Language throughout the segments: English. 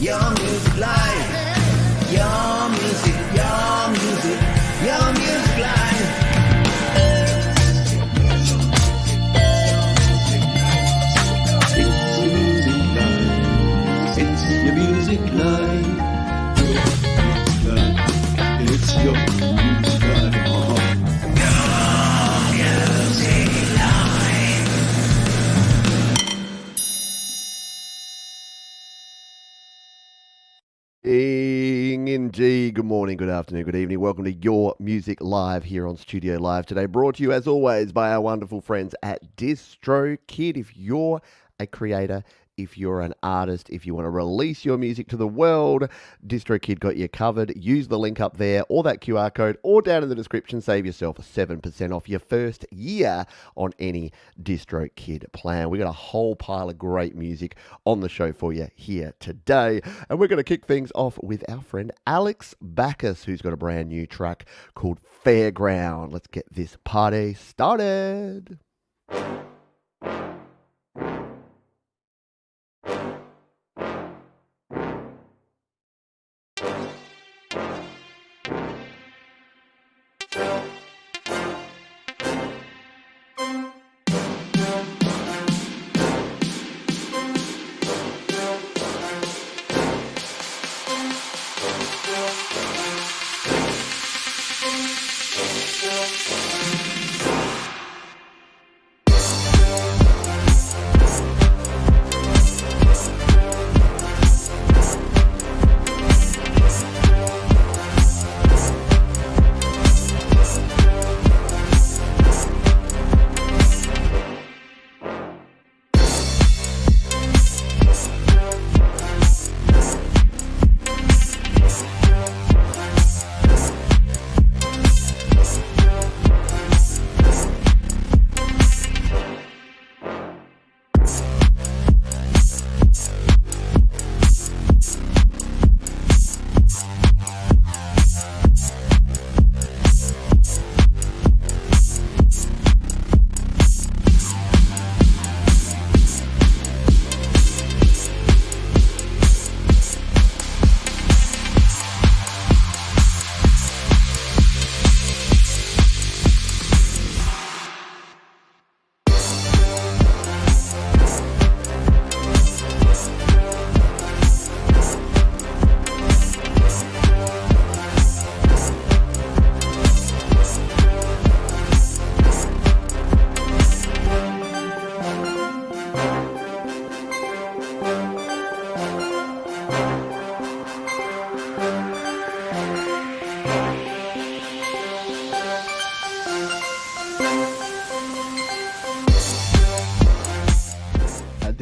your music live. Your music, your music, your music live. It's your music live. It's your music live. Indeed. Good morning, good afternoon, good evening. Welcome to Your Music Live here on Studio Live today. Brought to you as always by our wonderful friends at DistroKid. If you're a creator, if you're an artist, if you want to release your music to the world, DistroKid got you covered. Use the link up there or that QR code or down in the description. Save yourself 7% off your first year on any DistroKid plan. We got a whole pile of great music on the show for you here today. And we're going to kick things off with our friend Alex Backus, who's got a brand new track called Fairground. Let's get this party started.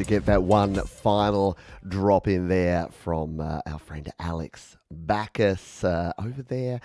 Get that one final drop in there from our friend Alex Backus over there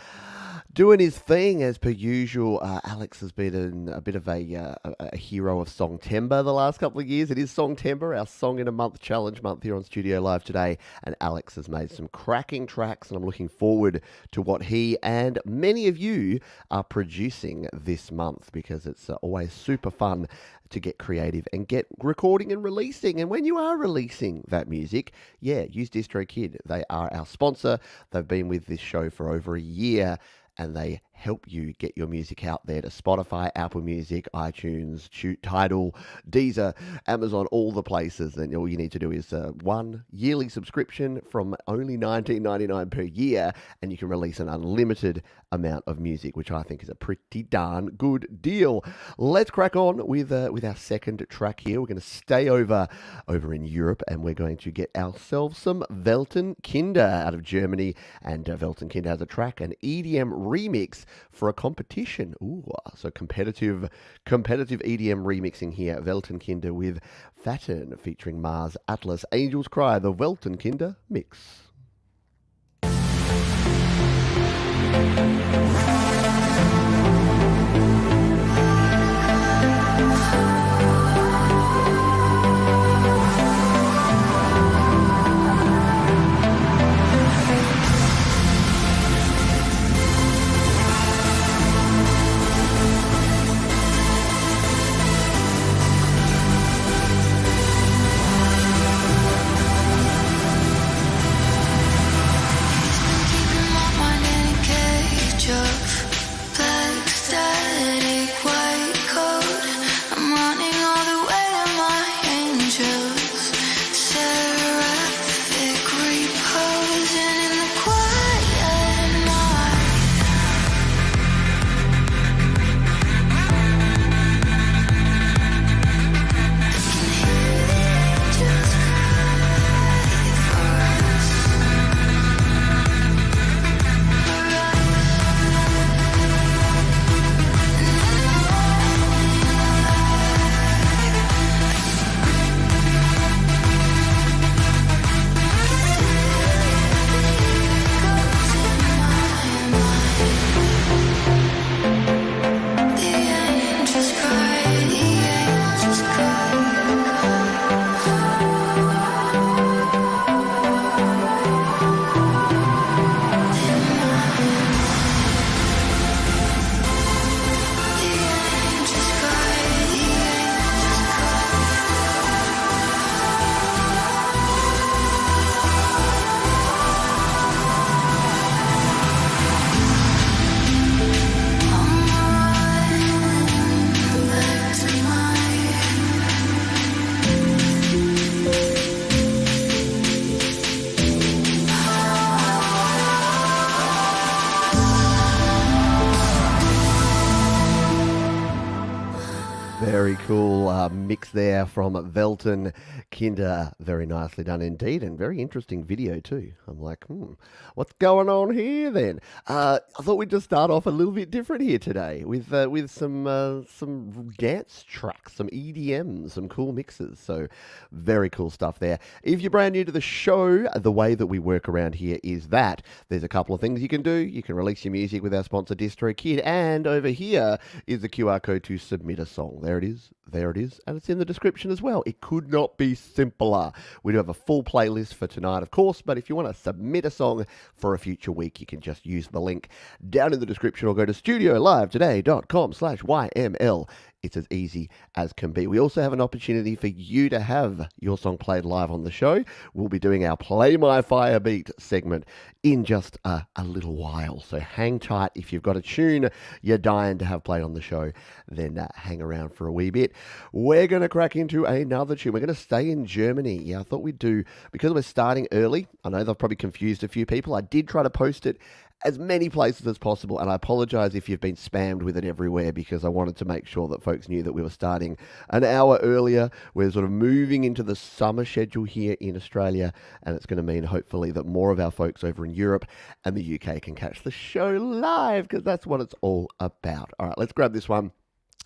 doing his thing as per usual. Alex has been a bit of a hero of Songtember the last couple of years. It is Songtember, our Song in a Month challenge month here on Studio Live today, and Alex has made some cracking tracks, and I'm looking forward to what he and many of you are producing this month, because it's always super fun to get creative and get recording and releasing. And when you are releasing that music, use DistroKid. They are our sponsor. They've been with this show for over a year, and they help you get your music out there to Spotify, Apple Music, iTunes, Tidal, Deezer, Amazon, all the places. And all you need to do is one yearly subscription from only $19.99 per year, and you can release an unlimited amount of music, which I think is a pretty darn good deal. Let's crack on with our second track here. We're going to stay over in Europe, and we're going to get ourselves some Weltenkinder out of Germany. And Weltenkinder has a track, an EDM remix for a competition. Ooh, so competitive EDM remixing here. Weltenkinder with Fatten featuring Mars Atlas, Angels Cry, the Weltenkinder mix. mix there from Velton Kinder. Very nicely done indeed, and very interesting video too. I'm like, what's going on here then? I thought we'd just start off a little bit different here today with some dance tracks, some EDM, some cool mixes. So very cool stuff there. If you're brand new to the show, the way that we work around here is that there's a couple of things you can do. You can release your music with our sponsor DistroKid, and over here is the QR code to submit a song. There it is, and it's in the description as well. It could not be simpler. We do have a full playlist for tonight, of course, but if you want to submit a song for a future week, you can just use the link down in the description or go to studiolivetoday.com/YML. It's as easy as can be. We also have an opportunity for you to have your song played live on the show. We'll be doing our Play My Fire Beat segment in just a little while. So hang tight. If you've got a tune you're dying to have played on the show, then hang around for a wee bit. We're going to crack into another tune. We're going to stay in Germany. Yeah, I thought we'd do, because we're starting early, I know they've probably confused a few people. I did try to post it as many places as possible, and I apologize if you've been spammed with it everywhere, because I wanted to make sure that folks knew that we were starting an hour earlier. We're sort of moving into the summer schedule here in Australia, and it's going to mean hopefully that more of our folks over in Europe and the UK can catch the show live, because that's what it's all about. All right, let's grab this one.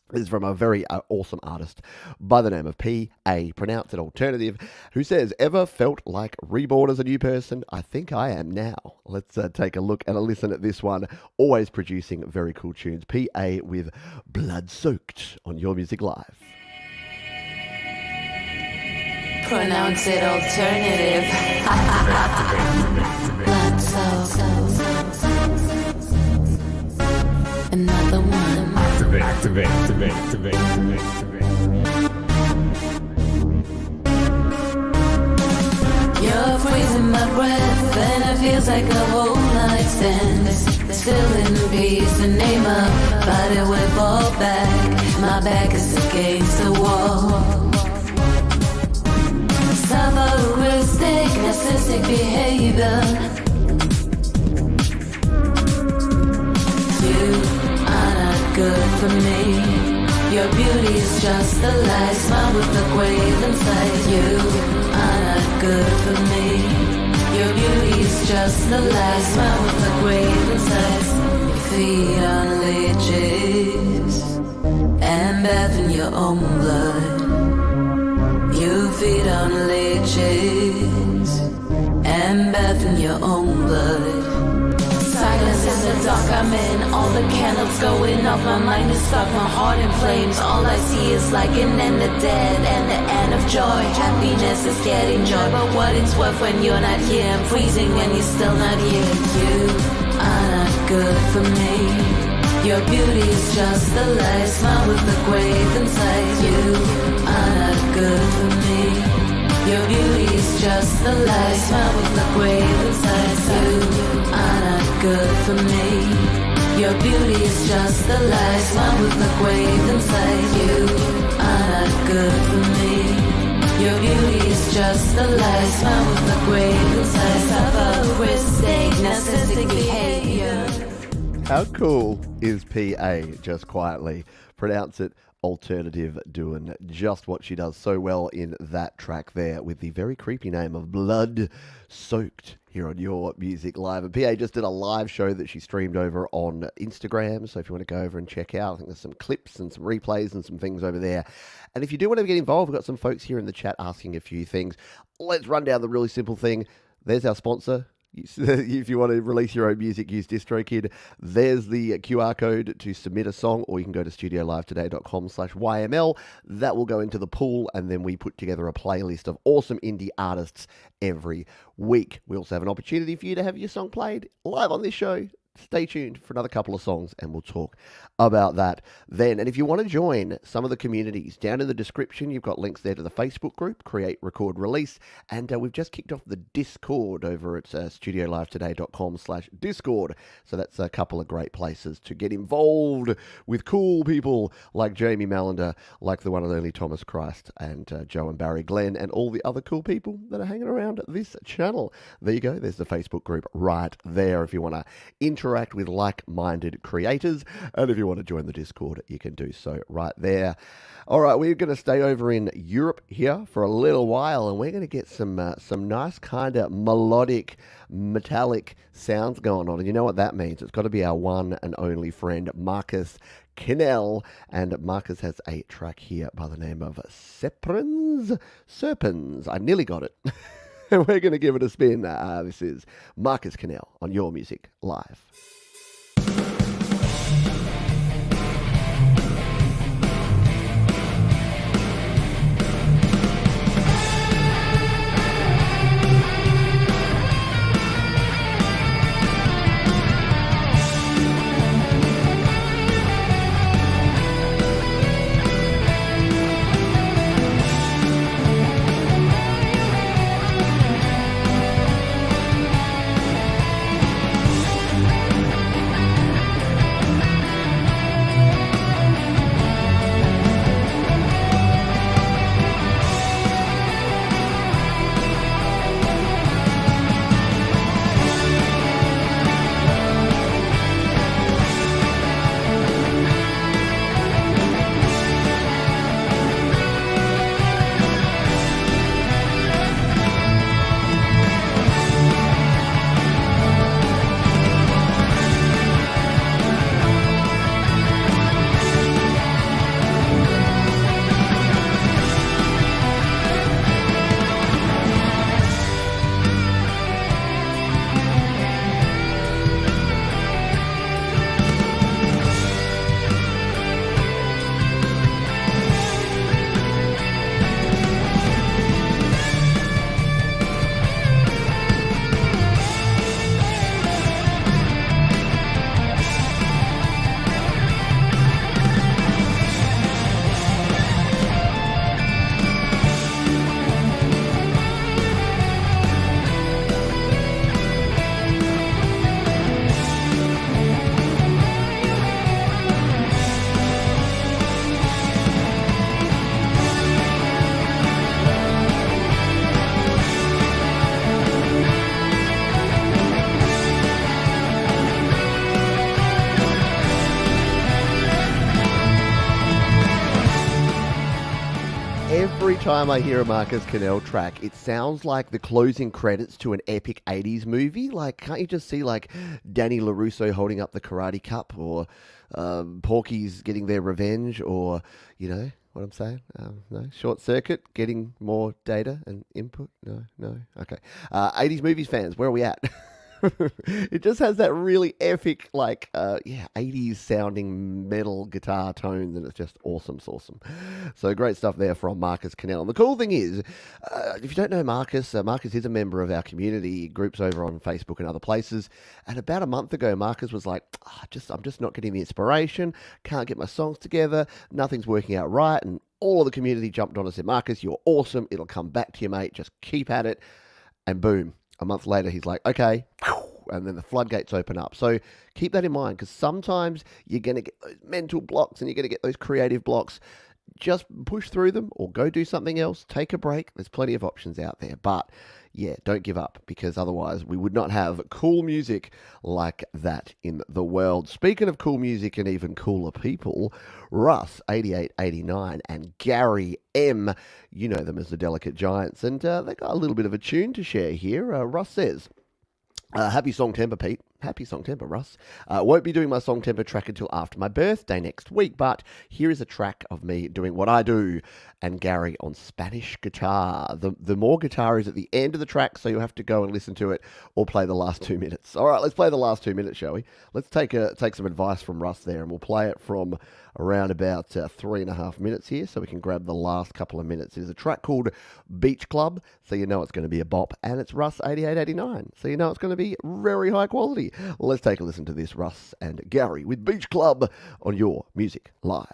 This is from a very awesome artist by the name of P.A., pronounced it alternative, who says, "Ever felt like reborn as a new person? I think I am now." Let's take a look and a listen at this one. Always producing very cool tunes. P.A. with Blood Soaked on Your Music Live. Pronounce it alternative. Blood soaked. Another one. Activate. You're freezing my breath, and it feels like a whole night stand. Still in peace, the name of body will fall back. My back is against the wall. Self-heuristic, narcissistic behavior. You are not good for me. Your beauty is just a lie. Smile with the grave inside. You are not good for me. Your beauty is just a lie. Smile with the grave inside. Your feet on leeches and bath in your own blood. You feed on leeches and bath in your own blood. Silence in the dark I'm in, all the candles going off. My mind is stuck, my heart in flames. All I see is like an end of dead and the end of joy. Happiness is getting joy, but what it's worth when you're not here. I'm freezing and you're still not here. You are not good for me. Your beauty is just a lie. Smile with the grave inside. You are not good for me. Your beauty is just a lie. Smile with the grave inside. You are not good for me. Your beauty is just a lie. Smile with the grave inside. You are not good for me. Your beauty is just a lie. Smile with the grave inside. Self-heuristic, narcissistic behavior. How cool is P.A. just quietly? Pronounce it alternative, doing just what she does so well in that track there with the very creepy name of Blood Soaked here on Your Music Live. And PA just did a live show that she streamed over on Instagram, so if you want to go over and check out, I think there's some clips and some replays and some things over there. And if you do want to get involved, we've got some folks here in the chat asking a few things. Let's run down the really simple thing. There's our sponsor. If you want to release your own music, use DistroKid. There's the QR code to submit a song, or you can go to studiolivetoday.com/YML. That will go into the pool, and then we put together a playlist of awesome indie artists every week. We also have an opportunity for you to have your song played live on this show. Stay tuned for another couple of songs and we'll talk about that then. And if you want to join some of the communities, down in the description, you've got links there to the Facebook group, Create, Record, Release. And we've just kicked off the Discord over at studiolivetoday.com/Discord. So that's a couple of great places to get involved with cool people like Jamie Mallender, like the one and only Thomas Christ, and Joe and Barry Glenn, and all the other cool people that are hanging around this channel. There you go. There's the Facebook group right there if you want to interact interact with like-minded creators. And if you want to join the Discord, you can do so right there. All right, we're going to stay over in Europe here for a little while, and we're going to get some nice kind of melodic, metallic sounds going on. And you know what that means? It's got to be our one and only friend, Marcus Kinnell. And Marcus has a track here by the name of Serpens. I nearly got it. And we're going to give it a spin. This is Marcus Kinnell on Your Music Live. Every time I hear a Marcus Kinnell track, it sounds like the closing credits to an epic 80s movie. Like, can't you just see, like, Danny LaRusso holding up the Karate Cup, or Porky's getting their revenge, or, you know what I'm saying? No? Short Circuit getting more data and input? No? Okay. 80s movies fans, where are we at? It just has that really epic, like, 80s sounding metal guitar tones, and it's just awesome. So great stuff there from Marcus Kinnell. And the cool thing is, if you don't know Marcus, Marcus is a member of our community groups over on Facebook and other places. And about a month ago, Marcus was like, I'm just not getting the inspiration, can't get my songs together, nothing's working out right. And all of the community jumped on and said, Marcus, you're awesome. It'll come back to you, mate. Just keep at it. And boom. A month later, he's like, okay, and then the floodgates open up. So keep that in mind, because sometimes you're going to get those mental blocks and you're going to get those creative blocks. Just push through them or go do something else. Take a break. There's plenty of options out there. But yeah, don't give up, because otherwise we would not have cool music like that in the world. Speaking of cool music and even cooler people, Russ, 8889, and Gary M, you know them as the Delicate Giants, and they got a little bit of a tune to share here. Russ says, happy song temper, Pete. Happy song temper, Russ. Won't be doing my song temper track until after my birthday next week, but here is a track of me doing what I do and Gary on Spanish guitar. The more guitar is at the end of the track, so you'll have to go and listen to it or play the last 2 minutes. All right, let's play the last 2 minutes, shall we? Let's take some advice from Russ there, and we'll play it from around about 3.5 minutes here, so we can grab the last couple of minutes. It is a track called Beach Club, so you know it's going to be a bop, and it's Russ 8889, so you know it's going to be very high quality. Let's take a listen to this, Russ and Gary with Beach Club on Your Music Live.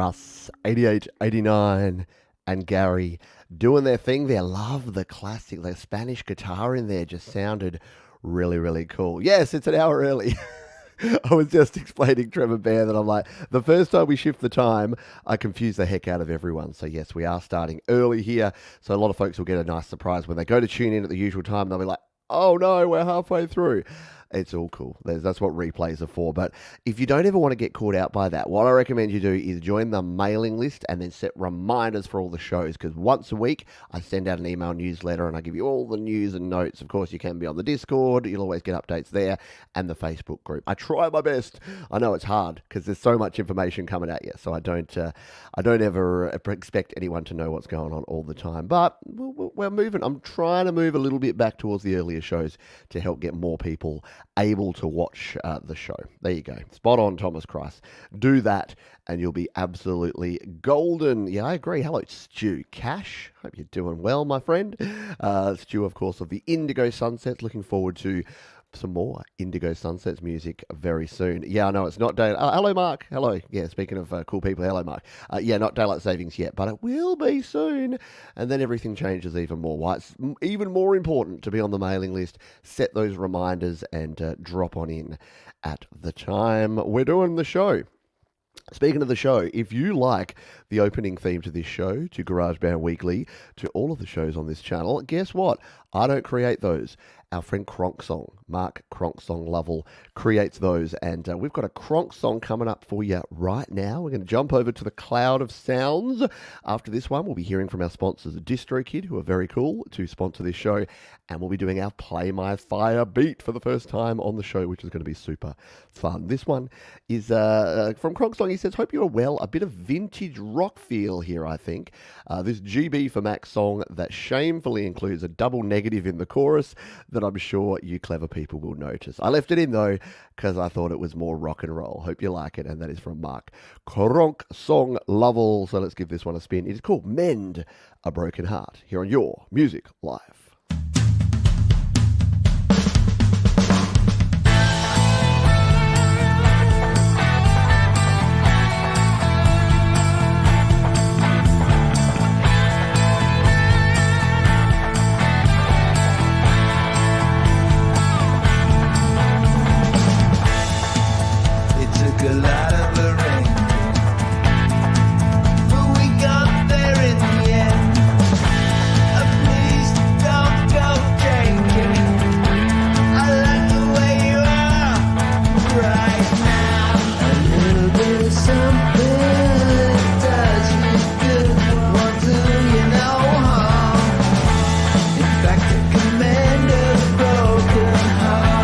Russ, 88, 89, and Gary doing their thing there. Love the classic, the Spanish guitar in there just sounded really, really cool. Yes, it's an hour early. I was just explaining Trevor Bear that I'm like, the first time we shift the time, I confuse the heck out of everyone. So yes, we are starting early here. So a lot of folks will get a nice surprise when they go to tune in at the usual time. They'll be like, oh no, we're halfway through. It's all cool. That's what replays are for. But if you don't ever want to get caught out by that, what I recommend you do is join the mailing list and then set reminders for all the shows. Because once a week, I send out an email newsletter and I give you all the news and notes. Of course, you can be on the Discord. You'll always get updates there, and the Facebook group. I try my best. I know it's hard because there's so much information coming at you. So I don't ever expect anyone to know what's going on all the time. But we're moving. I'm trying to move a little bit back towards the earlier shows to help get more people able to watch the show. There you go. Spot on, Thomas Christ. Do that and you'll be absolutely golden. Yeah, I agree. Hello, Stu Cash. Hope you're doing well, my friend. Stu, of course, of the Indigo Sunsets. Looking forward to some more Indigo Sunsets music very soon. Yeah, I know it's not daylight. Hello, Mark. Hello. Yeah, speaking of cool people. Hello, Mark. Yeah, not daylight savings yet, but it will be soon. And then everything changes even more. Why it's even more important to be on the mailing list. Set those reminders and drop on in at the time we're doing the show. Speaking of the show, if you like the opening theme to this show, to Garage Band Weekly, to all of the shows on this channel, guess what? I don't create those. Our friend Cronksong, Mark Cronksong Lovell, creates those. And we've got a Cronk song coming up for you right now. We're going to jump over to the cloud of sounds. After this one, we'll be hearing from our sponsors, DistroKid, who are very cool to sponsor this show. And we'll be doing our Play My Fire beat for the first time on the show, which is going to be super fun. This one is from Cronksong. He says, hope you are well. A bit of vintage rock feel here, I think. This GB for Max song that shamefully includes a double negative in the chorus that I'm sure you clever people will notice. I left it in though because I thought it was more rock and roll. Hope you like it. And that is from Mark Cronksong Lovell. So let's give this one a spin. It is called Mend a Broken Heart here on Your Music Live. A lot of the rain, but we got there in the end. Please don't go changing. I like the way you are right now. A little bit of something does you good. Want to, you know, harm. In fact, a commander's broken heart.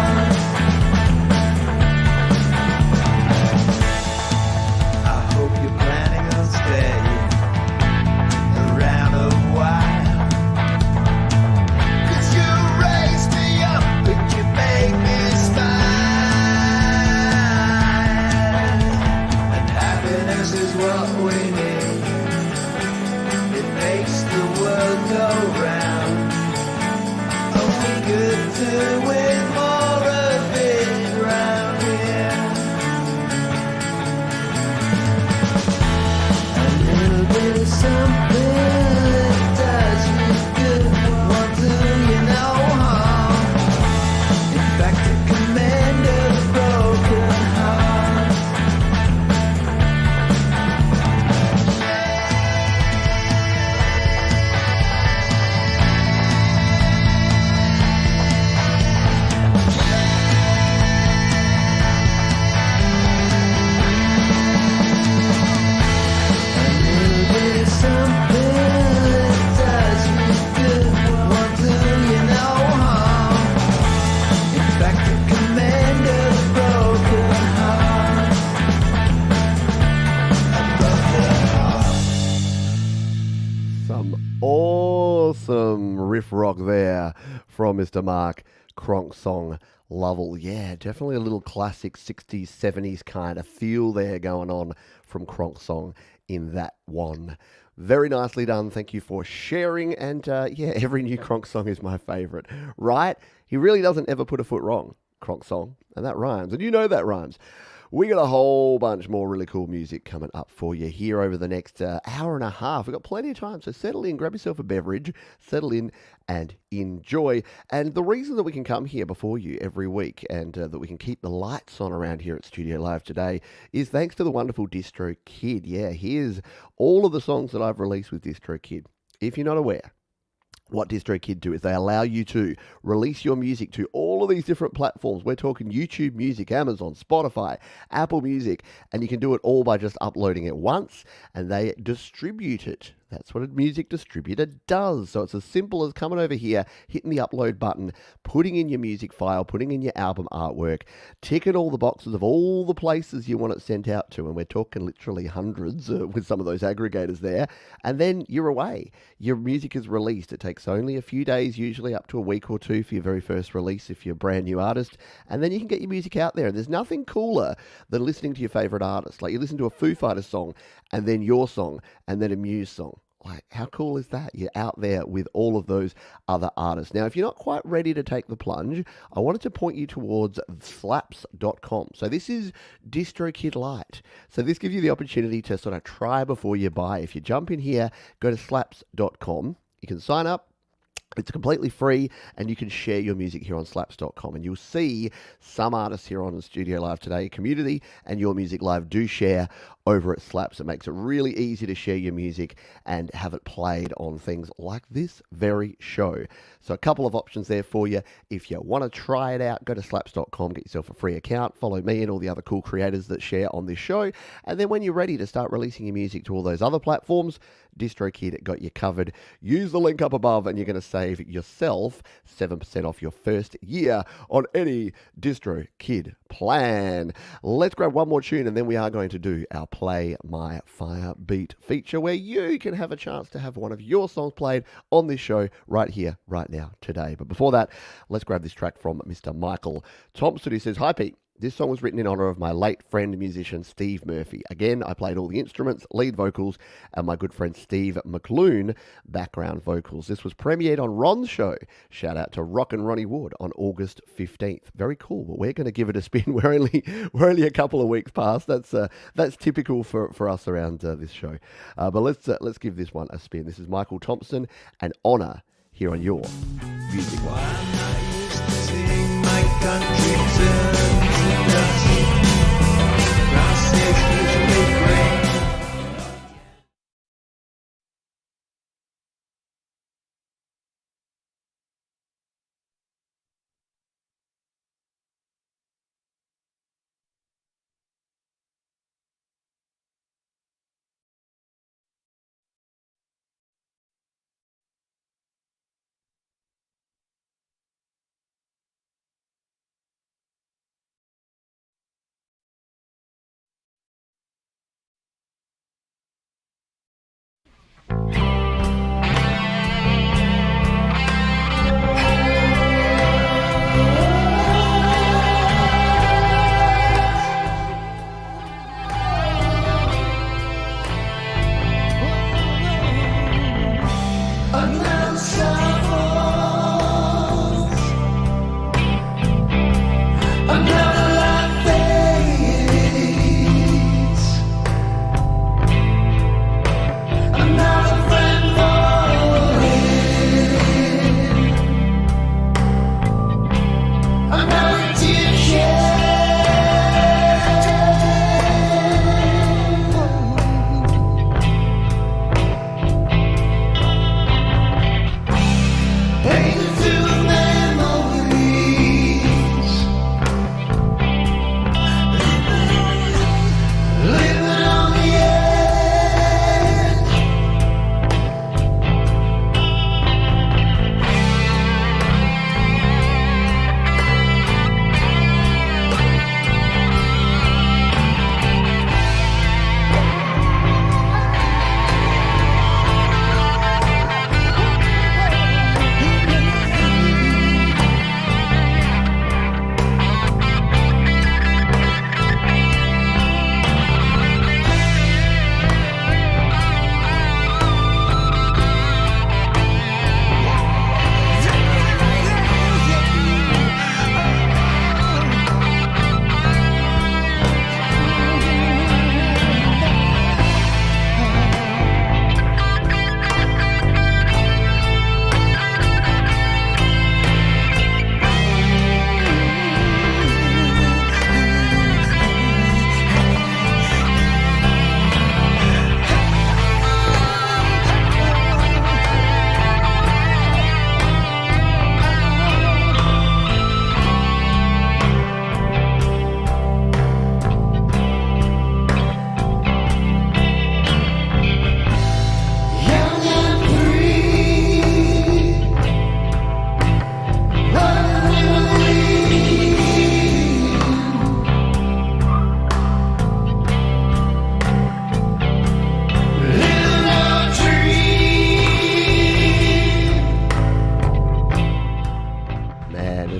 Awesome riff rock there from Mr. Mark Cronksong Lovell. Yeah, definitely a little classic 60s, 70s kind of feel there going on from Cronksong in that one. Very nicely done. Thank you for sharing. And yeah, every new Cronksong is my favorite, right? He really doesn't ever put a foot wrong, Cronksong. And that rhymes. And you know that rhymes. We got a whole bunch more really cool music coming up for you here over the next hour and a half. We've got plenty of time, so settle in, grab yourself a beverage, settle in and enjoy. And the reason that we can come here before you every week and that we can keep the lights on around here at Studio Live today is thanks to the wonderful DistroKid. Yeah, here's all of the songs that I've released with DistroKid. If you're not aware, what DistroKid do is they allow you to release your music to all of these different platforms. We're talking YouTube Music, Amazon, Spotify, Apple Music, and you can do it all by just uploading it once, and they distribute it. That's what a music distributor does. So it's as simple as coming over here, hitting the upload button, putting in your music file, putting in your album artwork, ticking all the boxes of all the places you want it sent out to. And we're talking literally hundreds with some of those aggregators there. And then you're away. Your music is released. It takes only a few days, usually up to a week or two for your very first release if you're a brand new artist. And then you can get your music out there. And there's nothing cooler than listening to your favorite artist. Like you listen to a Foo Fighters song and then your song and then a Muse song. Like, how cool is that? You're out there with all of those other artists. Now, if you're not quite ready to take the plunge, I wanted to point you towards slaps.com. So this is DistroKid Lite. So this gives you the opportunity to sort of try before you buy. If you jump in here, go to slaps.com. You can sign up. It's completely free, and you can share your music here on slaps.com. And you'll see some artists here on Studio Live Today Community and Your Music Live do share over at Slaps. It makes it really easy to share your music and have it played on things like this very show. So a couple of options there for you. If you want to try it out, go to slaps.com, get yourself a free account, follow me and all the other cool creators that share on this show. And then when you're ready to start releasing your music to all those other platforms, DistroKid got you covered. Use the link up above and you're going to save yourself 7% off your first year on any DistroKid plan. Let's grab one more tune and then we are going to do our Play My Fire Beat feature where you can have a chance to have one of your songs played on this show right here, right now, today. But before that, let's grab this track from Mr. Michael Thompson, who says, "Hi Pete. This song was written in honor of my late friend musician Steve Murphy. Again, I played all the instruments, lead vocals, and my good friend Steve McClune, background vocals. This was premiered on Ron's show. Shout out to Rock and Ronnie Wood on August 15th. Very cool. But we're going to give it a spin. We're only a couple of weeks past. That's typical for us around this show. But let's give this one a spin. This is Michael Thompson and Honor here on Your Music Live.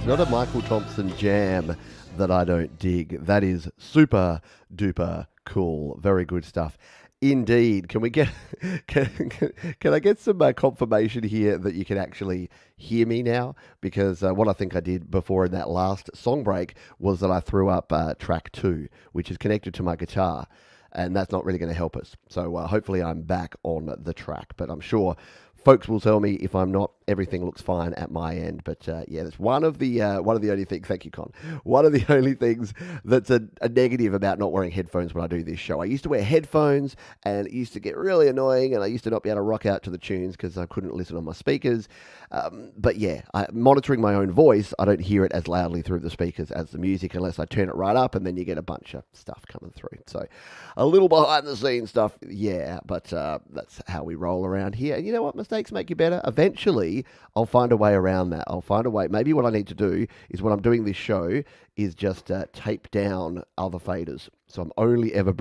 not a Michael Thompson jam that I don't dig. That is super duper cool. Very good stuff. Indeed. Can we get can I get some confirmation here that you can actually hear me now? Because what I think I did before in that last song break was that I threw up track 2, which is connected to my guitar, and that's not really going to help us. So hopefully I'm back on the track, but I'm sure folks will tell me if I'm not. Everything looks fine at my end, but yeah, that's one of the only things. Thank you, Con. One of the only things that's a negative about not wearing headphones when I do this show. I used to wear headphones, and it used to get really annoying, and I used to not be able to rock out to the tunes because I couldn't listen on my speakers. But yeah, monitoring my own voice, I don't hear it as loudly through the speakers as the music unless I turn it right up, and then you get a bunch of stuff coming through. So a little behind the scenes stuff, yeah, but that's how we roll around here. And you know what? Mistakes make you better. Eventually, I'll find a way around that. I'll find a way. Maybe what I need to do is when I'm doing this show is just tape down other faders. So I'm only ever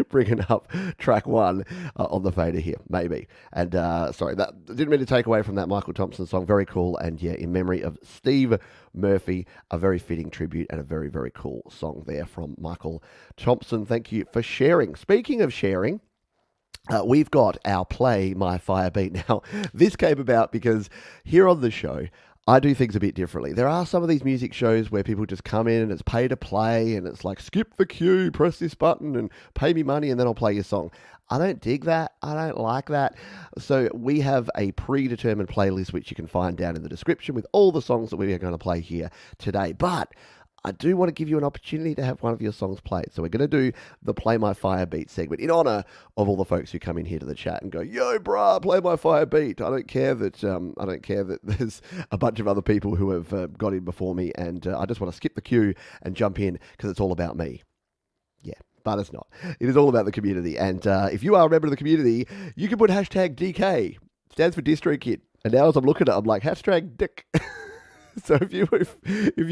bringing up track 1 on the fader here, maybe. And sorry, that didn't mean to take away from that Michael Thompson song. Very cool. And yeah, in memory of Steve Murphy, a very fitting tribute and a very, very cool song there from Michael Thompson. Thank you for sharing. Speaking of sharing, we've got our Play My Fire Beat. Now, this came about because here on the show, I do things a bit differently. There are some of these music shows where people just come in and it's pay to play and it's like, skip the queue, press this button and pay me money and then I'll play your song. I don't dig that. I don't like that. So we have a predetermined playlist which you can find down in the description with all the songs that we are going to play here today. But I do want to give you an opportunity to have one of your songs played. So we're going to do the Play My Fire Beat segment in honor of all the folks who come in here to the chat and go, yo, brah, play my fire beat. I don't care that there's a bunch of other people who have got in before me, and I just want to skip the queue and jump in because it's all about me. Yeah, but it's not. It is all about the community. And if you are a member of the community, you can put hashtag DK. Stands for Distro Kit. And now as I'm looking at it, I'm like, hashtag Dick. So if you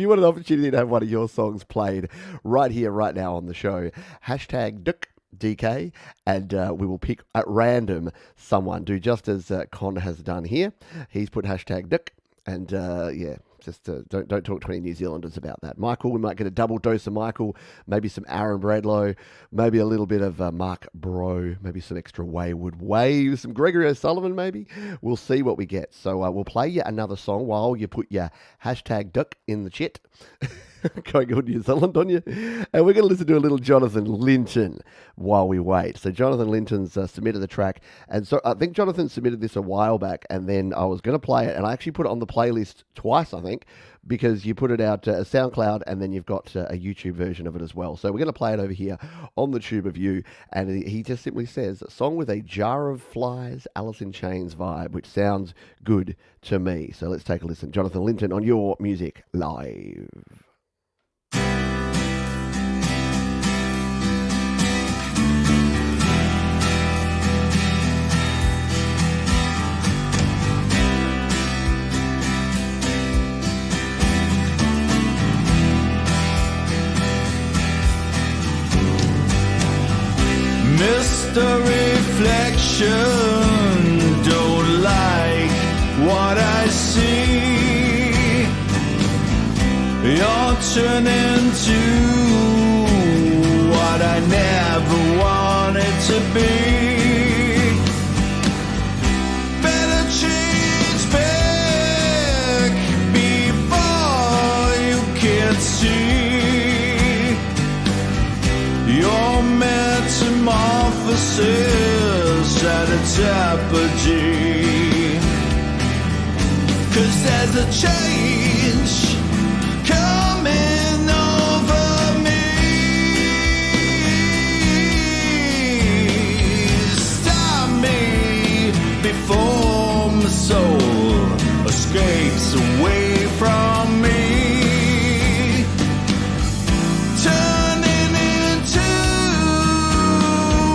want an opportunity to have one of your songs played right here, right now on the show, hashtag DK, and we will pick at random someone. Do just as Con has done here. He's put hashtag Dick, and yeah, just don't talk to any New Zealanders about that. Michael, we might get a double dose of Michael, maybe some Aaron Bradlow, maybe a little bit of Mark Bro, maybe some extra Wayward Wave, some Gregory O'Sullivan maybe. We'll see what we get. So we'll play you another song while you put your hashtag Duck in the chat. Going good New Zealand on you. And we're going to listen to a little Jonathan Linton while we wait. So Jonathan Linton's submitted the track. And so I think Jonathan submitted this a while back, and then I was going to play it, and I actually put it on the playlist twice, I think, because you put it out as SoundCloud, and then you've got a YouTube version of it as well. So we're going to play it over here on the Tube of You. And he just simply says, a song with a jar of flies, Alice in Chains vibe, which sounds good to me. So let's take a listen. Jonathan Linton on Your Music Live. Mr. Reflection, don't like what I see. You're turning to what I never wanted to be. Better change back before you can see your metamorphosis at a apogee. 'Cause there's a change coming over me. Stop me before my soul escapes away from me. Turning into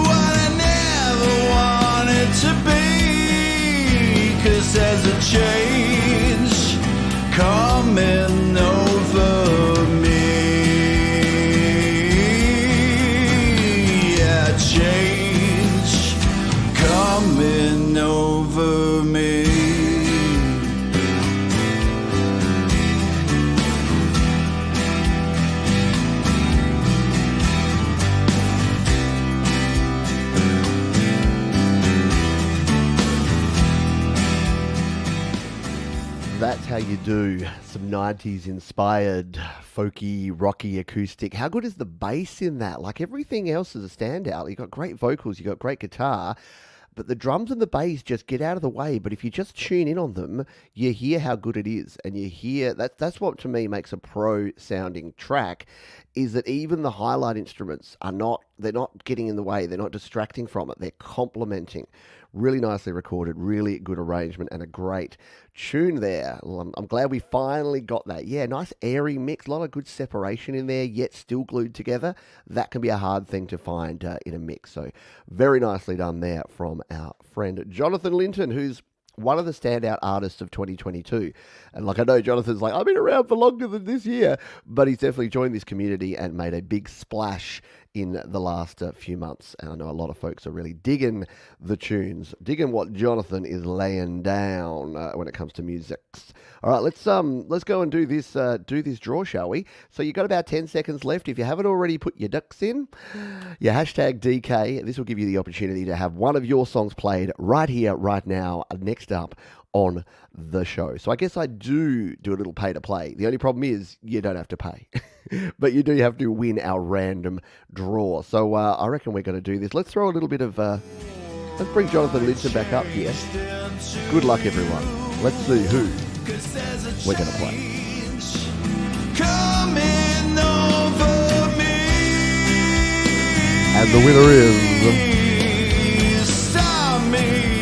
what I never wanted to be. 'Cause there's a change coming how you do. Some 90s inspired, folky, rocky acoustic. How good is the bass in that? Like everything else is a standout. You've got great vocals, you've got great guitar, but the drums and the bass just get out of the way. But if you just tune in on them, you hear how good it is. And you hear, that's what to me makes a pro sounding track, is that even the highlight instruments they're not getting in the way. They're not distracting from it. They're complementing. Really nicely recorded, really good arrangement, and a great tune there. Well, I'm glad we finally got that. Yeah, nice airy mix, a lot of good separation in there, yet still glued together. That can be a hard thing to find in a mix. So very nicely done there from our friend Jonathan Linton, who's one of the standout artists of 2022. And like I know Jonathan's like, I've been around for longer than this year, but he's definitely joined this community and made a big splash in the last few months. And I know a lot of folks are really digging the tunes, digging what Jonathan is laying down when it comes to music. All right, let's go and do this draw, shall we? So you got about 10 seconds left. If you haven't already put your ducks in, your hashtag DK, this will give you the opportunity to have one of your songs played right here, right now, next up on the show. So I guess I do a little pay to play. The only problem is you don't have to pay, but you do have to win our random draw. So I reckon we're going to do this. Let's throw a little bit of, let's bring Jonathan Linton back up here. Good luck, everyone. Let's see who we're going to play. Coming over me. And the winner is...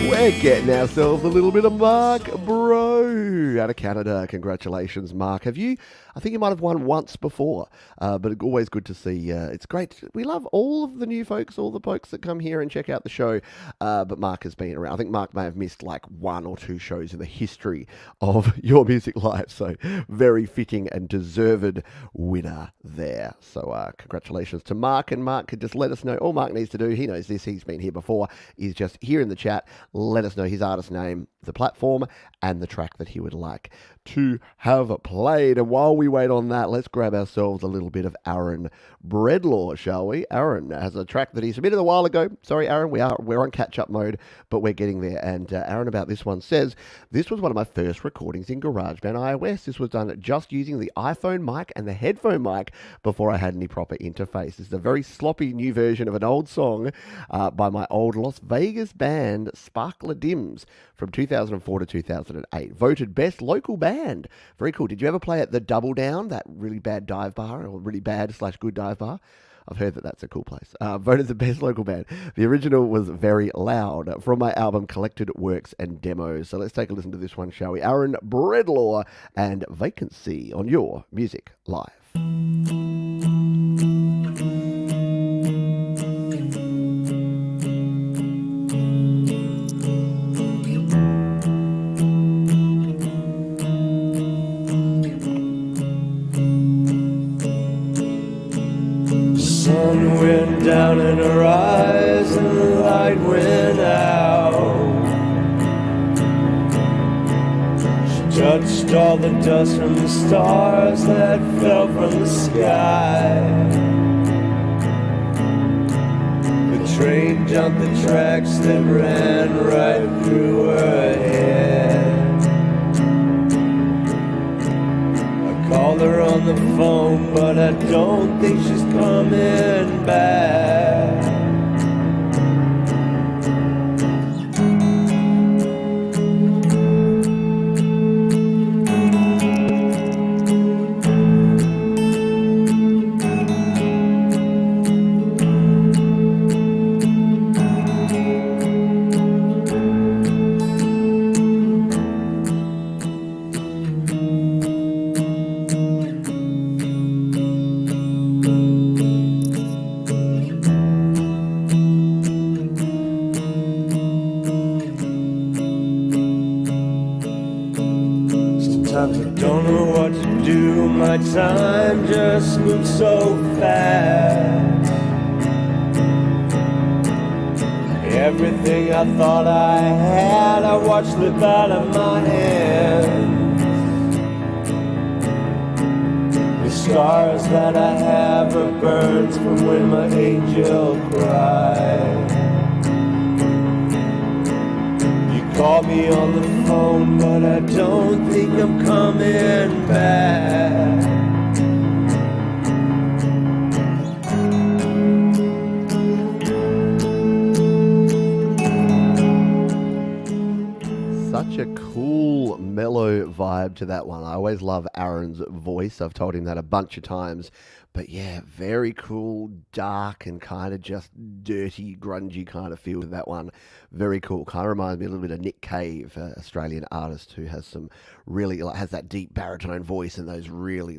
We're getting ourselves a little bit of Mark Bro out of Canada. Congratulations, Mark. I think you might have won once before, but it's always good to see. It's great. We love all of the new folks, all the folks that come here and check out the show. But Mark has been around. I think Mark may have missed like 1 or 2 shows in the history of Your Music Live. So very fitting and deserved winner there. So congratulations to Mark. And Mark could just let us know. All Mark needs to do, he knows this, he's been here before, is just here in the chat, let us know his artist name, the platform, and the track that he would like to have played. And while we wait on that, let's grab ourselves a little bit of Aaron Breadlaw, shall we? Aaron has a track that he submitted a while ago. Sorry, Aaron, we're on catch-up mode, but we're getting there. And Aaron about this one says, this was one of my first recordings in GarageBand iOS. This was done just using the iPhone mic and the headphone mic before I had any proper interface. This is a very sloppy new version of an old song by my old Las Vegas band, Sparkler Dims, from 2004 to 2008. Voted best local band. Very cool. Did you ever play at the Double Down, that really bad dive bar, or really bad/good dive bar? I've heard that that's a cool place. Voted the best local band. The original was Very Loud from my album Collected Works and Demos. So let's take a listen to this one, shall we? Aaron Breadlaw and Vacancy on Your Music Live. Sun went down in her eyes and the light went out. She touched all the dust from the stars that fell from the sky. The train jumped the tracks that ran right through her head. Called her on the phone, but I don't think she's coming back. My time just moves so fast. Everything I thought I had, I watched slip out of my hands. The scars that I have are burns from when my angel cried. You Call me on the phone, but I don't think I'm coming back. Such a cool, mellow vibe to that one. I always love Aaron's voice. I've told him that a bunch of times. But yeah, very cool, dark, and kind of just dirty, grungy kind of feel to that one. Very cool. Kind of reminds me a little bit of Nick Cave, Australian artist who has some really, has that deep baritone voice and those really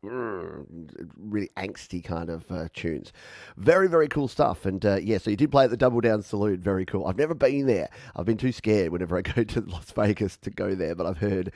really angsty kind of tunes. Very, very cool stuff. And yeah, so you did play at the Double Down Saloon. Very cool. I've never been there. I've been too scared whenever I go to Las Vegas to go there, but I've heard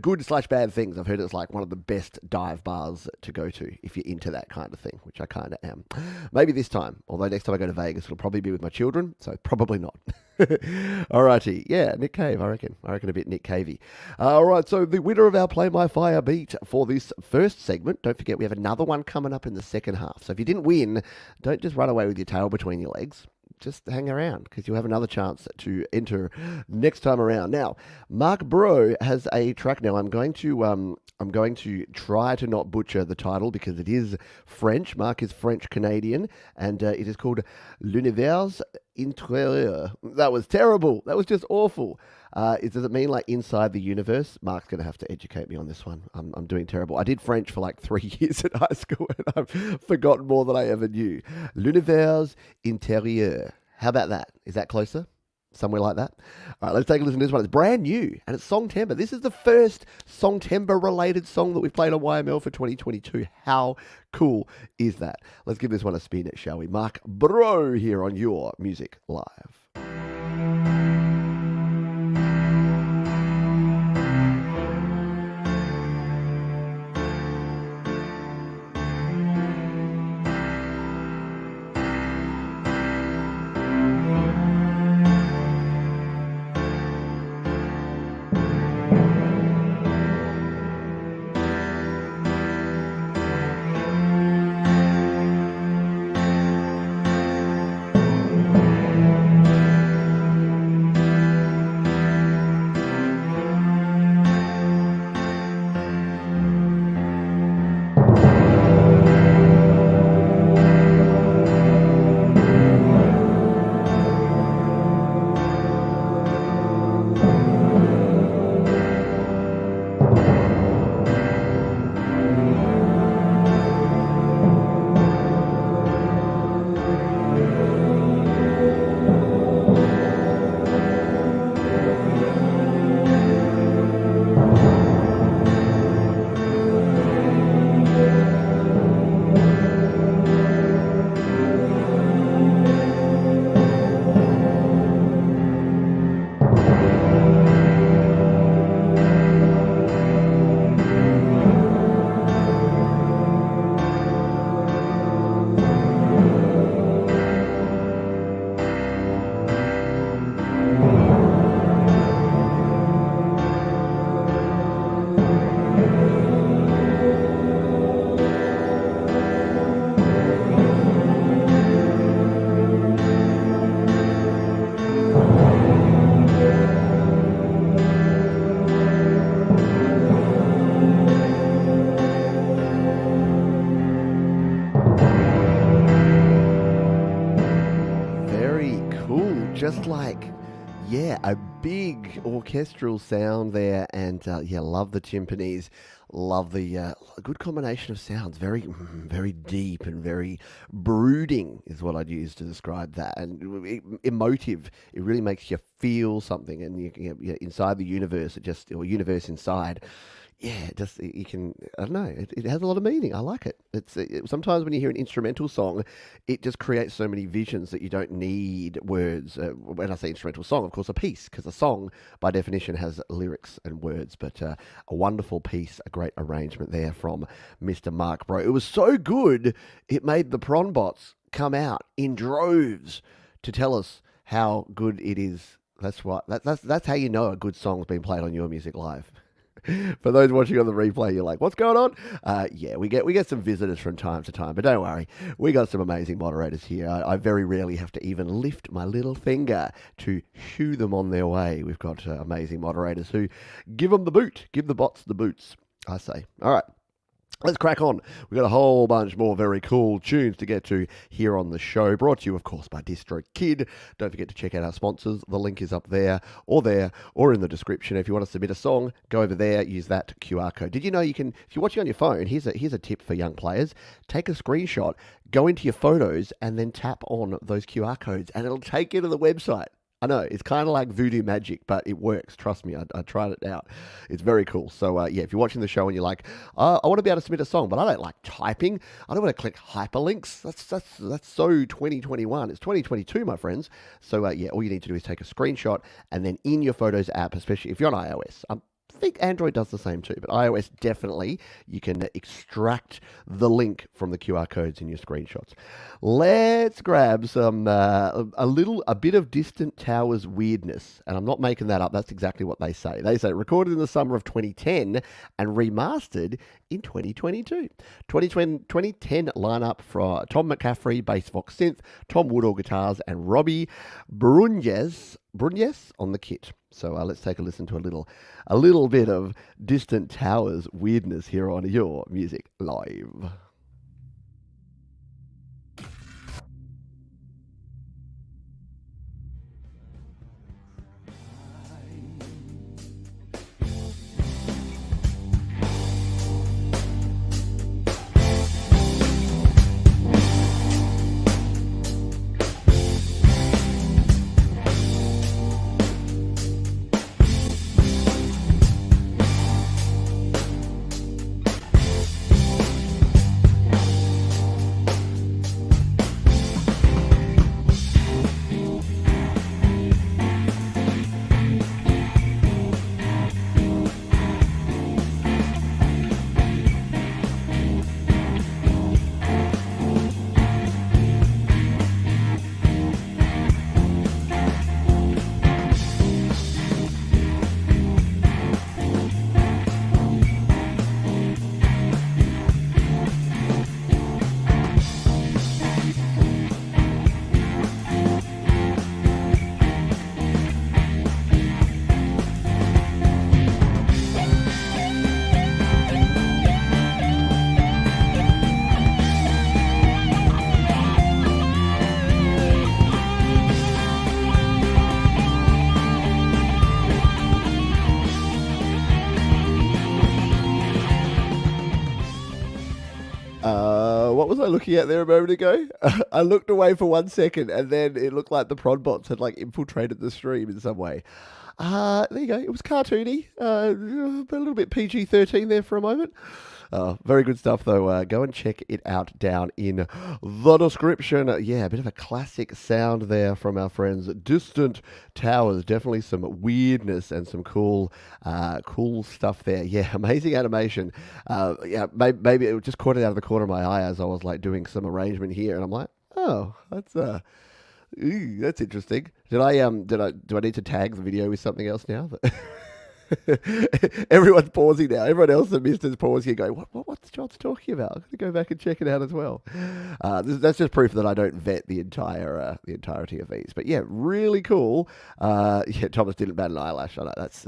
good/bad things. I've heard it's like one of the best dive bars to go to if you're into that kind of thing, which I kind of am. Maybe this time, although next time I go to Vegas, it'll probably be with my children, so probably not. Alrighty, yeah, Nick Cave, I reckon a bit Nick Cavey. Alright, so the winner of our Play My Fire beat for this first segment, don't forget we have another one coming up in the second half, so if you didn't win, don't just run away with your tail between your legs. Just hang around because you'll have another chance to enter next time around. Now, Mark Bro has a track. Now, I'm going to try to not butcher the title because it is French. Mark is French Canadian, and it is called L'Univers Intérieur. That was terrible. That was just awful. Does it mean like inside the universe? Mark's going to have to educate me on this one. I'm doing terrible. I did French for like 3 years at high school and I've forgotten more than I ever knew. L'Univers Intérieur. How about that? Is that closer? Somewhere like that? All right, let's take a listen to this one. It's brand new and it's Songtember. This is the first Songtember related song that we've played on YML for 2022. How cool is that? Let's give this one a spin, shall we? Mark Bro here on Your Music Live. Just like, yeah, a big orchestral sound there, and yeah, love the timpanis, love the good combination of sounds, very, very deep and very brooding is what I'd use to describe that, and emotive. It really makes you feel something, and you're inside the universe, or universe inside. Yeah, you can, I don't know, it has a lot of meaning. I like it. Sometimes when you hear an instrumental song, it just creates so many visions that you don't need words. When I say instrumental song, of course, a piece, because a song, by definition, has lyrics and words. But a wonderful piece, a great arrangement there from Mr. Mark Bro. It was so good, it made the prawn bots come out in droves to tell us how good it is. That's what. That's how you know a good song's been played on Your Music Live. For those watching on the replay, you're like, what's going on? Yeah, we get some visitors from time to time, but don't worry. We got some amazing moderators here. I very rarely have to even lift my little finger to shoo them on their way. We've got amazing moderators who give them the boot, give the bots the boots, I say. All right. Let's crack on. We've got a whole bunch more very cool tunes to get to here on the show. Brought to you, of course, by DistroKid. Don't forget to check out our sponsors. The link is up there, or in the description. If you want to submit a song, go over there, use that QR code. Did you know you can, if you're watching on your phone, here's a tip for young players. Take a screenshot, go into your photos, and then tap on those QR codes, and it'll take you to the website. I know, it's kind of like voodoo magic, but it works. Trust me, I tried it out. It's very cool. So, yeah, if you're watching the show and you're like, I want to be able to submit a song, but I don't like typing. I don't want to click hyperlinks. That's so 2021. It's 2022, my friends. So, yeah, all you need to do is take a screenshot, and then in your Photos app, especially if you're on iOS, I think Android does the same too, but iOS definitely, you can extract the link from the QR codes in your screenshots. Let's grab some a bit of Distant Towers weirdness, and I'm not making that up. That's exactly what they say. They say recorded in the summer of 2010 and remastered in 2022. 2010 lineup for Tom McCaffrey bass vox synth, Tom Woodall guitars, and Robbie Brunjes on the kit. So let's take a listen to a little bit of Distant Towers weirdness here on Your Music Live. What was I looking at there a moment ago? I looked away for 1 second, and then it looked like the prod bots had infiltrated the stream in some way. There you go. It was cartoony, a little bit PG-13 there for a moment. Very good stuff, though. Go and check it out down in the description. Yeah, a bit of a classic sound there from our friends Distant Towers. Definitely some weirdness and some cool stuff there. Yeah, amazing animation. Yeah, maybe it just caught it out of the corner of my eye as I was doing some arrangement here, and I'm like, oh, that's interesting. Do I need to tag the video with something else now? Everyone's pausing now. Everyone else that missed is pausing and going, what's John's talking about? I'm going to go back and check it out as well. That's just proof that I don't vet the entirety of these. But yeah, really cool. Yeah, Thomas didn't bat an eyelash. I know that's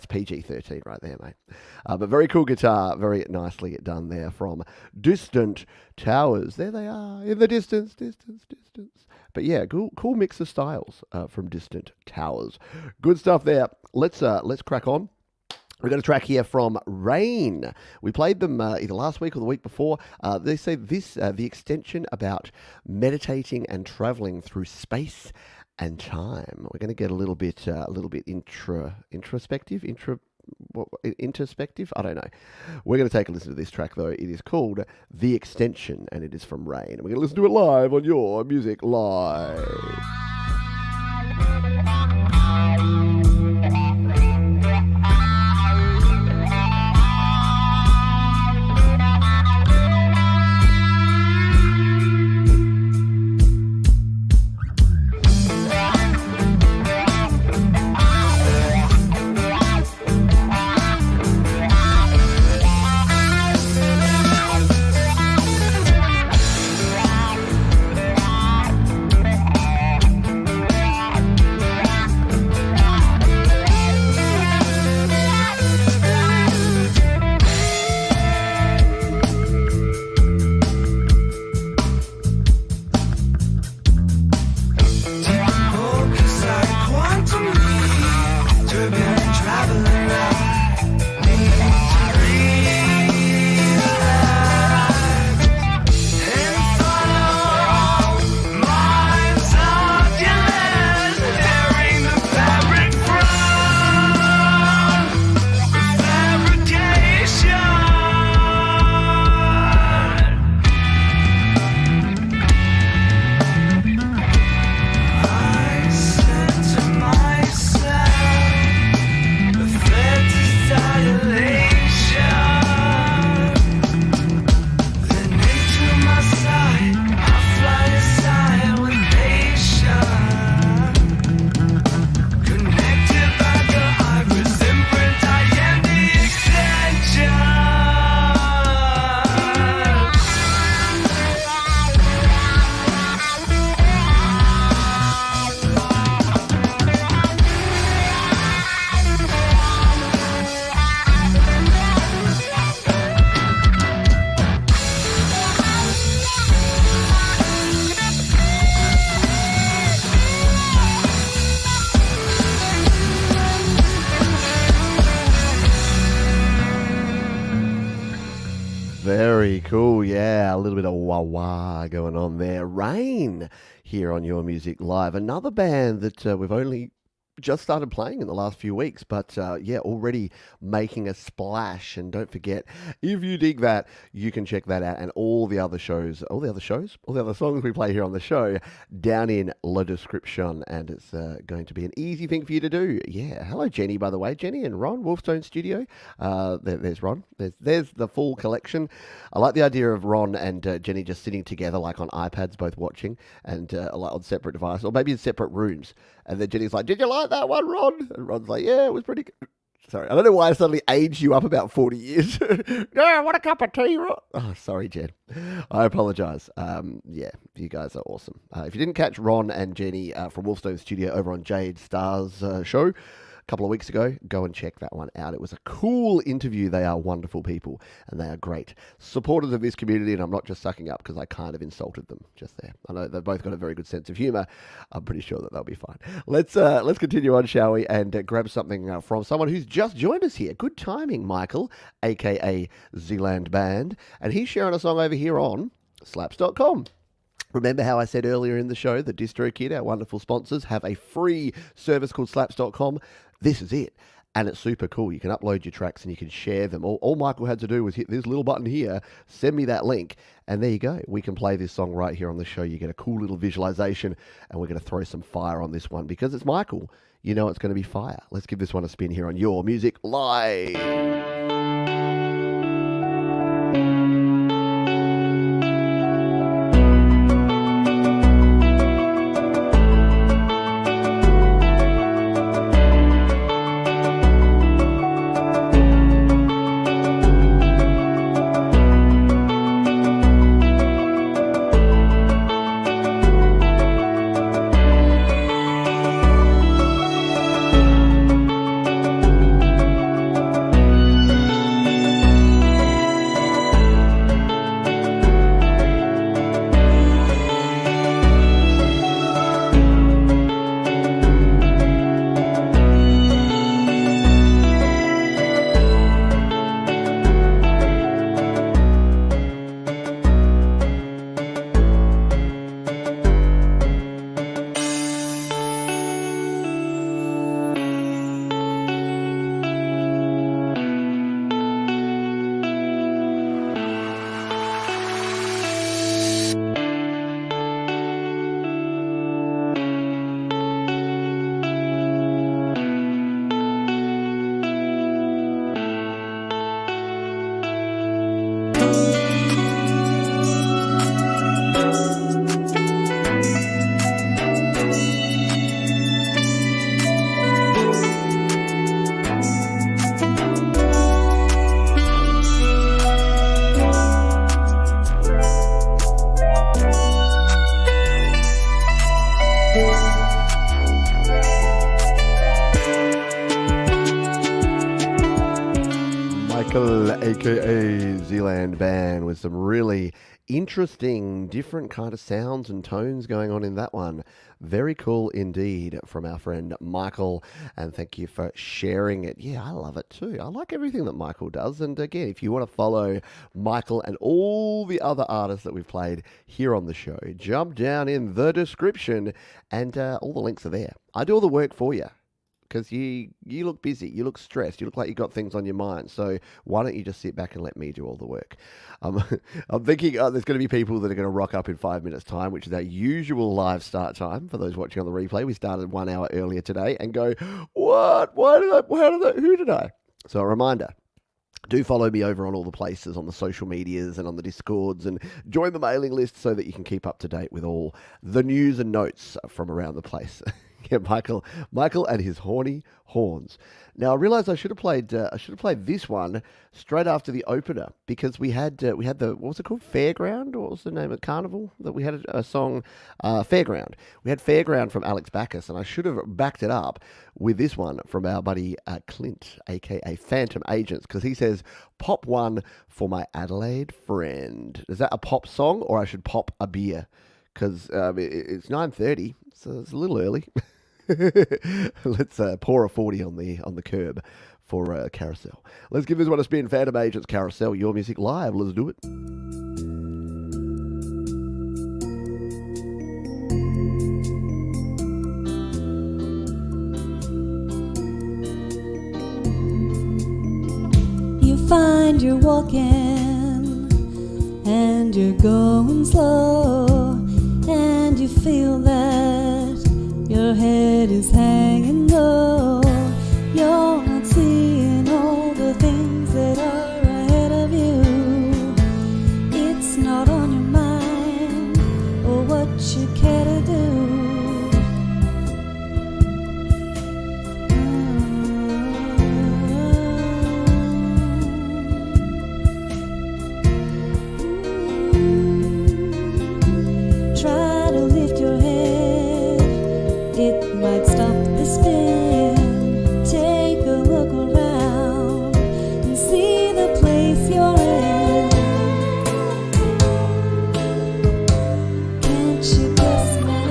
PG-13 right there, mate. But very cool guitar, very nicely done there from Distant Towers. There they are in the distance. But yeah, cool mix of styles from Distant Towers. Good stuff there. Let's crack on. We've got a track here from Rain. We played them either last week or the week before. They say the extension about meditating and traveling through space and time. We're going to get a little bit introspective. I don't know. We're going to take a listen to this track, though. It is called The Extension, and it is from Rain. We're going to listen to it live on Your Music Live. Very cool. Yeah, a little bit of wah wah going on there. Rain here on Your Music Live. Another band that we've only just started playing in the last few weeks, but yeah, already making a splash. And don't forget, if you dig that, you can check that out and all the other songs we play here on the show down in the description. And it's going to be an easy thing for you to do. Yeah. Hello, Jenny, by the way. Jenny and Ron, Wolfstone Studio. There's Ron. There's the full collection. I like the idea of Ron and Jenny just sitting together, like on iPads, both watching, and like on separate devices, or maybe in separate rooms. And then Jenny's like, "Did you like that one, Ron?" And Ron's like, "Yeah, it was pretty good." Sorry, I don't know why I suddenly aged you up about 40 years. Yeah, what a cup of tea, Ron. Oh, sorry, Jen. I apologize. Yeah, you guys are awesome. If you didn't catch Ron and Jenny from Wolfstone Studio over on Jade Star's show a couple of weeks ago, go and check that one out. It was a cool interview. They are wonderful people, and they are great supporters of this community, and I'm not just sucking up because I kind of insulted them just there. I know they've both got a very good sense of humor. I'm pretty sure that they'll be fine. Let's continue on, shall we, and grab something from someone who's just joined us here. Good timing, Michael, aka Zealand Band, and he's sharing a song over here on slaps.com. Remember how I said earlier in the show that DistroKid, our wonderful sponsors, have a free service called slaps.com? This is it. And it's super cool. You can upload your tracks and you can share them. All Michael had to do was hit this little button here, send me that link, and there you go. We can play this song right here on the show. You get a cool little visualization, and we're going to throw some fire on this one because it's Michael. You know it's going to be fire. Let's give this one a spin here on Your Music Live. aka Zealand Band, with some really interesting, different kind of sounds and tones going on in that one. Very cool indeed from our friend Michael, and thank you for sharing it. Yeah, I love it too. I like everything that Michael does, and again, if you want to follow Michael and all the other artists that we've played here on the show, jump down in the description, and all the links are there. I do all the work for you, because you look busy, you look stressed, you look like you've got things on your mind. So why don't you just sit back and let me do all the work? I'm thinking there's going to be people that are going to rock up in 5 minutes' time, which is our usual live start time. For those watching on the replay, we started 1 hour earlier today and go, what? Who did I? So a reminder. Do follow me over on all the places, on the social medias and on the Discords, and join the mailing list so that you can keep up to date with all the news and notes from around the place. Yeah, Michael and his horny horns. Now I realised I should have played this one straight after the opener, because we had the, what was it called, Fairground, or what was the name of Carnival that we had a song, Fairground. We had Fairground from Alex Backus, and I should have backed it up with this one from our buddy Clint, aka Phantom Agents, because he says pop one for my Adelaide friend. Is that a pop song, or I should pop a beer? Because it's 9:30, so it's a little early. Let's pour a 40 on the curb for Carousel. Let's give this one a spin. Phantom Agents, Carousel, your music live. Let's do it. You find you're walking and you're going slow, and you feel that your head is hanging low. You're not seeing all the things that are ahead of you. It's not on your mind or what you care to do. Try to lift your head, it might stop the spin. Take a look around and see the place you're in. Can't you guess now?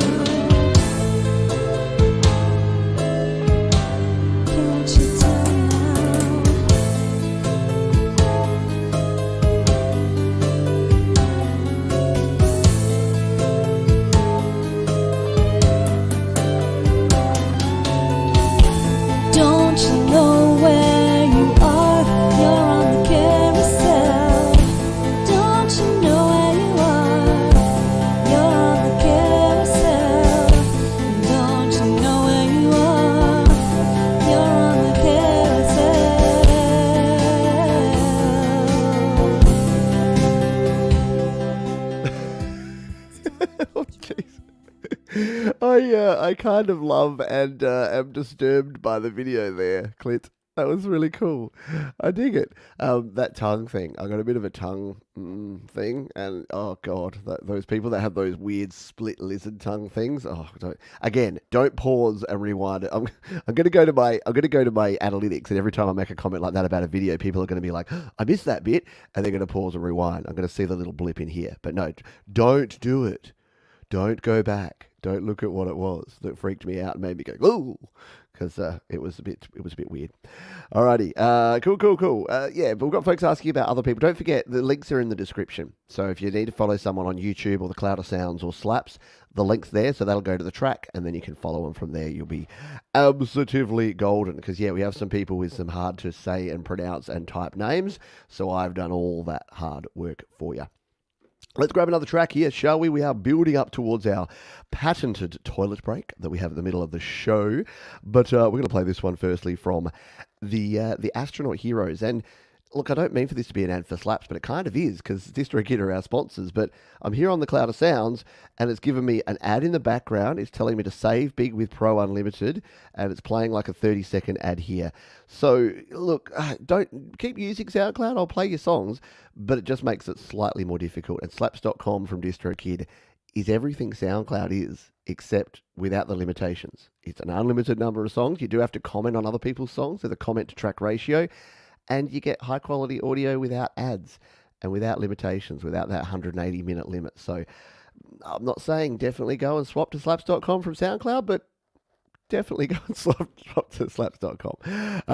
Can't you tell now? Don't you know where you are? You're on the carousel. Don't you know where you are? You're on the carousel. Don't you know where you are? You're on the carousel. Oh, jeez. I kind of love and am disturbed by the video there, Clint. That was really cool. I dig it. That tongue thing. I got a bit of a tongue thing, and oh god, those people that have those weird split lizard tongue things. Oh, don't pause and rewind it. I'm gonna go to my analytics, and every time I make a comment like that about a video, people are gonna be like, I missed that bit, and they're gonna pause and rewind. I'm gonna see the little blip in here, but no, don't do it. Don't go back. Don't look at what it was that freaked me out and made me go, ooh, because it was a bit weird. Alrighty, cool. Yeah, but we've got folks asking about other people. Don't forget, the links are in the description. So if you need to follow someone on YouTube or the Cloud of Sounds or Slaps, the link's there, so that'll go to the track, and then you can follow them from there. You'll be absolutely golden, because, yeah, we have some people with some hard to say and pronounce and type names, so I've done all that hard work for you. Let's grab another track here, shall we? We are building up towards our patented toilet break that we have in the middle of the show. But we're going to play this one firstly from the Astronaut Heroes. And look, I don't mean for this to be an ad for Slaps, but it kind of is, because DistroKid are our sponsors. But I'm here on the Cloud of Sounds, and it's given me an ad in the background. It's telling me to save big with Pro Unlimited, and it's playing like a 30-second ad here. So, look, don't keep using SoundCloud. I'll play your songs, but it just makes it slightly more difficult. And Slaps.com from DistroKid is everything SoundCloud is, except without the limitations. It's an unlimited number of songs. You do have to comment on other people's songs with a comment-to-track ratio, and you get high-quality audio without ads and without limitations, without that 180-minute limit. So I'm not saying definitely go and swap to slaps.com from SoundCloud, but definitely go and swap to slaps.com.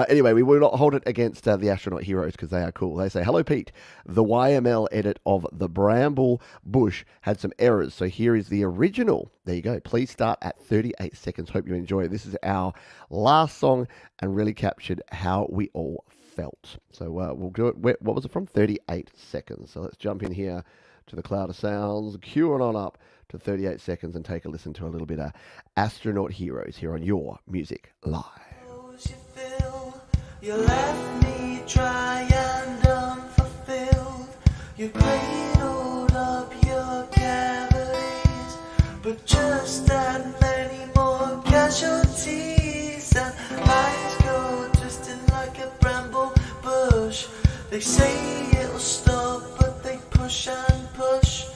Anyway, we will not hold it against the Astronaut Heroes, because they are cool. They say, hello, Pete. The YML edit of The Bramble Bush had some errors, so here is the original. There you go. Please start at 38 seconds. Hope you enjoy it. This is our last song and really captured how we all felt. So we'll do it. What was it from? 38 seconds. So let's jump in here to the Cloud of Sounds, cue it on up to 38 seconds and take a listen to a little bit of Astronaut Heroes here on Your Music Live. You fill, you left me dry and unfulfilled. You cradled up your cavities, but just that many more casualties, and lives go twisting like a bramble bush. They say it'll stop, but they push and push,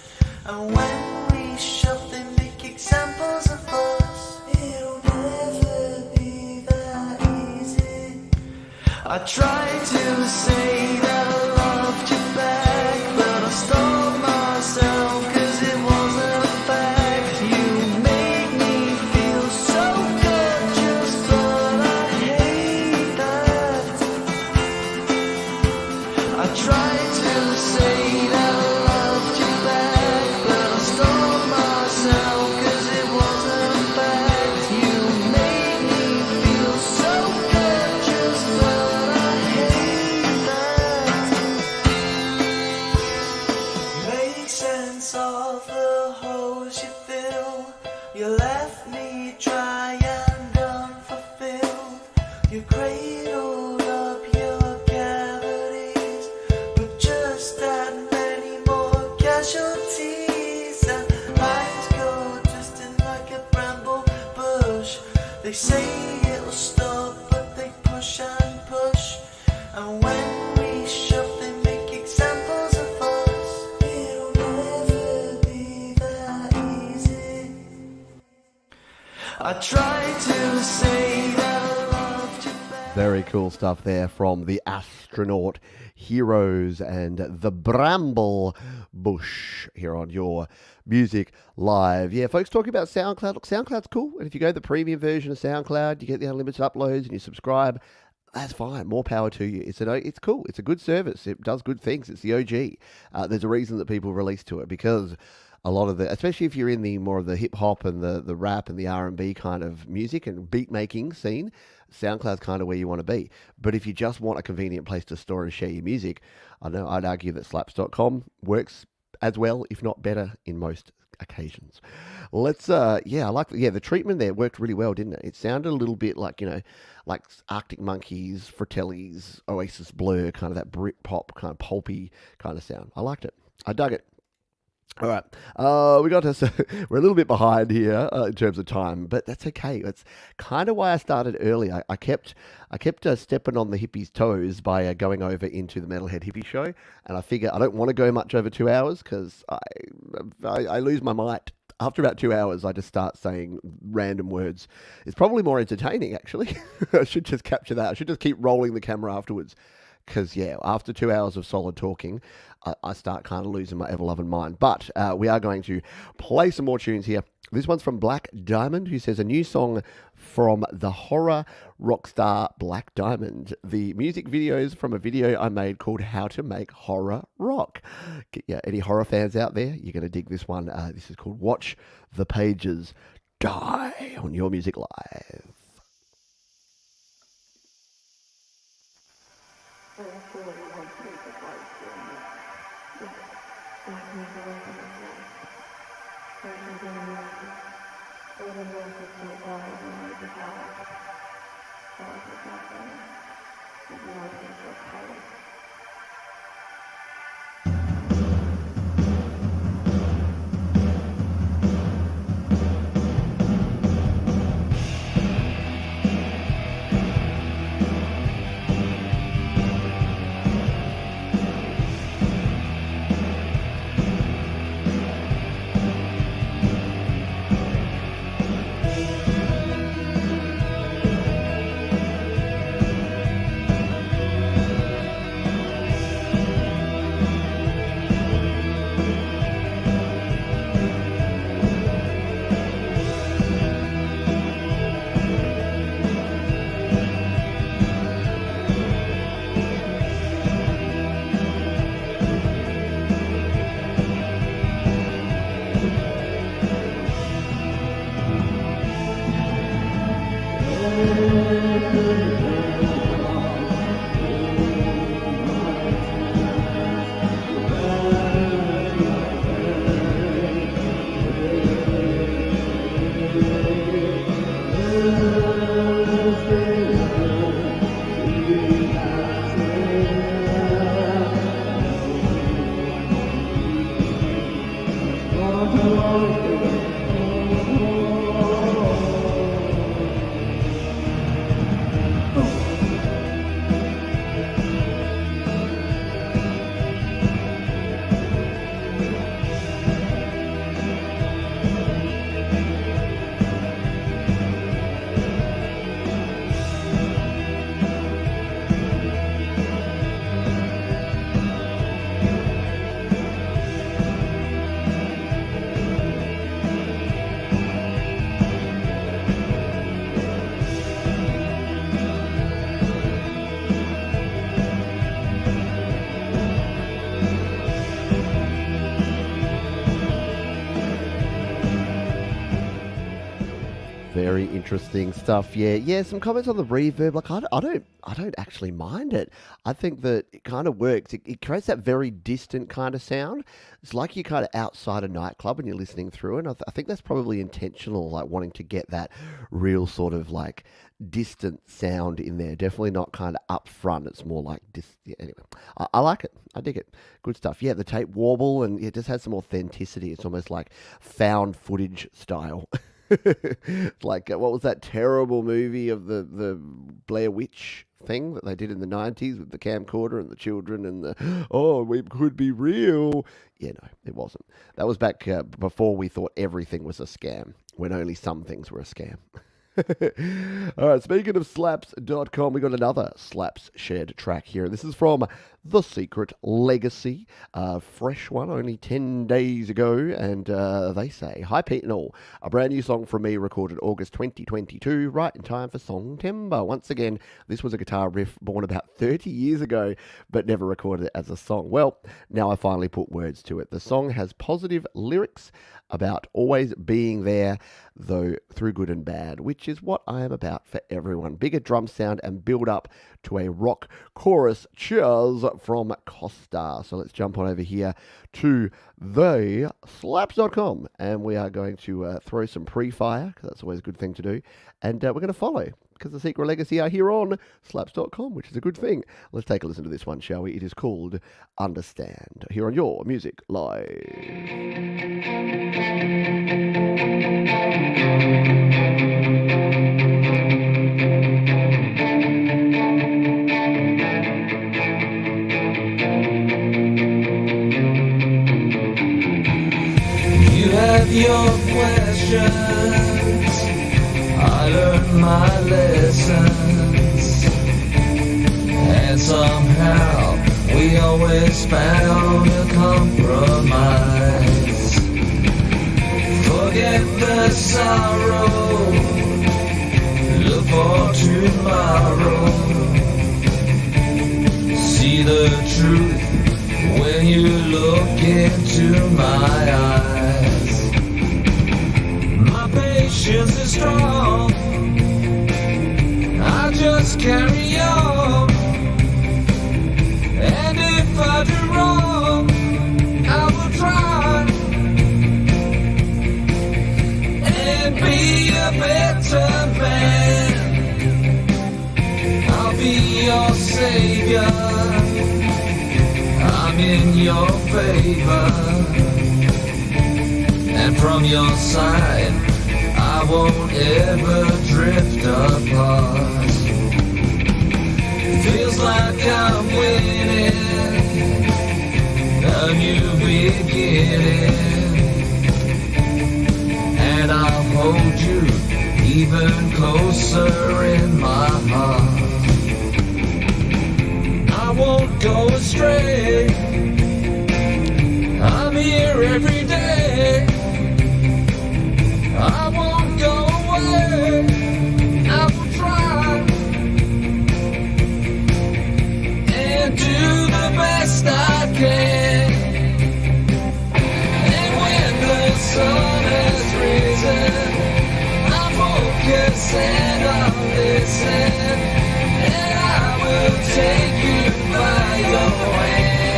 and when we shove they make examples of us. It'll never be that easy. I tried to say that I loved you back, but I stopped myself, cause it wasn't a fact. You made me feel so good, just but I hate that. contents of the holes you fill. You left me dry and unfulfilled. You cradled up your cavities, but just add many more casualties. And lines go twisting like a bramble bush. They say it'll stop, but they push and push. And when we shove, they make examples of us. It'll never be that easy. I try to say that I loved you better. Very cool stuff there from the Astronaut Heroes and the Bramble Bush here on your Music Live. Yeah, folks, talking about SoundCloud. Look, SoundCloud's cool. And if you go the premium version of SoundCloud, you get the unlimited uploads and you subscribe. That's fine. More power to you. It's cool. It's a good service. It does good things. It's the OG. There's a reason that people release to it, because a lot of the, especially if you're in the more of the hip hop and the rap and the R&B kind of music and beat making scene, SoundCloud's kind of where you want to be. But if you just want a convenient place to store and share your music, I know I'd argue that slaps.com works as well, if not better, in most occasions. Let's I like the treatment there worked really well, didn't it? It sounded a little bit like, like Arctic Monkeys, Fratellis, Oasis Blur, kind of that Britpop kind of pulpy kind of sound. I liked it. I dug it. All right, we're a little bit behind here in terms of time, but that's okay. That's kind of why I started early. I kept stepping on the hippies' toes by going over into the Metalhead Hippie Show, and I figure I don't want to go much over 2 hours because I lose my mind. After about 2 hours, I just start saying random words. It's probably more entertaining, actually. I should just capture that. I should just keep rolling the camera afterwards. Because, after 2 hours of solid talking, I start kind of losing my ever-loving mind. But we are going to play some more tunes here. This one's from Black Diamond, who says a new song from the horror rock star Black Diamond. The music video is from a video I made called How to Make Horror Rock. Yeah, any horror fans out there, you're going to dig this one. This is called Watch the Pages Die on Your Music Live. Very interesting stuff. Yeah. Some comments on the reverb. Like I don't actually mind it. I think that it kind of works. It creates that very distant kind of sound. It's like you're kind of outside a nightclub and you're listening through it. And I think that's probably intentional, like wanting to get that real sort of like distant sound in there. Definitely not kind of up front. It's more like yeah, anyway. I like it. I dig it. Good stuff. Yeah, the tape warble, and it just has some authenticity. It's almost like found footage style. Like, what was that terrible movie of the Blair Witch thing that they did in the 90s with the camcorder and the children and it could be real. Yeah, no, it wasn't. That was back before we thought everything was a scam, when only some things were a scam. All right, speaking of slaps.com, we got another Slaps shared track here. This is from The Secret Legacy, a fresh one, only 10 days ago, and they say, "Hi Pete and all, a brand new song from me recorded August 2022, right in time for Songtember. Once again, this was a guitar riff born about 30 years ago, but never recorded it as a song. Well, now I finally put words to it. The song has positive lyrics about always being there, though through good and bad, which is what I am about for everyone. Bigger drum sound and build up to a rock chorus. Cheers from Costa." So let's jump on over here to the slaps.com, and we are going to throw some pre-fire, because that's always a good thing to do, and we're going to follow, because The Secret Legacy are here on slaps.com, which is a good thing. Let's take a listen to this one, shall we? It is called Understand, here on Your Music Live. You have your questions, I learned my lessons, and somehow we always found a compromise. Forget the sorrow, look for tomorrow. See the truth when you look into my eyes. My patience is strong, I just carry on. And if I do wrong, I will try and be a better man. I'll be your savior, I'm in your favor, and from your side I won't ever drift apart. Feels like I'm winning a new beginning, and I'll hold you even closer in my heart. I won't go astray, I'm here every day. I won't go away, I will try and do the best I can. And when the sun has risen, I'll focus and I'll listen, and I will take you by your hand.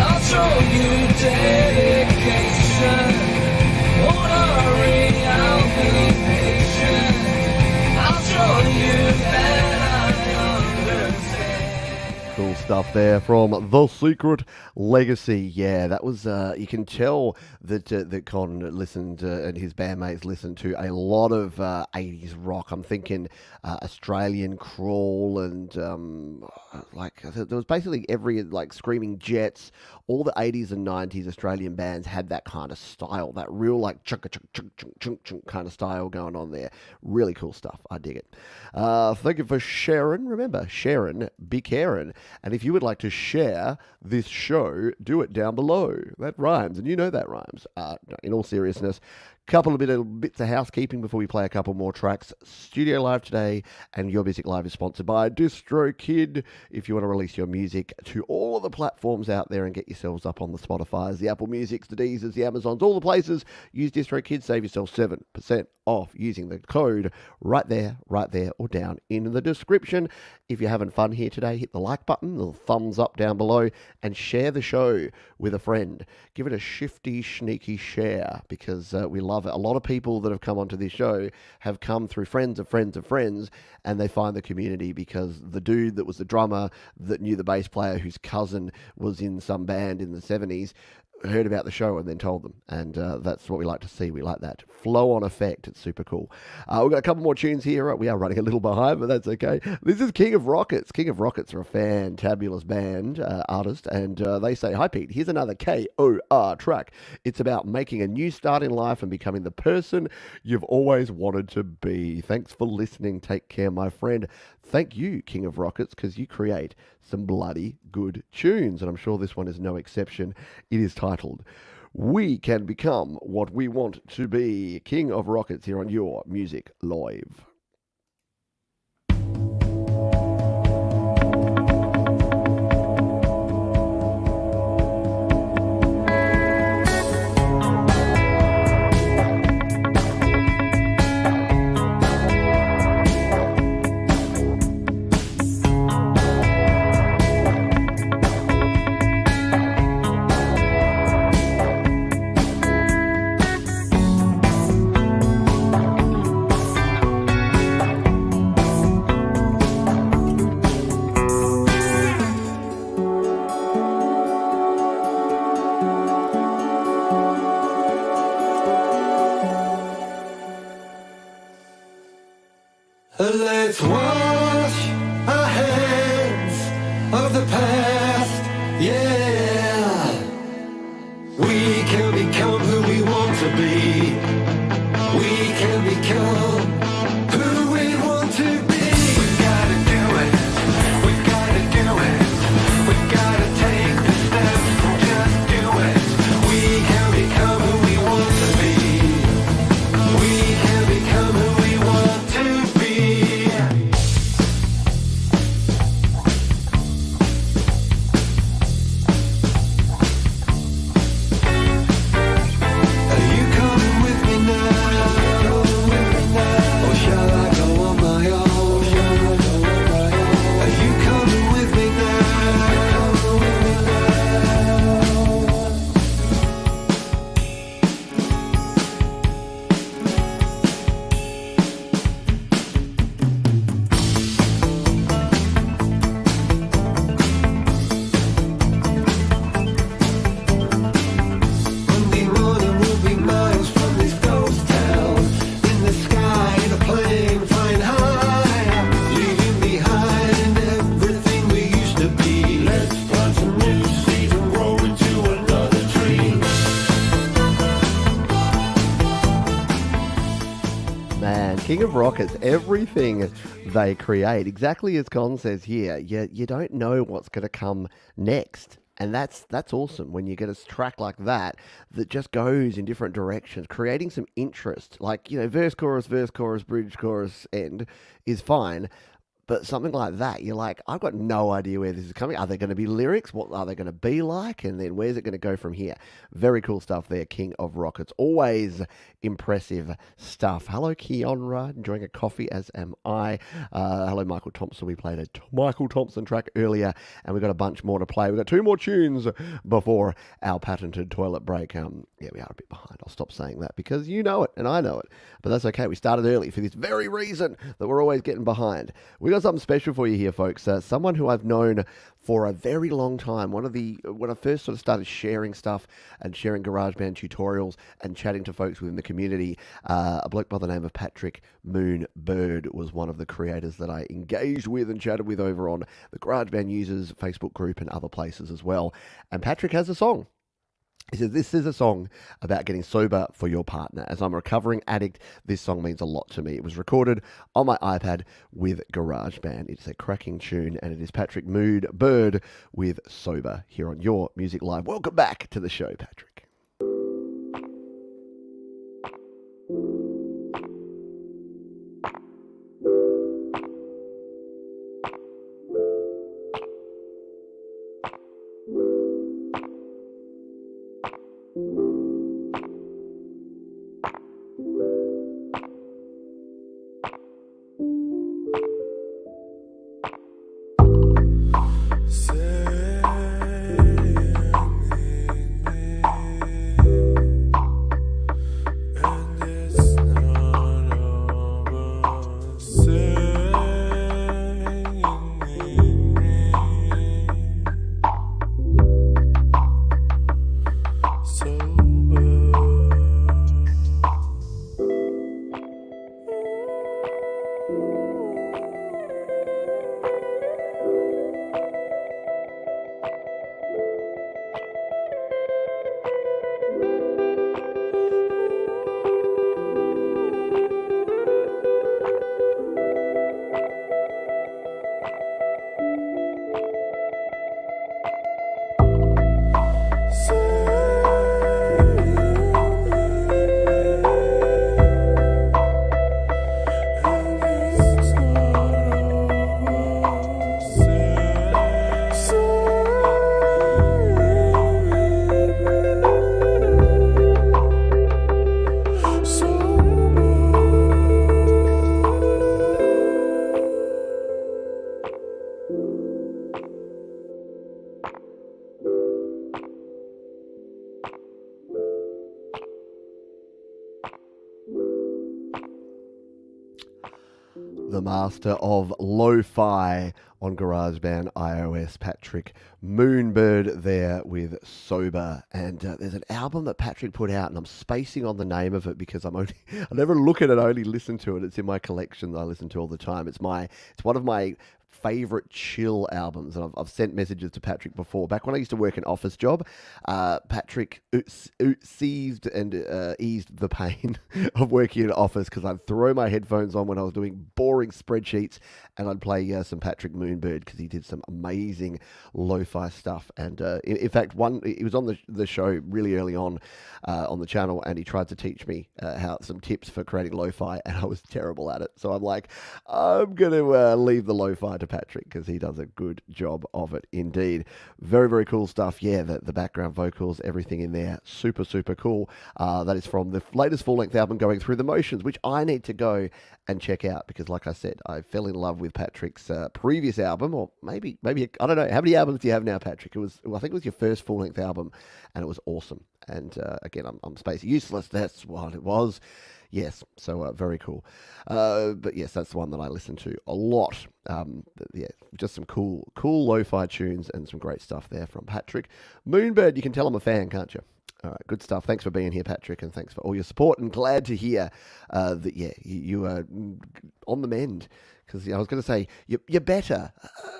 I'll show you dedication, won't hurry, I'll be patient. I'll show you that I understand. Cool stuff there from The Secret Legacy. Yeah, that was, you can tell that Con listened and his bandmates listened to a lot of 80s rock. I'm thinking Australian Crawl and like there was basically every, like Screaming Jets, all the 80s and 90s Australian bands had that kind of style, that real like chunk chunk chunk chunk chunk chunk kind of style going on there. Really cool stuff. I dig it. Thank you for sharing. Remember, sharing, be caring. And if you would like to share this show, do it down below. That rhymes, and you know that rhymes. No, in all seriousness, Couple of little bits of housekeeping before we play a couple more tracks. Studio Live today and Your Music Live is sponsored by DistroKid. If you want to release your music to all of the platforms out there and get yourselves up on the Spotifys, the Apple Musics, the Deezers, the Amazons, all the places, use DistroKid. Save yourself 7% off using the code right there, or down in the description. If you're having fun here today, hit the like button, the thumbs up down below, and share the show with a friend. Give it a shifty, sneaky share because we love it. A lot of people that have come onto this show have come through friends of friends of friends, and they find the community because the dude that was the drummer that knew the bass player whose cousin was in some band in the 70s heard about the show and then told them, and that's what we like to see. We like that flow-on effect. It's super cool. We've got a couple more tunes here. We are running a little behind, but that's okay. This is King of Rockets. King of Rockets are a fantabulous band, artist, and they say, "Hi Pete, here's another KOR track. It's about making a new start in life and becoming the person you've always wanted to be. Thanks for listening. Take care, my friend." Thank you, King of Rockets, because you create some bloody good tunes, and I'm sure this one is no exception. It is titled, "We Can Become What We Want to Be." King of Rockets here on Your Music Live. Let's wash our hands of the past, yeah. We can become who we want to be. We can become who we want to be. We gotta do it. We gotta do it. We gotta take the step. Just do it. We can become who we want to be. We can become who we want to be. King of Rockets, everything they create, exactly as Con says here, you don't know what's going to come next. And that's awesome when you get a track like that just goes in different directions, creating some interest. Like, verse, chorus, bridge, chorus, end is fine. But something like that, you're like, I've got no idea where this is coming. Are there going to be lyrics? What are they going to be like? And then where's it going to go from here? Very cool stuff there, King of Rockets. Always impressive stuff. Hello, Keonra. Enjoying a coffee, as am I. Hello, Michael Thompson. We played a Michael Thompson track earlier, and we've got a bunch more to play. We've got 2 more tunes before our patented toilet break. Yeah, we are a bit behind. I'll stop saying that because you know it, and I know it. But that's okay. We started early for this very reason that we're always getting behind. We got something special for you here, folks. Someone who I've known for a very long time. When I first sort of started sharing stuff and sharing GarageBand tutorials and chatting to folks within the community, a bloke by the name of Patrick Moon Bird was one of the creators that I engaged with and chatted with over on the GarageBand Users Facebook group and other places as well. And Patrick has a song. He says, "This is a song about getting sober for your partner. As I'm a recovering addict, this song means a lot to me. It was recorded on my iPad with GarageBand. It's a cracking tune, and it is Patrick Mood Bird with Sober here on Your Music Live." Welcome back to the show, Patrick. the master of lo-fi on GarageBand iOS, Patrick Moonbird there with Sober. And there's an album that Patrick put out, and I'm spacing on the name of it because I never look at it, I only listen to it. It's in my collection that I listen to all the time. It's one of my favorite chill albums, and I've sent messages to Patrick before. Back when I used to work an office job, Patrick seized and eased the pain of working in an office because I'd throw my headphones on when I was doing boring spreadsheets, and I'd play some Patrick Moonbird because he did some amazing lo-fi stuff. And in fact, he was on the show really early on the channel, and he tried to teach me some tips for creating lo-fi, and I was terrible at it. So I'm like, I'm going to leave the lo-fi to Patrick because he does a good job of it indeed. Very, very cool stuff. Yeah, the background vocals, everything in there, super, super cool. That is from the latest full-length album, Going Through the Motions, which I need to go and check out because, like I said, I fell in love with Patrick's previous album, or maybe I don't know. How many albums do you have now, Patrick? I think it was your first full-length album, and it was awesome. And again, I'm space useless. That's what it was. Yes, so very cool. But yes, that's the one that I listen to a lot. Yeah, just some cool lo-fi tunes and some great stuff there from Patrick Moonbird. You can tell I'm a fan, can't you? All right, good stuff. Thanks for being here, Patrick, and thanks for all your support. And glad to hear that, yeah, you are on the mend. Because I was going to say, you're better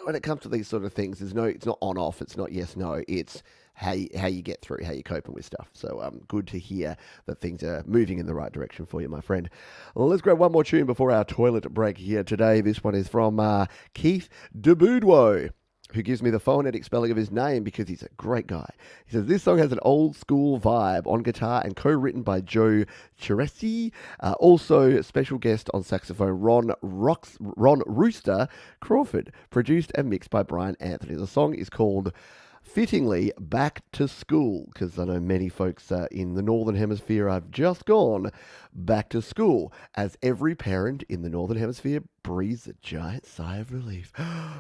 when it comes to these sort of things. It's not on-off. It's not yes-no. It's how you get through, how you're coping with stuff. So good to hear that things are moving in the right direction for you, my friend. Well, let's grab one more tune before our toilet break here today. This one is from Keith DeBoudreau, who gives me the phonetic spelling of his name because he's a great guy. He says, this song has an old school vibe on guitar and co-written by Joe Chiresi. Also, special guest on saxophone, Ron Rooster Crawford. Produced and mixed by Brian Anthony. The song is called, fittingly, Back to School, because I know many folks in the Northern Hemisphere have just gone back to school, as every parent in the Northern Hemisphere breathes a giant sigh of relief.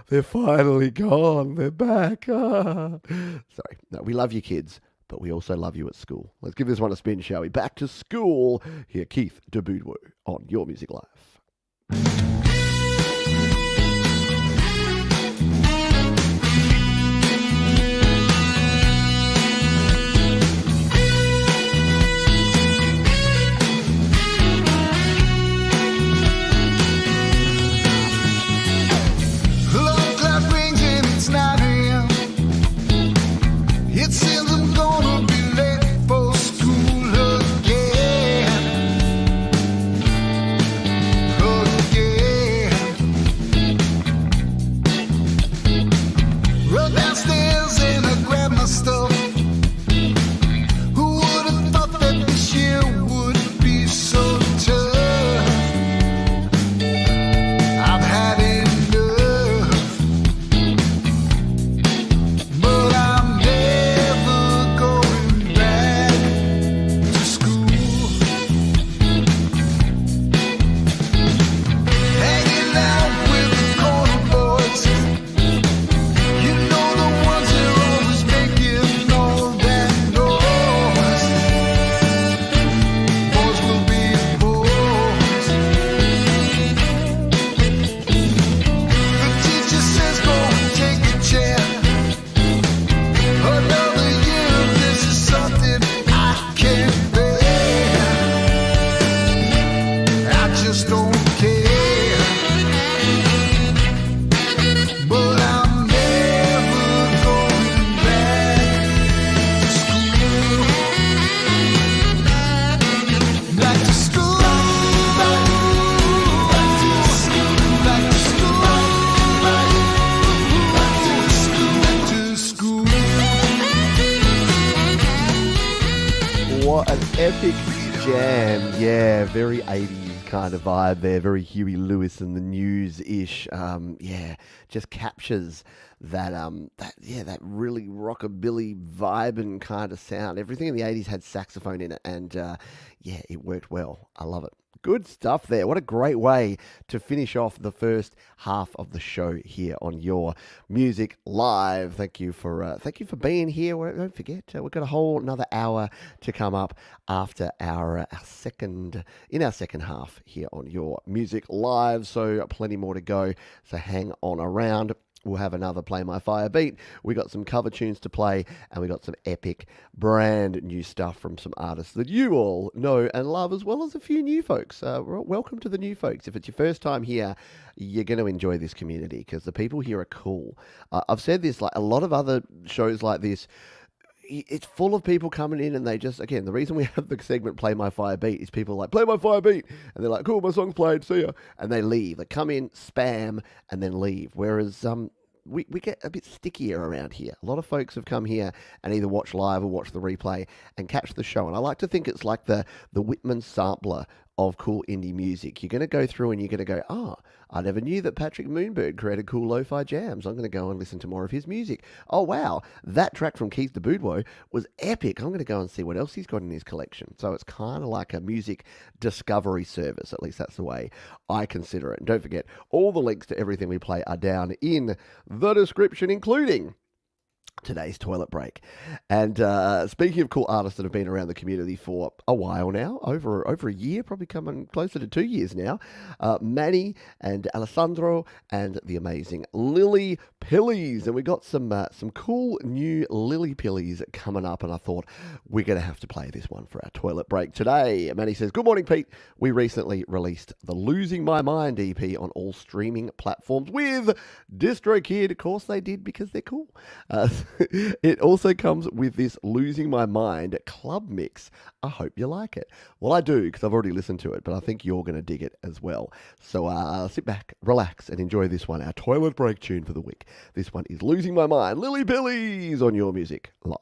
They're finally gone. They're back. Sorry. No, we love you, kids, but we also love you at school. Let's give this one a spin, shall we? Back to School. Here, Keith DeBoudreau on Your Music Live. It seems I'm gonna be late for school again. Run downstairs and I grab my stuff. Who would have thought that this year would be so tough? I've had enough, but I'm never going back to school. Hanging out with the corner boys, you know the ones that are always making all that noise. Boys will be boys. The teacher says go and take a chair. Another year of this is something I can't bear. I just don't care. But I'm never going back to school. Back to school. Back to school. Back to school. Back to school. What an epic jam. Yeah, very 80s kind of vibe there. Very Huey Lewis and the News-ish. Yeah, just captures that really rockabilly vibe and kind of sound. Everything in the 80s had saxophone in it, and yeah, it worked well. I love it. Good stuff there. What a great way to finish off the first half of the show here on Your Music Live. Thank you for being here. Don't forget, we've got a whole another hour to come up after our second half here on Your Music Live. So plenty more to go. So hang on around. We'll have another Play My Fire beat. We got some cover tunes to play, and we got some epic brand new stuff from some artists that you all know and love, as well as a few new folks. Welcome to the new folks. If it's your first time here, you're going to enjoy this community because the people here are cool. I've said this, like a lot of other shows like this, it's full of people coming in and they just, again, the reason we have the segment Play My Fire Beat is people are like, play my fire beat. And they're like, cool, my song's played, see ya. And they leave. They come in, spam, and then leave. Whereas we get a bit stickier around here. A lot of folks have come here and either watch live or watch the replay and catch the show. And I like to think it's like the Whitman sampler of cool indie music. You're going to go through and you're going to go, I never knew that Patrick Moonbird created cool lo-fi jams. I'm going to go and listen to more of his music. Oh, wow, that track from Keith the Boudreaux was epic. I'm going to go and see what else he's got in his collection. So it's kind of like a music discovery service. At least that's the way I consider it. And don't forget, all the links to everything we play are down in the description, including today's toilet break. And speaking of cool artists that have been around the community for a while now, over a year, probably coming closer to 2 years now, Manny and Alessandro and the amazing Lillypillies. And we got some cool new Lillypillies coming up, and I thought we're going to have to play this one for our toilet break today. Manny says, good morning, Pete. We recently released the Losing My Mind EP on all streaming platforms with DistroKid. Of course they did, because they're cool. It also comes with this Losing My Mind club mix. I hope you like it. Well, I do, because I've already listened to it, but I think you're going to dig it as well. So sit back, relax, and enjoy this one, our toilet break tune for the week. This one is Losing My Mind, Lillypillies on Your Music Live.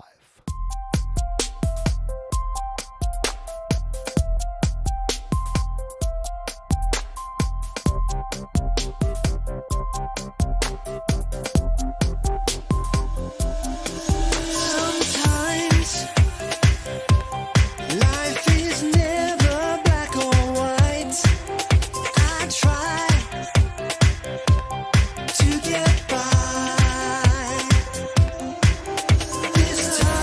To get by this time.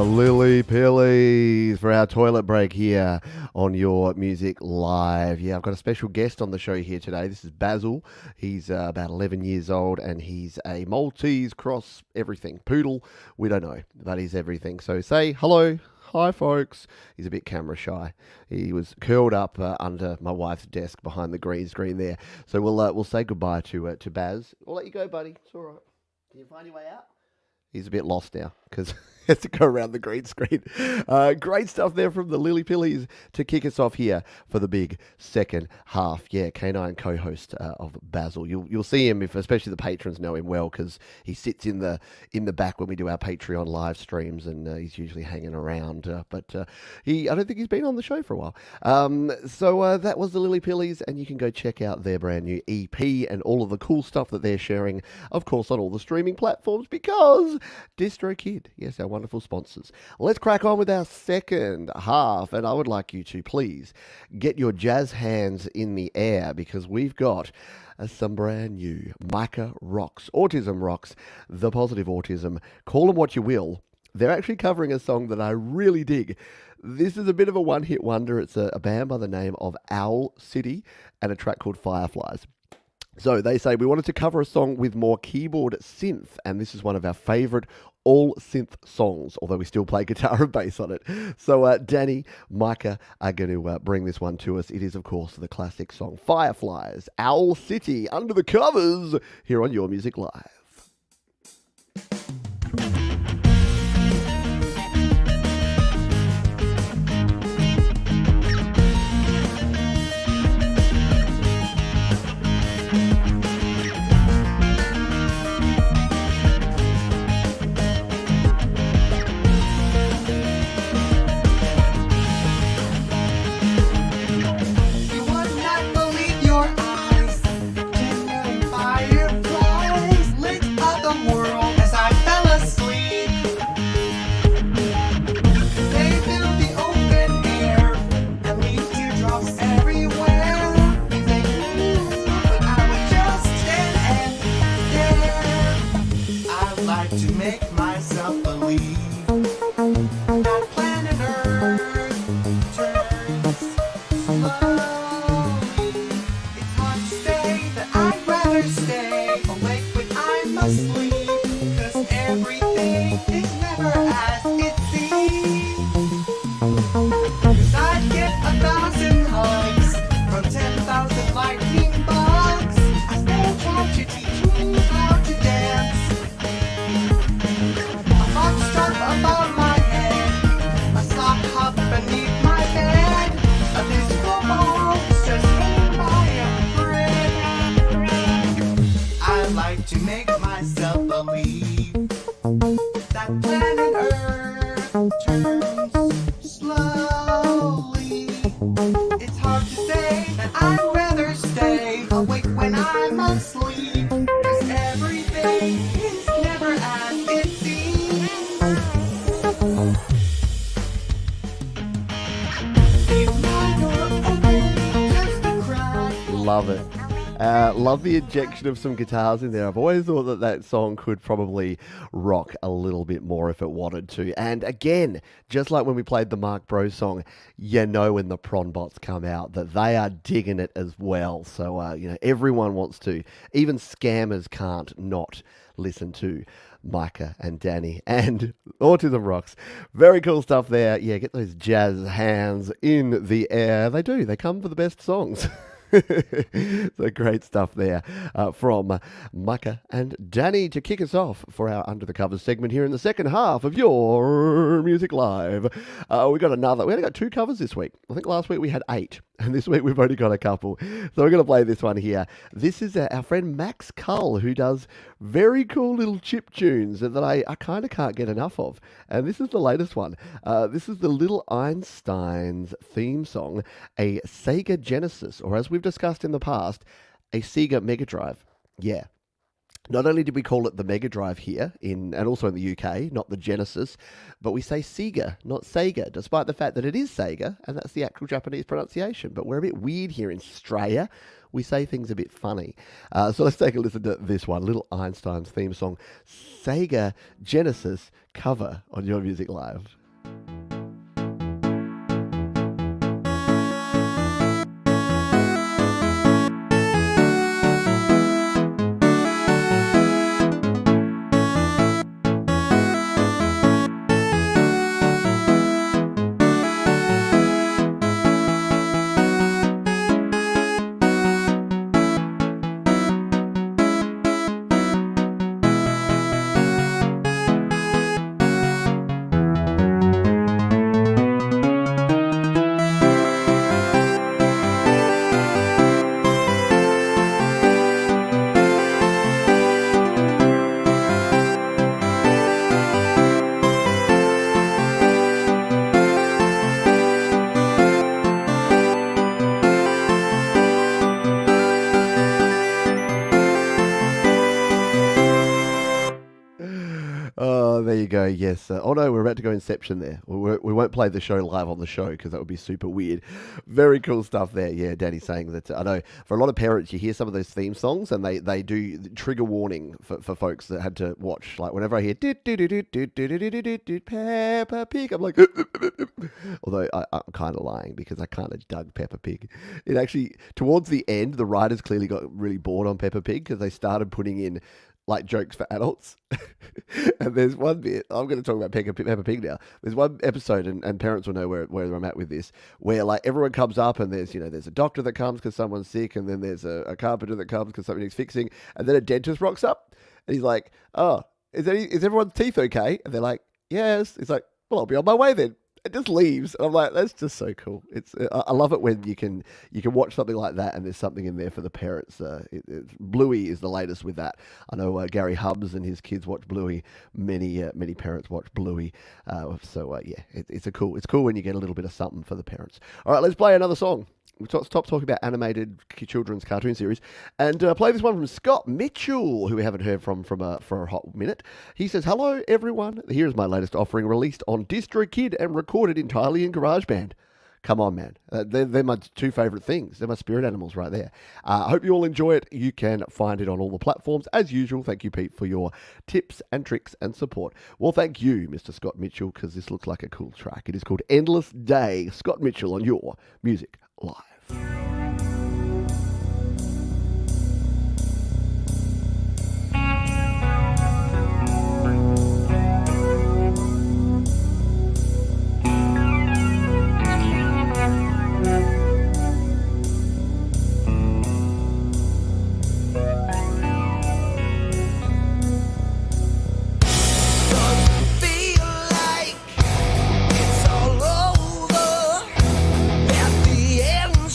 The Lillypillies for our toilet break here on Your Music Live. Yeah, I've got a special guest on the show here today. This is Basil. He's about 11 years old and he's a Maltese cross everything. Poodle, we don't know, but he's everything. So say hello. Hi, folks. He's a bit camera shy. He was curled up under my wife's desk behind the green screen there. So we'll say goodbye to Baz. We'll let you go, buddy. It's all right. Can you find your way out? He's a bit lost now because he has to go around the green screen. Great stuff there from the Lillypillies to kick us off here for the big second half. Yeah, K9 co-host of Basil. You'll see him, if especially the patrons know him well, because he sits in the back when we do our Patreon live streams, and he's usually hanging around. But I don't think he's been on the show for a while. So that was the Lillypillies, and you can go check out their brand new EP and all of the cool stuff that they're sharing, of course, on all the streaming platforms, because DistroKid, yes, our wonderful sponsors. Let's crack on with our second half, and I would like you to please get your jazz hands in the air, because we've got some brand new Micah Rocks, Autism Rocks, The Positive Autism, call them what you will. They're actually covering a song that I really dig. This is a bit of a one-hit wonder. It's a band by the name of Owl City and a track called Fireflies. So they say we wanted to cover a song with more keyboard synth, and this is one of our favourite all synth songs, although we still play guitar and bass on it. So Danny, Micah are going to bring this one to us. It is, of course, the classic song Fireflies, Owl City, Under the Covers, here on Your Music Live. Love it. Love the injection of some guitars in there. I've always thought that song could probably rock a little bit more if it wanted to. And again, just like when we played the Mark Bro song, you know when the prawn bots come out that they are digging it as well. So, everyone wants to. Even scammers can't not listen to Micah and Danny and Autism Rocks. Very cool stuff there. Yeah, get those jazz hands in the air. They do. They come for the best songs. So great stuff there from Micah and Danny to kick us off for our Under the Covers segment here in the second half of Your Music Live. We only got 2 covers this week. I think last week we had 8, and this week we've only got a couple. So we're going to play this one here. This is our friend Max Cull, who does very cool little chip tunes that I kind of can't get enough of. And this is the latest one. This is the Little Einsteins theme song, a Sega Genesis, or as we've discussed in the past, a Sega Mega Drive. Yeah. Not only did we call it the Mega Drive here, and also in the UK, not the Genesis, but we say Sega, not Sega, despite the fact that it is Sega, and that's the actual Japanese pronunciation. But we're a bit weird here in Australia. We say things a bit funny. So let's take a listen to this one, Little Einstein's theme song, Sega Genesis cover on Your Music Live. Oh, there you go. Yes. Oh no, we're about to go Inception there. We won't play the show live on the show because that would be super weird. Very cool stuff there. Yeah, Danny's saying that. I know for a lot of parents, you hear some of those theme songs and they do trigger warning for folks that had to watch. Like whenever I hear Peppa Pig, I'm like, although I'm kind of lying because I kind of dug Peppa Pig. It actually towards the end, the writers clearly got really bored on Peppa Pig because they started putting in like jokes for adults. And there's one bit, I'm going to talk about Peppa Pig now. There's one episode, and parents will know where I'm at with this, where like everyone comes up and there's a doctor that comes because someone's sick, and then there's a carpenter that comes because something needs fixing, and then a dentist rocks up and he's like, oh, is everyone's teeth okay? And they're like, yes. He's like, well, I'll be on my way then. It just leaves. And I'm like, that's just so cool. I love it when you can watch something like that and there's something in there for the parents. Bluey is the latest with that. I know Gary Hubbs and his kids watch Bluey. Many parents watch Bluey. It's cool when you get a little bit of something for the parents. All right, let's play another song. We stop talking about animated children's cartoon series and play this one from Scott Mitchell, who we haven't heard from for a hot minute. He says, hello, everyone. Here's my latest offering released on DistroKid and recorded entirely in GarageBand. Come on, man. They're my two favourite things. They're my spirit animals right there. I hope you all enjoy it. You can find it on all the platforms. As usual, thank you, Pete, for your tips and tricks and support. Well, thank you, Mr. Scott Mitchell, because this looks like a cool track. It is called Endless Day. Scott Mitchell on Your Music Live. Feel like it's all over at the end.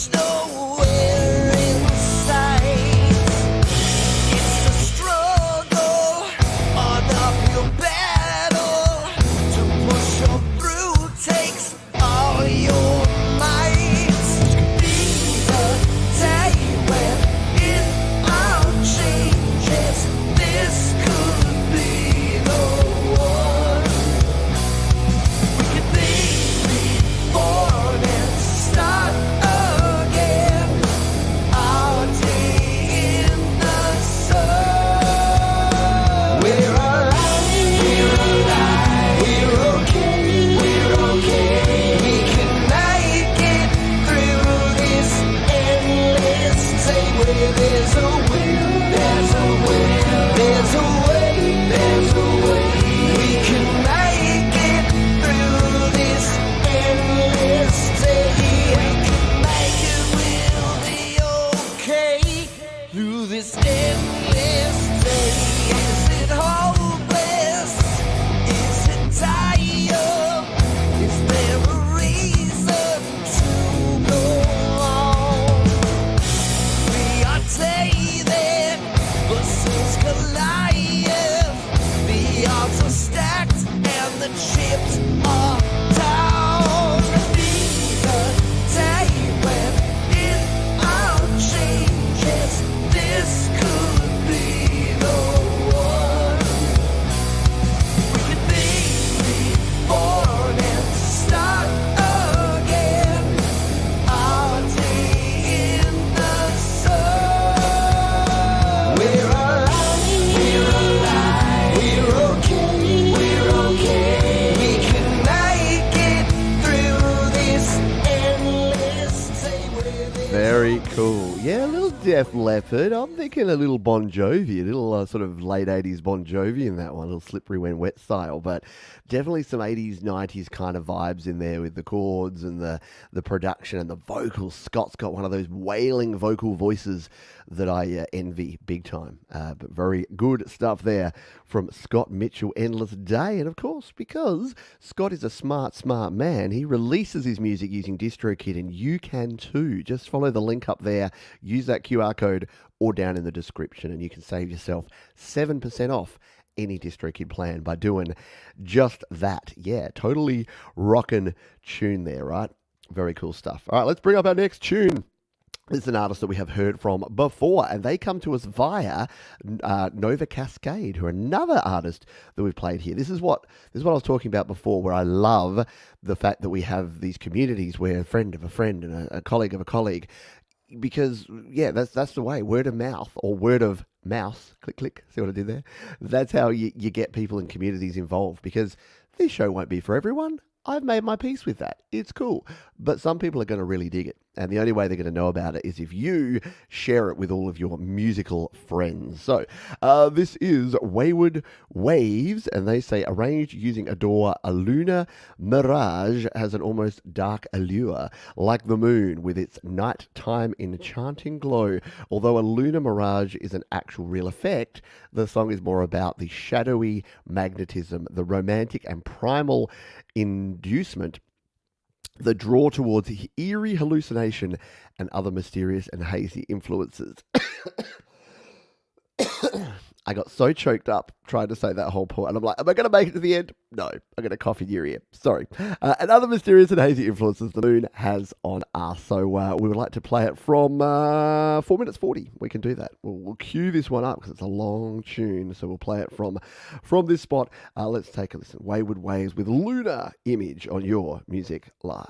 Very cool. Yeah, a little Def Leppard. I'm thinking a little Bon Jovi, a little sort of late 80s Bon Jovi in that one, a little Slippery When Wet style, but definitely some 80s, 90s kind of vibes in there with the chords and the production and the vocals. Scott's got one of those wailing vocal voices that I envy big time. But very good stuff there from Scott Mitchell, Endless Day. And of course, because Scott is a smart man, he releases his music using DistroKid, and you can too. Just follow the link up there, use that QR code or down in the description, and you can save yourself 7% off any DistroKid plan by doing just that. Yeah, totally rockin' tune there, right? Very cool stuff. All right, let's bring up our next tune. This is an artist that we have heard from before, and they come to us via Nova Cascade, who are another artist that we've played here. This is what I was talking about before, where I love the fact that we have these communities where a friend of a friend and a colleague of a colleague, because yeah, that's the way, word of mouth or word of mouse. Click, click. See what I did there? That's how you get people in communities involved, because this show won't be for everyone. I've made my peace with that. It's cool. But some people are going to really dig it. And the only way they're going to know about it is if you share it with all of your musical friends. So this is Wayward Waves, and they say, arranged using Adore, a lunar mirage has an almost dark allure, like the moon with its nighttime enchanting glow. Although a lunar mirage is an actual real effect, the song is more about the shadowy magnetism, the romantic and primal inducement, the draw towards eerie hallucination and other mysterious and hazy influences. I got so choked up trying to say that whole point, and I'm like, am I going to make it to the end? No, I'm going to cough in your ear. Sorry. And other mysterious and hazy influences the moon has on us. So we would like to play it from 4 minutes 40. We can do that. We'll cue this one up because it's a long tune. So we'll play it from this spot. Let's take a listen. Wayward Waves with Lunar Image on Your Music Live.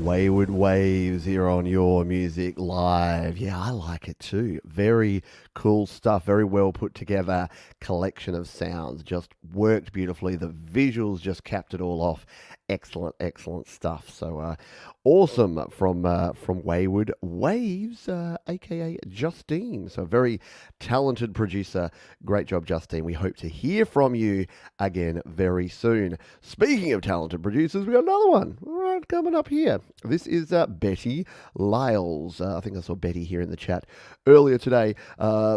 Wayward Waves here on Your Music Live. Yeah, I like it too. Very cool stuff. Very well put together collection of sounds. Just worked beautifully. The visuals just capped it all off. Excellent, excellent stuff. So awesome from Wayward Waves, aka Justine. So very talented producer. Great job, Justine. We hope to hear from you again very soon. Speaking of talented producers, we got another one right coming up here. This is Betty Lyles. I think I saw Betty here in the chat earlier today.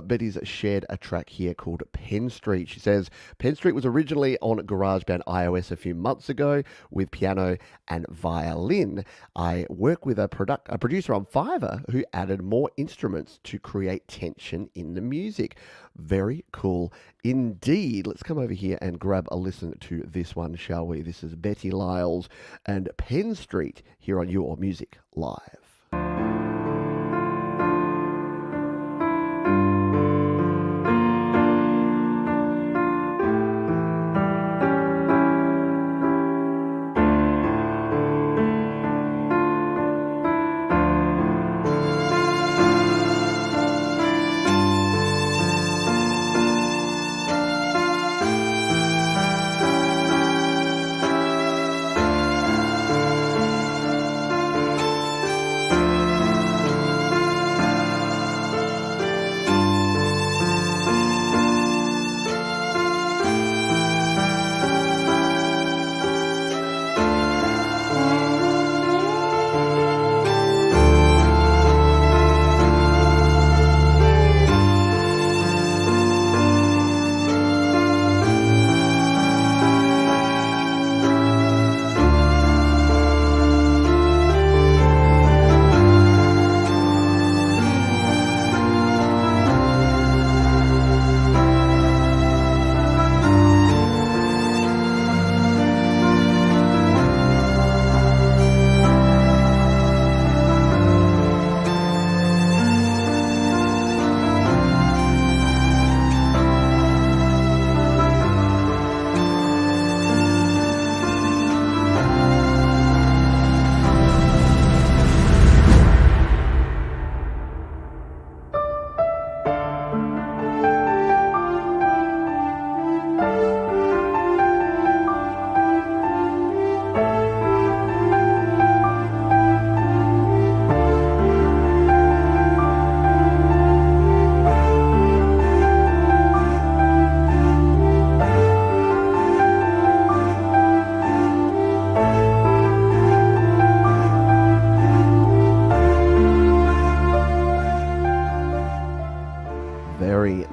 Betty's shared a track here called Penn Street. She says, Penn Street was originally on GarageBand iOS a few months ago with piano and violin. I work with a producer on Fiverr who added more instruments to create tension in the music. Very cool indeed. Let's come over here and grab a listen to this one, shall we? This is Betty Lyles and Penn Street here on Your Music Live.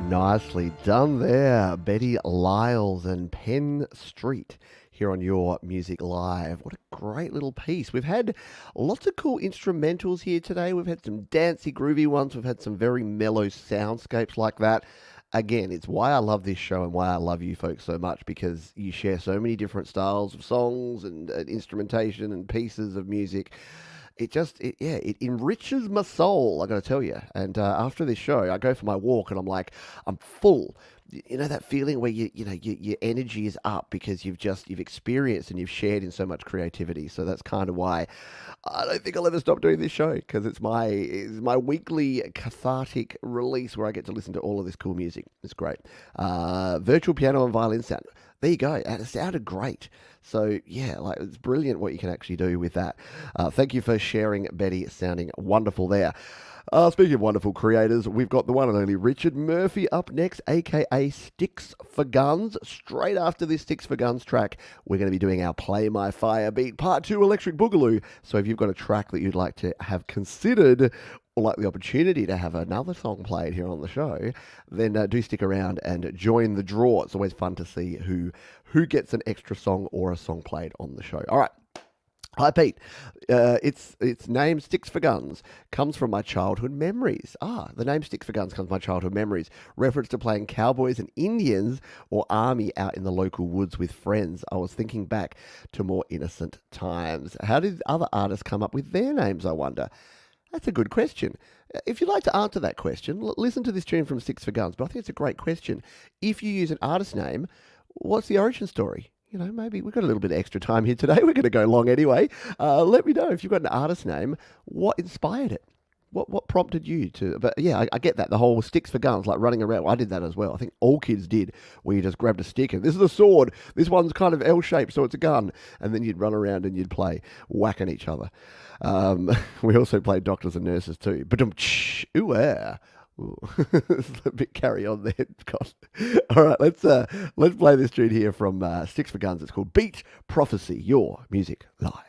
Nicely done there, Betty Lyles and Penn Street here on Your Music Live. What a great little piece. We've had lots of cool instrumentals here today. We've had some dancey, groovy ones. We've had some very mellow soundscapes like that. Again, it's why I love this show and why I love you folks so much, because you share so many different styles of songs and instrumentation and pieces of music. It enriches my soul, I got to tell you. And after this show, I go for my walk and I'm full. You know that feeling where your energy is up because you've experienced and you've shared in so much creativity. So that's kind of why I don't think I'll ever stop doing this show, because it's my weekly cathartic release where I get to listen to all of this cool music. It's great. Virtual piano and violin sound. There you go. And it sounded great. So, yeah, it's brilliant what you can actually do with that. Thank you for sharing, Betty. Sounding wonderful there. Speaking of wonderful creators, we've got the one and only Richard Murphy up next, a.k.a. Sticks for Guns. Straight after this Sticks for Guns track, we're going to be doing our Play My Fire Beat Part 2 Electric Boogaloo. So if you've got a track that you'd like to have considered, or like the opportunity to have another song played here on the show, then do stick around and join the draw. It's always fun to see who gets an extra song or a song played on the show. All right. Hi, Pete. Its name, Sticks for Guns, comes from my childhood memories. The name Sticks for Guns comes from my childhood memories. Reference to playing cowboys and Indians or army out in the local woods with friends. I was thinking back to more innocent times. How did other artists come up with their names, I wonder? That's a good question. If you'd like to answer that question, listen to this tune from Sticks for Guns. But I think it's a great question. If you use an artist name, what's the origin story? maybe we've got a little bit of extra time here today. We're going to go long anyway. Let me know if you've got an artist name, what inspired it? What prompted you to? But yeah, I get that. The whole sticks for guns, like running around. Well, I did that as well. I think all kids did, where you just grabbed a stick and this is a sword. This one's kind of L-shaped, so it's a gun. And then you'd run around and you'd play whacking each other. We also played doctors and nurses too. But ooh, yeah. Ooh. A bit carry on there. God. All right, let's play this tune here from Sticks for Guns. It's called Beat Prophecy. Your music live.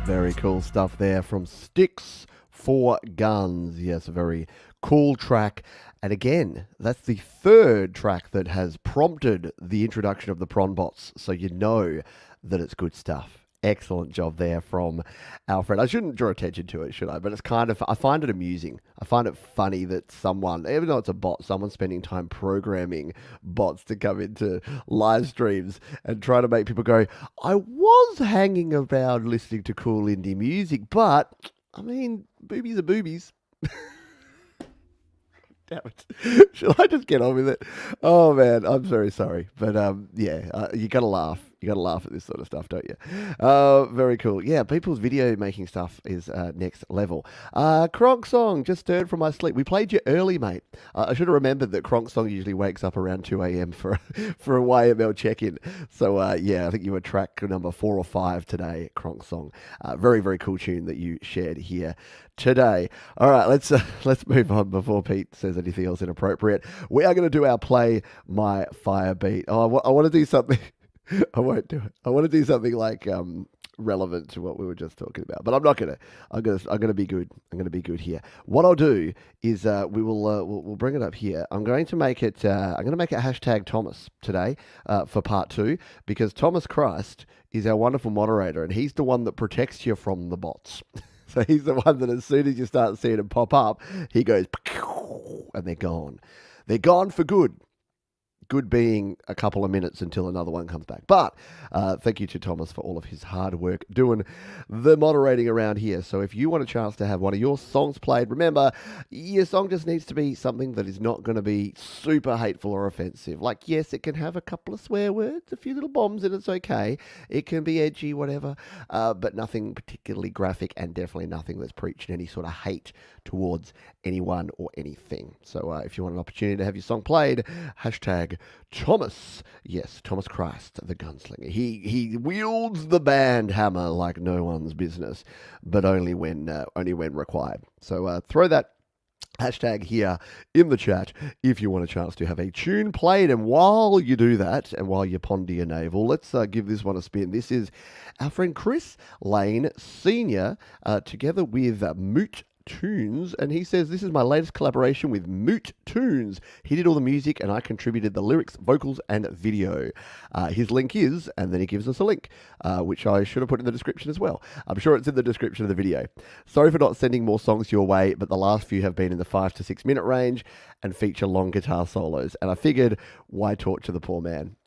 Very cool stuff there from Sticks for Guns. Yes, a very cool track. And again, that's the third track that has prompted the introduction of the prawn bots, so you know that it's good stuff. Excellent job there from our friend. I shouldn't draw attention to it, should I? But it's kind of, I find it amusing. I find it funny that someone, even though it's a bot, someone's spending time programming bots to come into live streams and try to make people go, I was hanging around listening to cool indie music, but, I mean, boobies are boobies. Damn it. Shall I just get on with it? Oh, man, I'm very sorry. But, you got to laugh. You got to laugh at this sort of stuff, don't you? Very cool. Yeah, people's video making stuff is next level. Kronk Song, just stirred from my sleep. We played you early, mate. I should have remembered that Kronk Song usually wakes up around 2 a.m. for a YML check-in. So, I think you were track number 4 or 5 today, Kronk Song. Very, very cool tune that you shared here today. All right, let's move on before Pete says anything else inappropriate. We are going to do our Play My Fire beat. Oh, I want to do something... I won't do it. I want to do something like relevant to what we were just talking about, but I'm not gonna. I'm gonna be good. I'm gonna be good here. What I'll do is we'll bring it up here. I'm going to make it. I'm going to make it hashtag Thomas today for part 2 because Thomas Christ is our wonderful moderator and he's the one that protects you from the bots. So he's the one that as soon as you start seeing them pop up, he goes and they're gone. They're gone for good. Good being a couple of minutes until another one comes back. But thank you to Thomas for all of his hard work doing the moderating around here. So if you want a chance to have one of your songs played, remember, your song just needs to be something that is not going to be super hateful or offensive. Like, yes, it can have a couple of swear words, a few little bombs, and it's okay. It can be edgy, whatever, but nothing particularly graphic and definitely nothing that's preaching any sort of hate towards anyone or anything. So if you want an opportunity to have your song played, hashtag Thomas. Yes, Thomas Christ, the gunslinger. He wields the band hammer like no one's business, but only when required. So throw that hashtag here in the chat if you want a chance to have a tune played. And while you do that, and while you ponder your navel, let's give this one a spin. This is our friend Chris Lane Sr. Together with Moot Tunes, and he says, this is my latest collaboration with Moot Tunes. He did all the music and I contributed the lyrics, vocals and video. His link is, and then he gives us a link, which I should have put in the description as well. I'm sure it's in the description of the video. Sorry for not sending more songs your way, but the last few have been in the 5 to 6 minute range and feature long guitar solos, and I figured, why torture the poor man?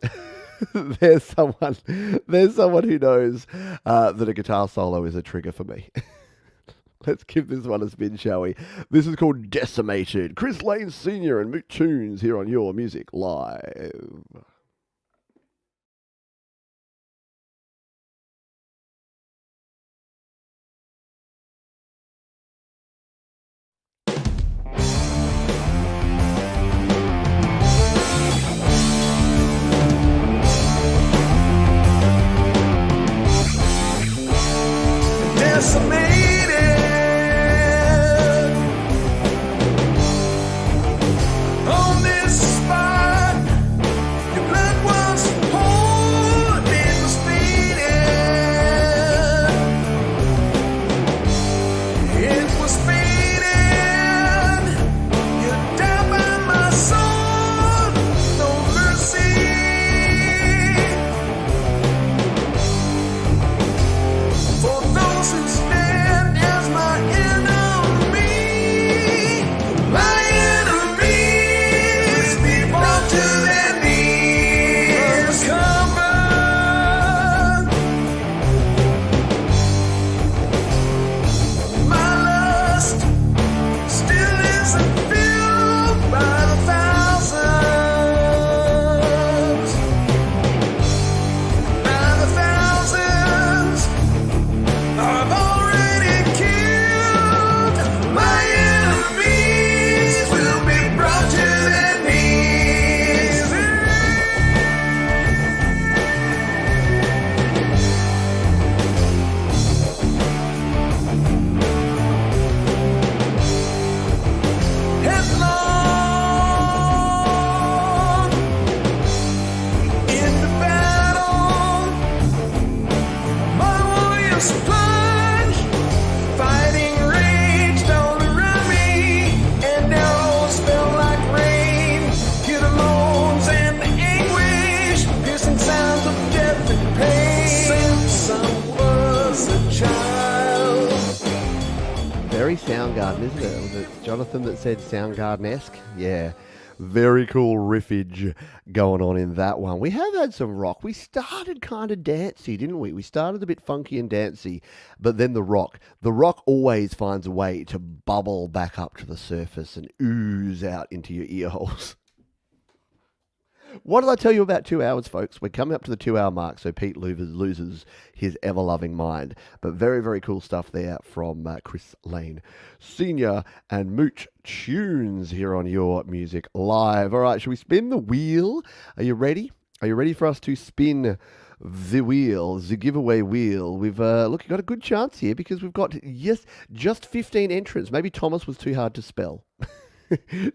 There's someone who knows that a guitar solo is a trigger for me. Let's give this one a spin, shall we? This is called Decimated. Chris Lane Sr. and Moot Tunes here on Your Music Live. Decimated on this spot. Your blood was cold, it was faded. It was faded. You died by my soul, no mercy. For those who stand as my enemy, my enemies be brought to their knees. Covered. My lust still isn't filled by the thousands. By the thousands I've already killed. My enemies will be brought to their knees. Headlong into battle, my warriors plunge, fighting raged all around me, and arrows fell like rain. Hear the moans and the anguish, piercing sounds of death and pain. Samson was a child. Very Soundgarden, isn't it? Was it Jonathan that said Soundgarden-esque? Yeah. Very cool riffage going on in that one. We have had some rock. We started kind of dancey, didn't we? We started a bit funky and dancey, but then the rock. The rock always finds a way to bubble back up to the surface and ooze out into your ear holes. What did I tell you about 2 hours, folks? We're coming up to the 2 hour mark, so Pete loses his ever-loving mind. But very, very cool stuff there from Chris Lane Sr. and Moot Tunes here on Your Music Live. All right, shall we spin the wheel? Are you ready? Are you ready for us to spin the wheel, the giveaway wheel? We've look, you got a good chance here because we've got just 15 entrants. Maybe Thomas was too hard to spell.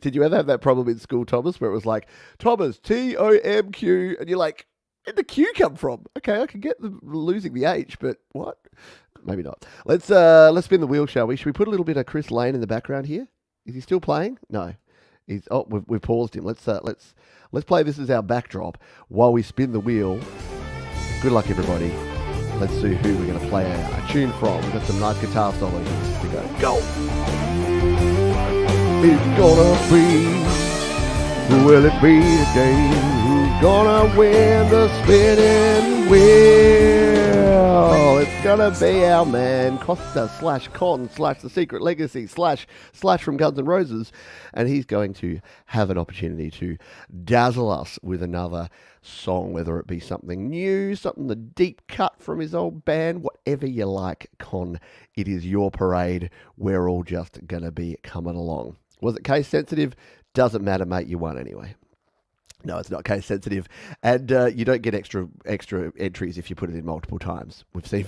Did you ever have that problem in school, Thomas, where it was like, Thomas, Tomq, and you're like, where'd the Q come from? Okay, I can get losing the H, but what? Maybe not. Let's spin the wheel, shall we? Should we put a little bit of Chris Lane in the background here? Is he still playing? No. We've paused him. Let's play this as our backdrop while we spin the wheel. Good luck, everybody. Let's see who we're going to play a tune from. We've got some nice guitar solos to go. Go! It's gonna be, who will it be today? Who's gonna win the spinning wheel? It's gonna be our man Costa / Con / The Secret Legacy / Slash from Guns N' Roses, and he's going to have an opportunity to dazzle us with another song, whether it be something new, something the deep cut from his old band, whatever you like, Con. It is your parade. We're all just gonna be coming along. Was it case sensitive? Doesn't matter, mate. You won anyway. No, it's not case sensitive, and you don't get extra entries if you put it in multiple times. We've seen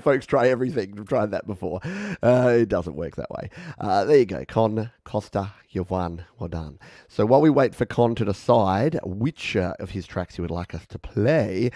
folks try everything. We've tried that before. It doesn't work that way. There you go, Con Costa. You've won. Well done. So while we wait for Con to decide which of his tracks he would like us to play,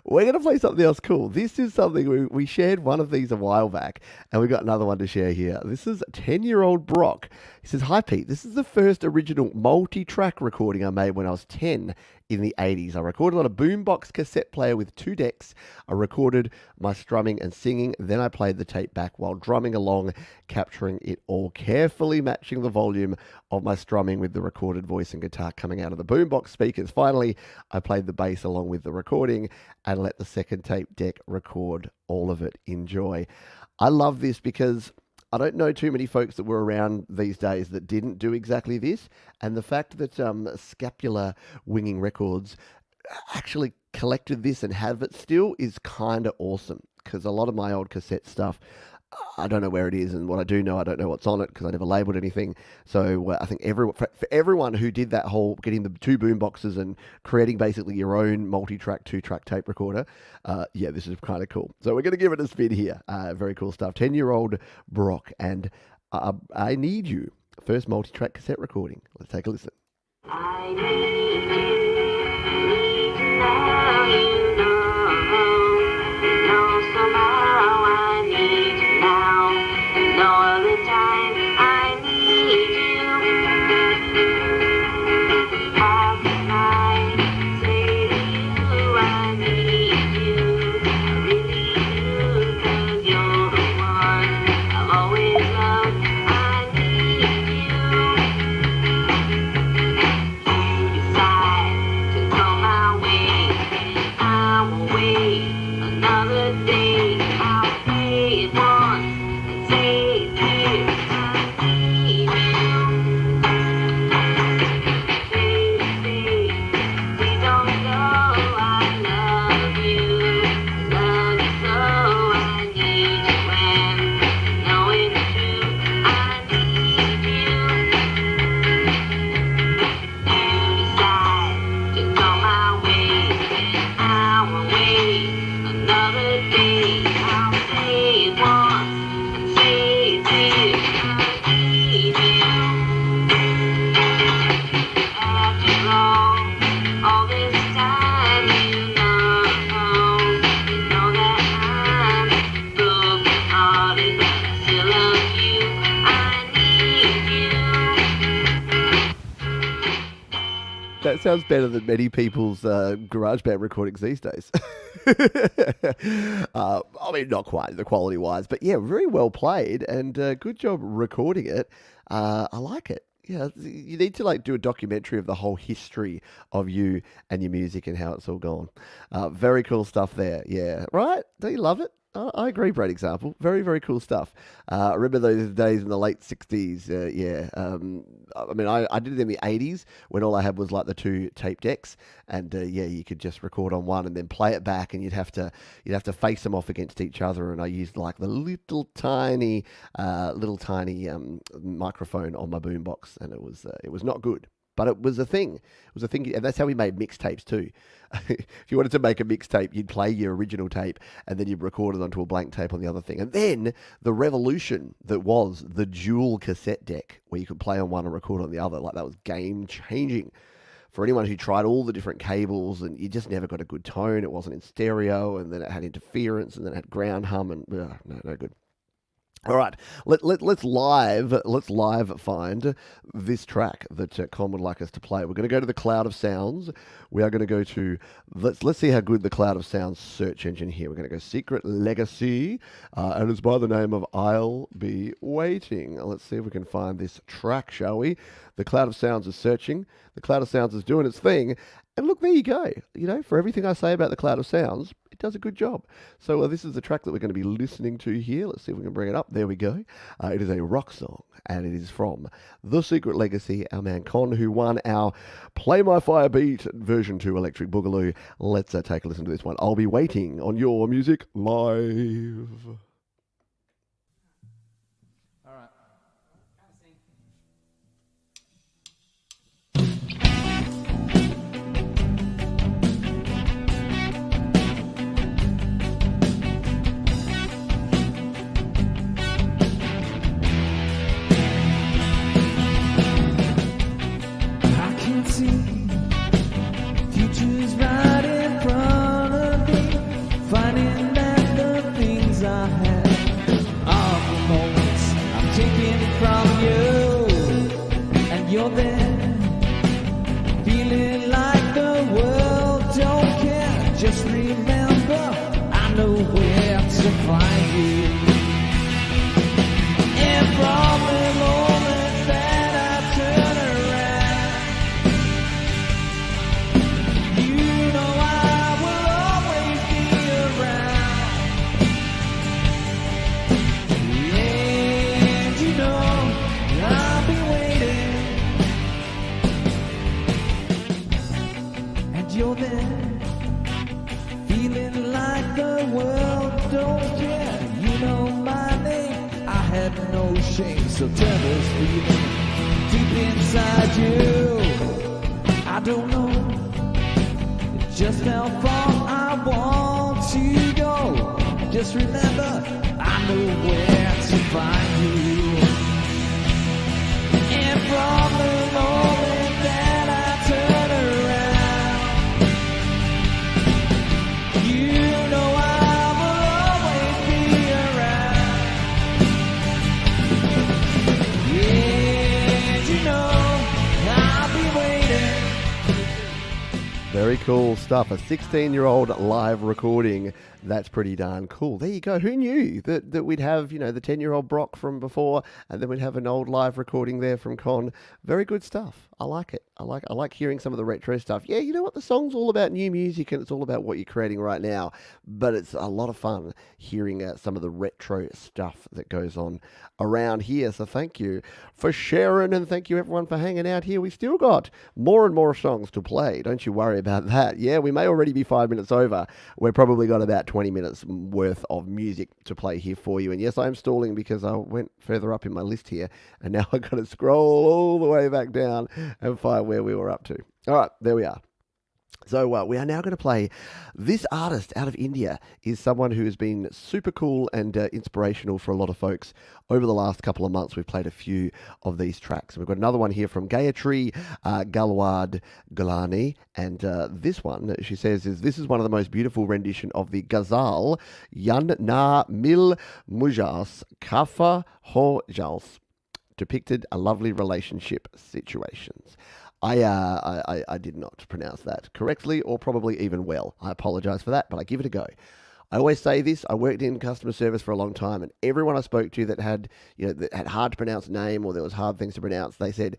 we're going to play something else cool. This is something we shared one of these a while back, and we got another one to share here. This is 10-year-old Brock. He says, "Hi Pete, this is the first original multi-track recording I made when I was 10 in the 80s. I recorded on a boombox cassette player with 2 decks. I recorded my strumming and singing, then I played the tape back while drumming along, capturing it all, carefully matching the volume of my strumming with the recorded voice and guitar coming out of the boombox speakers. Finally, I played the bass along with the recording and let the second tape deck record all of it. Enjoy." I love this because I don't know too many folks that were around these days that didn't do exactly this. And the fact that Scapular Winging Records actually collected this and have it still is kind of awesome, because a lot of my old cassette stuff, I don't know where it is, and what I do know, I don't know what's on it because I never labeled anything. So I think for everyone who did that whole getting the 2 boom boxes and creating basically your own multi-track 2-track tape recorder, yeah, this is kind of cool. So we're going to give it a spin here. Very cool stuff. 10-year-old Brock and I Need You, first multi-track cassette recording. Let's take a listen. I need you now, you know somehow I need you now, no other time I need you. How can I say to you I need you? I really do, 'cause you're the one I've always loved. I need you. Decide to come my way, I will wait another day. I'll say it once and say it here. I need you. Baby, please don't go. I love you. I love you so. I need you and know it's true. I need you. Decide to go my way, and I will wait another day. I'll say it once and say it here. I need you. After all this time, you know that I'm broken-hearted, but I still love you. I need you. That sounds better than many people's GarageBand recordings these days. I mean, not quite the quality wise, but yeah, very well played and good job recording it. I like it. Yeah, you need to do a documentary of the whole history of you and your music and how it's all gone. Very cool stuff there. Yeah, right? Don't you love it? I agree, great example. Very, very cool stuff. I remember those days in the late 60s. Yeah. I mean, I did it in the 80s when all I had was the 2 tape decks. And yeah, you could just record on one and then play it back, and you'd have to face them off against each other. And I used the little tiny microphone on my boombox, and it was not good. But it was a thing. It was a thing, and that's how we made mixtapes too. If you wanted to make a mixtape, you'd play your original tape, and then you'd record it onto a blank tape on the other thing. And then the revolution that was the dual cassette deck, where you could play on one and record on the other, that was game changing for anyone who tried all the different cables, and you just never got a good tone. It wasn't in stereo, and then it had interference, and then it had ground hum, and no good. All right, let's live find this track that Con would like us to play. We're going to go to the Cloud of Sounds. We are going to go to let's see how good the Cloud of Sounds search engine here. We're going to go Secret Legacy, and it's by the name of I'll Be Waiting. Let's see if we can find this track, shall we? The Cloud of Sounds is searching. The Cloud of Sounds is doing its thing. And look, there you go. For everything I say about the Cloud of Sounds, it does a good job. So this is the track that we're going to be listening to here. Let's see if we can bring it up. There we go. It is a rock song, and it is from The Secret Legacy, our man Con, who won our Play My Fire Beat version 2 Electric Boogaloo. Let's take a listen to this one. I'll Be Waiting on Your Music Live. I have all the moments I'm taking from you, and you're there, feeling like the world don't care. Just remember, I know where to find you. And from the moment that I turn around, you know I will always be around. And you know I'll be waiting. And you're there, feeling like the world don't care. You know my name, I had no shame. So tell this feeling deep inside you. I don't know just how far I want to go. Just remember, I know where to find you. And from the moment that I turn around, you know I will always be around. Yeah, you know I'll be waiting. Very cool stuff. A 16-year-old live recording. That's pretty darn cool. There you go. Who knew that we'd have, you know, the 10-year-old Brock from before, and then we'd have an old live recording there from Con. Very good stuff. I like it. I like hearing some of the retro stuff. Yeah, you know what? The song's all about new music, and it's all about what you're creating right now. But it's a lot of fun hearing some of the retro stuff that goes on around here. So thank you for sharing, and thank you everyone for hanging out here. We still got more and more songs to play. Don't you worry about that. Yeah, we may already be 5 minutes over. We've probably got about 20 minutes worth of music to play here for you. And yes, I'm stalling because I went further up in my list here, and now I've got to scroll all the way back down and find where we were up to. All right, there we are. So we are now going to play. This artist out of India is someone who has been super cool and inspirational for a lot of folks over the last couple of months. We've played a few of these tracks. We've got another one here from Gayatri Galwad Gulani, and this one, she says, this is one of the most beautiful rendition of the Ghazal Yan Na Mil Mujas Kafa Ho Jals, depicted a lovely relationship situations. I did not pronounce that correctly or probably even well. I apologize for that, but I give it a go. I always say this. I worked in customer service for a long time, and everyone I spoke to that had, you know, that had hard to pronounce name or there was hard things to pronounce, they said,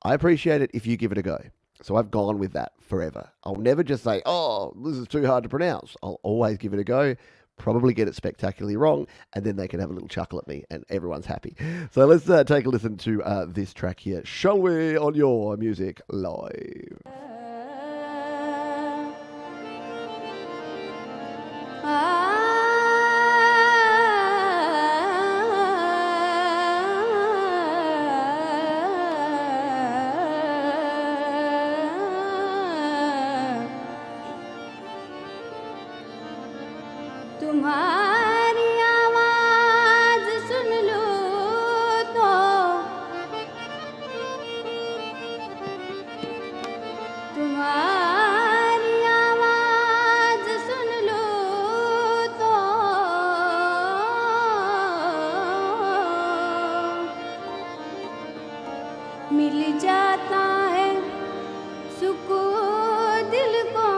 I appreciate it if you give it a go. So I've gone with that forever. I'll never just say, oh, this is too hard to pronounce. I'll always give it a go. Probably get it spectacularly wrong, and then they can have a little chuckle at me, and everyone's happy. So let's take a listen to this track here, shall we, on Your Music Live. तुम्हारी आवाज सुन लूं तो तुम्हारी आवाज सुन लूं तो मिल जाता है सुकून दिल को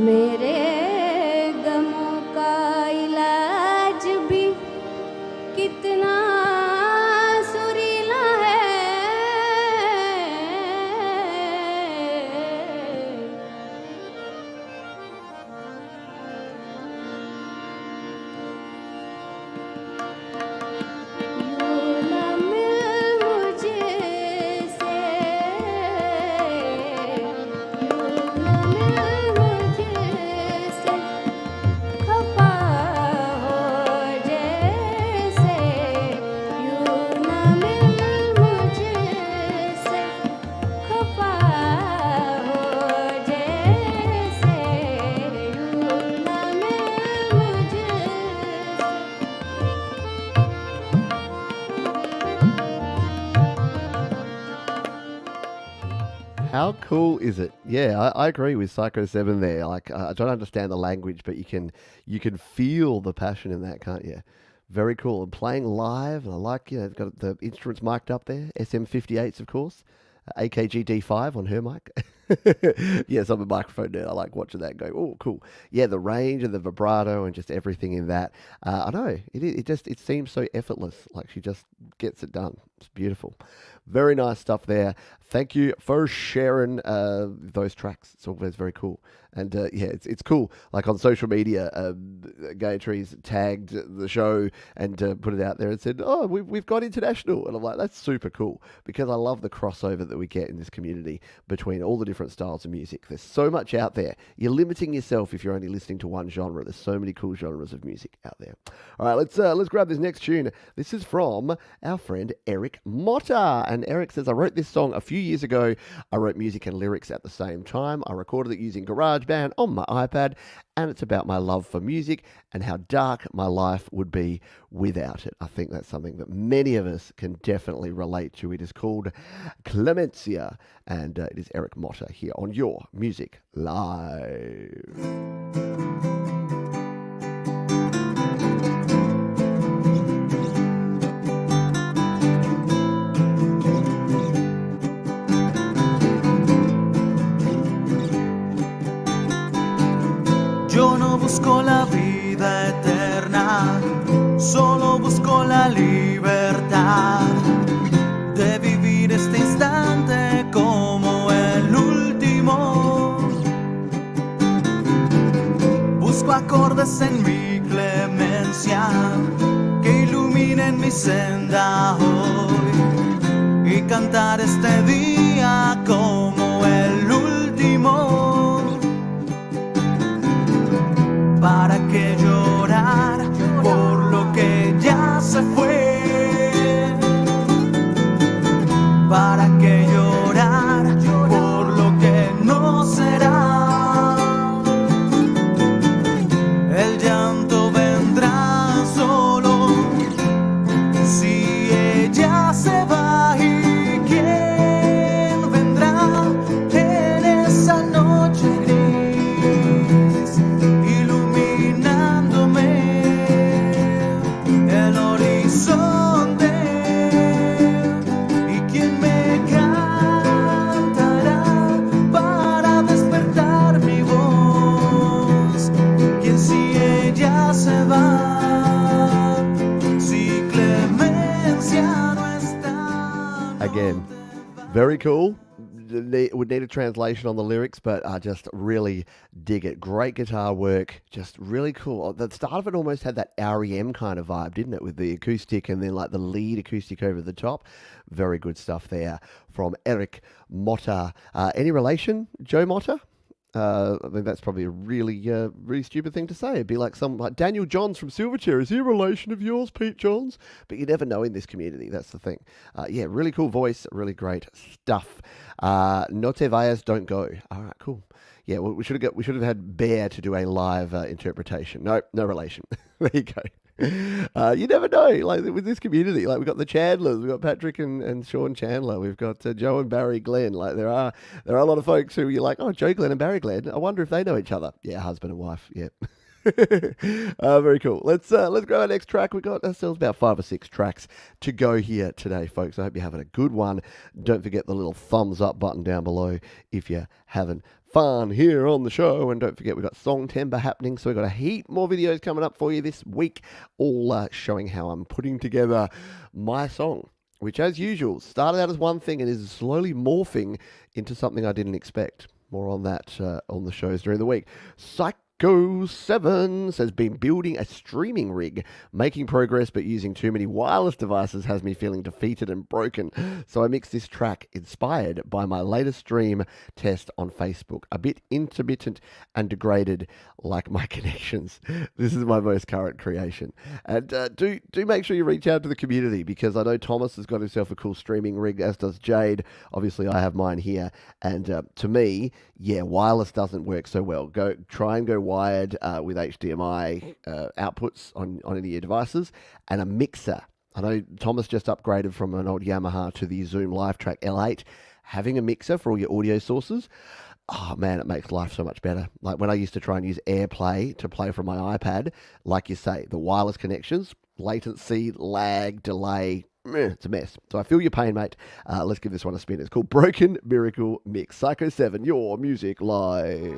मेरे गमों का इलाज भी कितना सुरीला है यूं न मिल मुझसे यूं न मिल मुझसे How cool is it? Yeah, I agree with Psycho 7 there. Like, I don't understand the language, but you can feel the passion in that, can't you? Very cool. And playing live, and I like, it's got the instruments mic'd up there. SM58s, of course. AKG D5 on her mic. Yes, I'm a microphone nerd. I like watching that and going, oh, cool. Yeah, the range and the vibrato and just everything in that. I know, it seems so effortless. Like she just gets it done. It's beautiful. Very nice stuff there. Thank you for sharing those tracks. It's always very cool. And yeah, it's cool. Like on social media, Gayatri's tagged the show and put it out there and said, oh, we've got international. And I'm like, that's super cool because I love the crossover that we get in this community between all the different styles of music. There's so much out there. You're limiting yourself if you're only listening to one genre. There's so many cool genres of music out there. All right, let's grab this next tune. This is from our friend Eric Motta. And Eric says, I wrote this song a few years ago. I wrote music and lyrics at the same time. I recorded it using GarageBand on my iPad, and it's about my love for music and how dark my life would be without it. I think that's something that many of us can definitely relate to. It is called Clemencia, and it is Eric Motta here on Your Music Live. Yo no busco la vida eterna, solo busco la libertad de vivir este instante como el último. Busco acordes en mi clemencia que iluminen mi senda hoy y cantar este día como el último. ¿Para qué llorar por lo que ya se fue? ¿Para qué llorar por lo que no será? El llanto vendrá solo si ella se va. ¿Y quién vendrá en esa noche gris? El horizonte, y quién me cantará para despertar mi voz. ¿Quién si ella se va? Si Clemencia no está. Again, very cool. Would need a translation on the lyrics, but I just really dig it. Great guitar work, just really cool. The start of it almost had that REM kind of vibe, didn't it? With the acoustic and then like the lead acoustic over the top. Very good stuff there from Eric Motta. Any relation, Joe Motta? I mean, that's probably a really stupid thing to say. It'd be like Daniel Johns from Silverchair. Is he a relation of yours, Pete Johns? But you never know in this community. That's the thing. Yeah, really cool voice. Really great stuff. No te vayas, don't go. All right, cool. Yeah, well, we should have had Bear to do a live interpretation. No relation. There you go. You never know, like with this community, like we've got the Chandlers, we've got Patrick and Sean Chandler, we've got Joe and Barry Glenn. Like there are a lot of folks who you're like, oh, Joe Glenn and Barry Glenn, I wonder if they know each other. Yeah, husband and wife. Yeah. Very cool. Let's grab our next track. We've got ourselves about 5 or 6 tracks to go here today, folks. I hope you're having a good one. Don't forget the little thumbs up button down below if you're having fun here on the show. And don't forget, we've got Song Timber happening, so we've got a heap more videos coming up for you this week, all showing how I'm putting together my song, which as usual started out as one thing and is slowly morphing into something I didn't expect. More on that on the shows during the week. Psycho 7 says, been building a streaming rig, making progress but using too many wireless devices has me feeling defeated and broken. So I mixed this track inspired by my latest stream test on Facebook. A bit intermittent and degraded like my connections. This is my most current creation. And do make sure you reach out to the community, because I know Thomas has got himself a cool streaming rig, as does Jade. Obviously I have mine here. And to me, yeah, wireless doesn't work so well. Try and go wired with HDMI outputs on any of your devices, and a mixer. I know Thomas just upgraded from an old Yamaha to the Zoom LiveTrack L8. having a mixer for all your audio sources, oh man, it makes life so much better. Like when I used to try and use AirPlay to play from my iPad, like you say, the wireless connections, latency, lag, delay, it's a mess. So I feel your pain, mate. Let's give this one a spin. It's called Broken Miracle Mix. Psycho 7, your music live.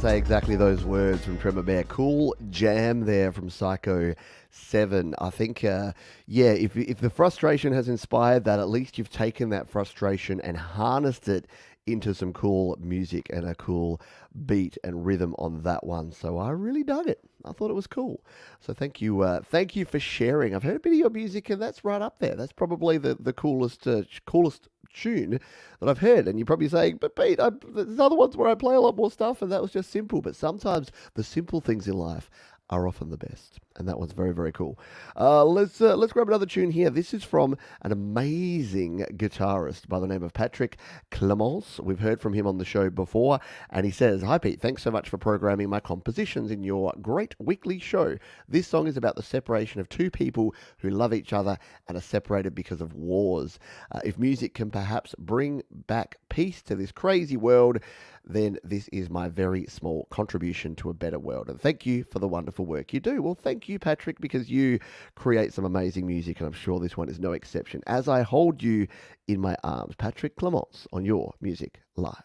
Say exactly those words from Tremor Bear. Cool jam there from Psycho 7. I think, if the frustration has inspired that, at least you've taken that frustration and harnessed it into some cool music and a cool beat and rhythm on that one. So I really dug it. I thought it was cool. So thank you for sharing. I've heard a bit of your music, and that's right up there. That's probably the coolest tune that I've heard. And you're probably saying, but Pete, there's other ones where I play a lot more stuff, and that was just simple. But sometimes the simple things in life are often the best. And that one's very, very cool. Let's grab another tune here. This is from an amazing guitarist by the name of Patrick Clemence. We've heard from him on the show before, and he says, "Hi Pete, thanks so much for programming my compositions in your great weekly show. This song is about the separation of two people who love each other and are separated because of wars. If music can perhaps bring back peace to this crazy world, then this is my very small contribution to a better world." And thank you for the wonderful work you do. Well, thank you, Patrick, because you create some amazing music, and I'm sure this one is no exception. As I hold you in my arms, Patrick Clemence on your music live.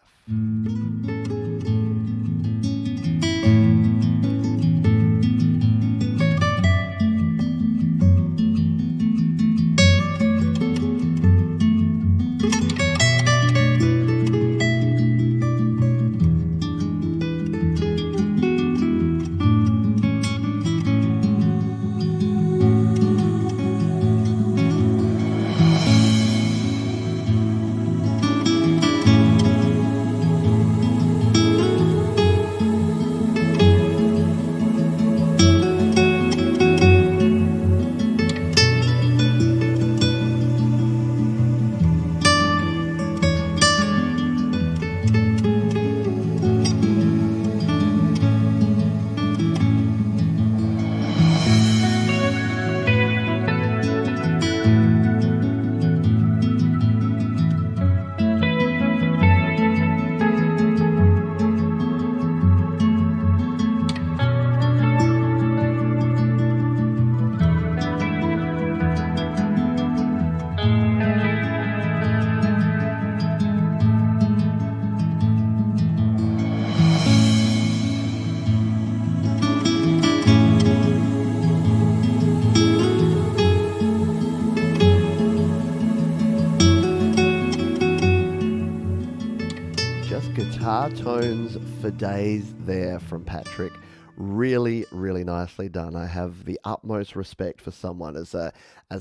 Guitar tones for days there from Patrick. Really, really nicely done. I have the utmost respect for someone as a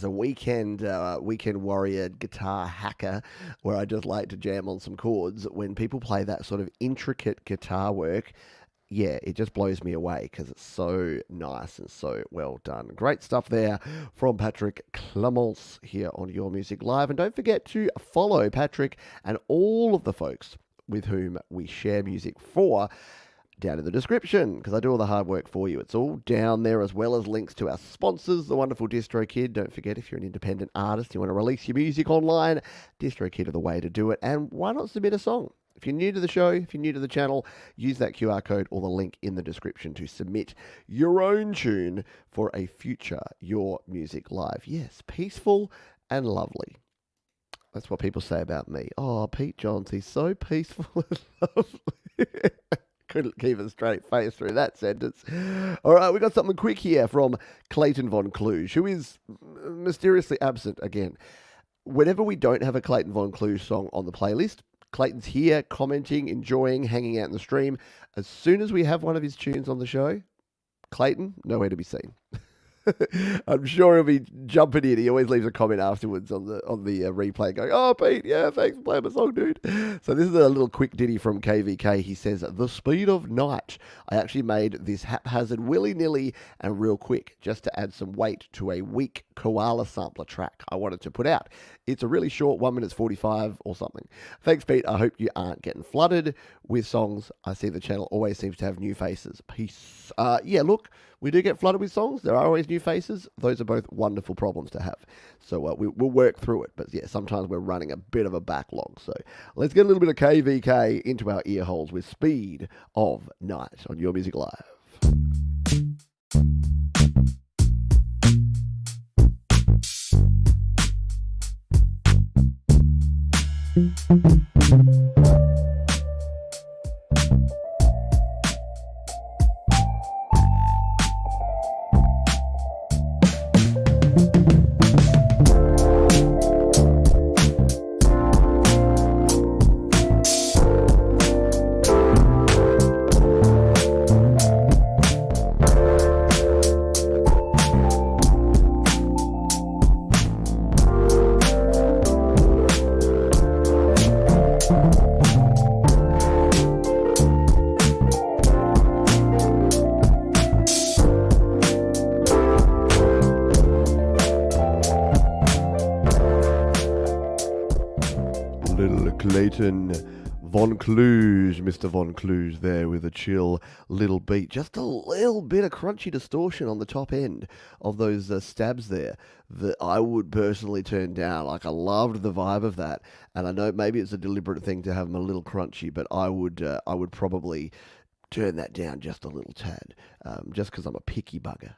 weekend warrior guitar hacker, where I just like to jam on some chords. When people play that sort of intricate guitar work, yeah, it just blows me away because it's so nice and so well done. Great stuff there from Patrick Clemence here on Your Music Live. And don't forget to follow Patrick and all of the folks with whom we share music for down in the description, because I do all the hard work for you. It's all down there, as well as links to our sponsors, the wonderful DistroKid. Don't forget, if you're an independent artist, you want to release your music online, DistroKid are the way to do it. And why not submit a song? If you're new to the show, if you're new to the channel, use that QR code or the link in the description to submit your own tune for a future Your Music Live. Yes, peaceful and lovely. That's what people say about me. Oh, Pete Johns, he's so peaceful and lovely. Couldn't keep a straight face through that sentence. All right, we got something quick here from Clayton Von Kluge, who is mysteriously absent again. Whenever we don't have a Clayton Von Kluge song on the playlist, Clayton's here, commenting, enjoying, hanging out in the stream. As soon as we have one of his tunes on the show, Clayton, nowhere to be seen. I'm sure he'll be jumping in. He always leaves a comment afterwards on the replay going, "Oh, Pete, yeah, thanks for playing my song, dude." So this is a little quick ditty from KVK. He says, "The speed of night. I actually made this haphazard, willy-nilly, and real quick, just to add some weight to a weak koala sampler track I wanted to put out. It's a really short 1 minute 45 or something. Thanks, Pete. I hope you aren't getting flooded with songs. I see the channel always seems to have new faces. Peace." Yeah, look, we do get flooded with songs. There are always new faces. Those are both wonderful problems to have. So we'll work through it. But yeah, sometimes we're running a bit of a backlog. So let's get a little bit of KVK into our ear holes with Speed of Night on Your Music Live. Clayton Von Kluge, Mr. Von Kluge there with a chill little beat. Just a little bit of crunchy distortion on the top end of those stabs there that I would personally turn down. Like, I loved the vibe of that, and I know maybe it's a deliberate thing to have them a little crunchy, but I would probably turn that down just a little tad, just because I'm a picky bugger.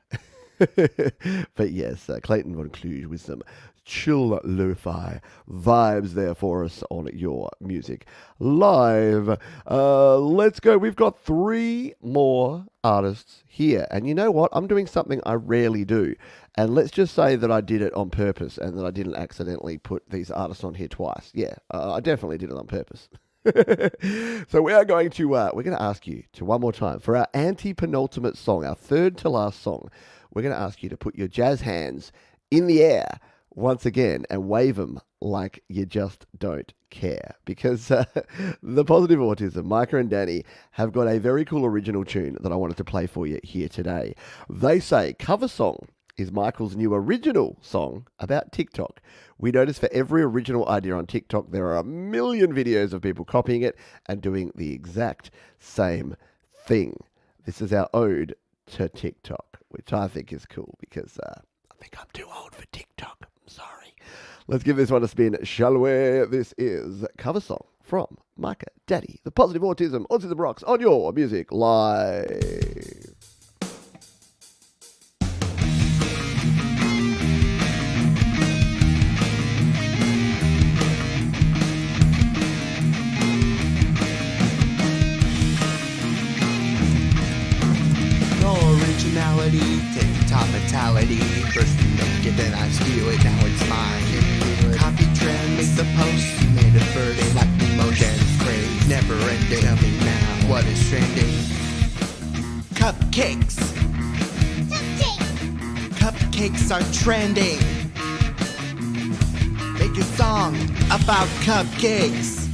But yes, Clayton Von Kluge with some chill lo-fi vibes there for us on Your Music Live. Let's go. We've got 3 more artists here. And you know what? I'm doing something I rarely do. And let's just say that I did it on purpose and that I didn't accidentally put these artists on here twice. Yeah, I definitely did it on purpose. So we're going to ask you to one more time for our anti-penultimate song, our third to last song. We're going to ask you to put your jazz hands in the air once again and wave them like you just don't care. Because the Positive Autism, Micah and Danny, have got a very cool original tune that I wanted to play for you here today. They say cover song is Michael's new original song about TikTok. We notice for every original idea on TikTok, there are a million videos of people copying it and doing the exact same thing. This is our ode to TikTok, which I think is cool because I think I'm too old for TikTok. I'm sorry. Let's give this one a spin, shall we? This is cover song from Micah, Daddy, the Positive Autism, Autism Rocks on Your Music Live. TikTok mentality. First you make it, then I steal it, now it's mine. Copy trend, make the post, made it first. They like the motion, craze, never ending. Tell me now, what is trending? Cupcake cupcakes. Cupcakes are trending. Make a song about cupcakes.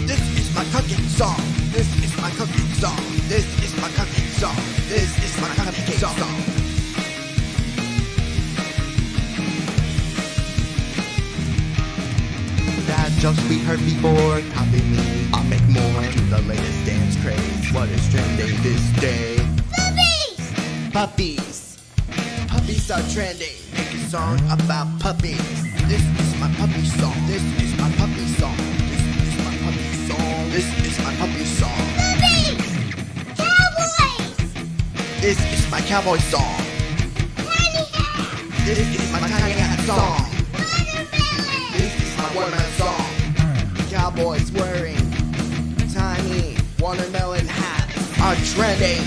This is my cupcake song. This is my cupcake song. This is my cupcake song. This is my cupcake song. That jokes we heard before. Copy me, I'll make more. To the latest dance craze. What is trending this day? Puppies. Puppies are trending. Make a song about puppies. This is my puppy song. This is my puppy song. This is my puppy song. This is my puppy song. This is my cowboy song. This is my tiny hat song. This is my watermelon song. Cowboys wearing tiny watermelon hats are trending.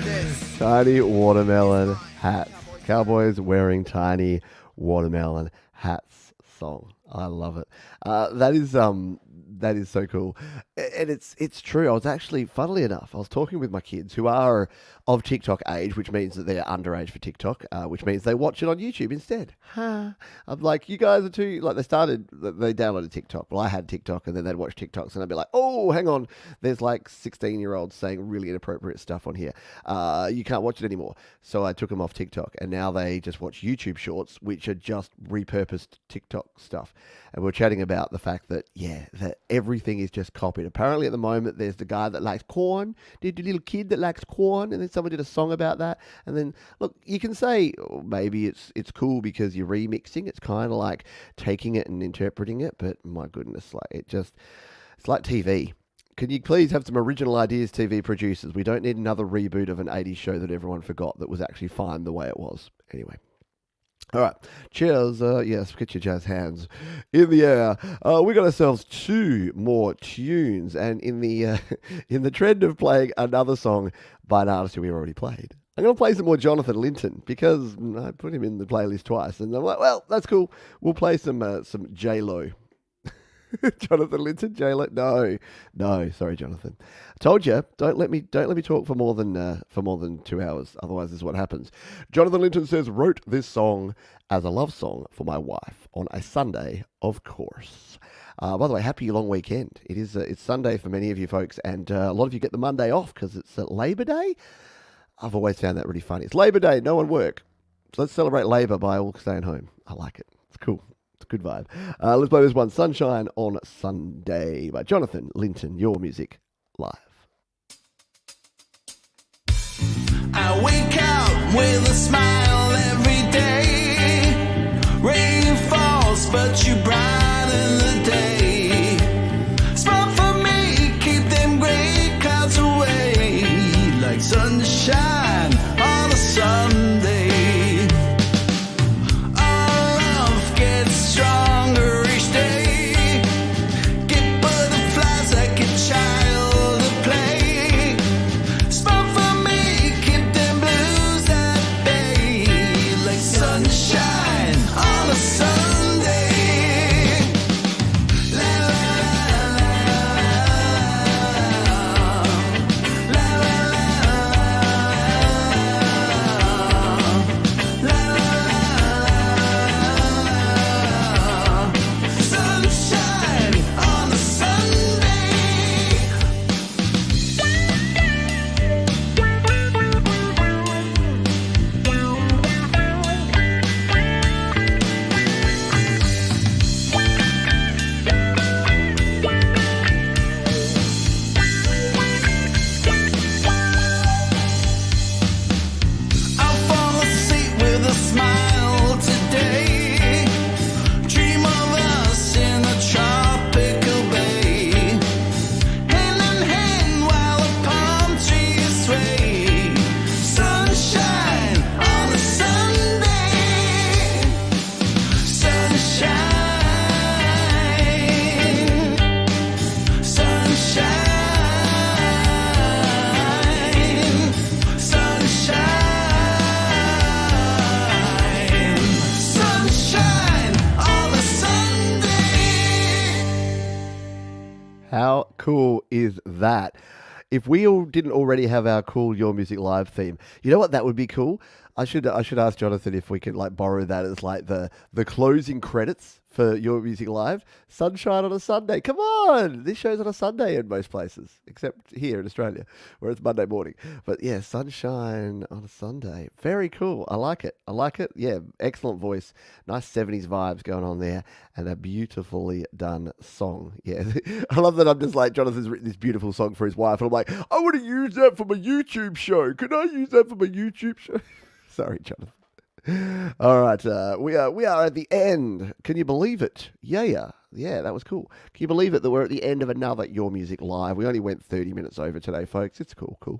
This Tiny watermelon hats. Cowboys wearing tiny watermelon hats song. I love it. That is so cool. And it's true. I was actually, funnily enough, I was talking with my kids who are of TikTok age, which means that they're underage for TikTok, which means they watch it on YouTube instead. I'm like, you guys are too, like they downloaded TikTok. Well, I had TikTok and then they'd watch TikToks and I'd be like, oh, hang on. There's like 16-year-olds saying really inappropriate stuff on here. You can't watch it anymore. So I took them off TikTok and now they just watch YouTube shorts, which are just repurposed TikTok stuff. And we're chatting about the fact that, that everything is just copied. Apparently at the moment, there's the guy that likes corn, the little kid that likes corn, and then someone did a song about that. And then, look, you can say, maybe it's cool because you're remixing. It's kind of like taking it and interpreting it. But my goodness, like it's like TV. Can you please have some original ideas, TV producers? We don't need another reboot of an 80s show that everyone forgot that was actually fine the way it was. Anyway. All right, cheers. Yes, get your jazz hands in the air. We got ourselves 2 more tunes, and in the trend of playing another song by an artist who we already played, I'm going to play some more Jonathan Linton because I put him in the playlist twice, and I'm like, well, that's cool. We'll play some J-Lo. Jonathan Linton, J-Lo. No, sorry, Jonathan. I told you, don't let me talk for more than 2 hours. Otherwise, this is what happens. Jonathan Linton says, wrote this song as a love song for my wife on a Sunday, of course. By the way, happy long weekend. It's Sunday for many of you folks, and a lot of you get the Monday off because it's Labor Day. I've always found that really funny. It's Labor Day, no one work. So let's celebrate Labor by all staying home. I like it. It's cool. It's a good vibe. Let's play this one, Sunshine on Sunday by Jonathan Linton, your music live. I wake up with a smile every day. Rain falls, but you brighten the day. Smile for me, keep them gray clouds away. Like sunshine on a Sunday. Our love gets stronger each day. Get butterflies like a child to play. Smile for me, keep them blues at bay. Like sunshine on a Sunday. La la la la la la la. Sunshine on a Sunday. I'll fall asleep with a smile today. Dream of us in a tropical bay. Hand in hand while a palm tree sway. Sunshine on a Sunday. Sunshine. Sunshine. Sunshine on a Sunday. How cool is that? If we all didn't already have our cool Your Music Live theme, you know what? That would be cool. I should ask Jonathan if we could like borrow that as like the closing credits for Your Music Live. Sunshine on a Sunday. Come on, this show's on a Sunday in most places, except here in Australia, where it's Monday morning. But yeah, Sunshine on a Sunday. Very cool. I like it. Yeah, excellent voice. Nice 70s vibes going on there, and a beautifully done song. Yeah, I love that. I'm just like, Jonathan's written this beautiful song for his wife, and I'm like, I want to use that for my YouTube show. Can I use that for my YouTube show? Sorry, Jonathan. All right, we are at the end. Can you believe it? Yeah, that was cool. Can you believe it that we're at the end of another Your Music Live? We only went 30 minutes over today, folks. It's cool.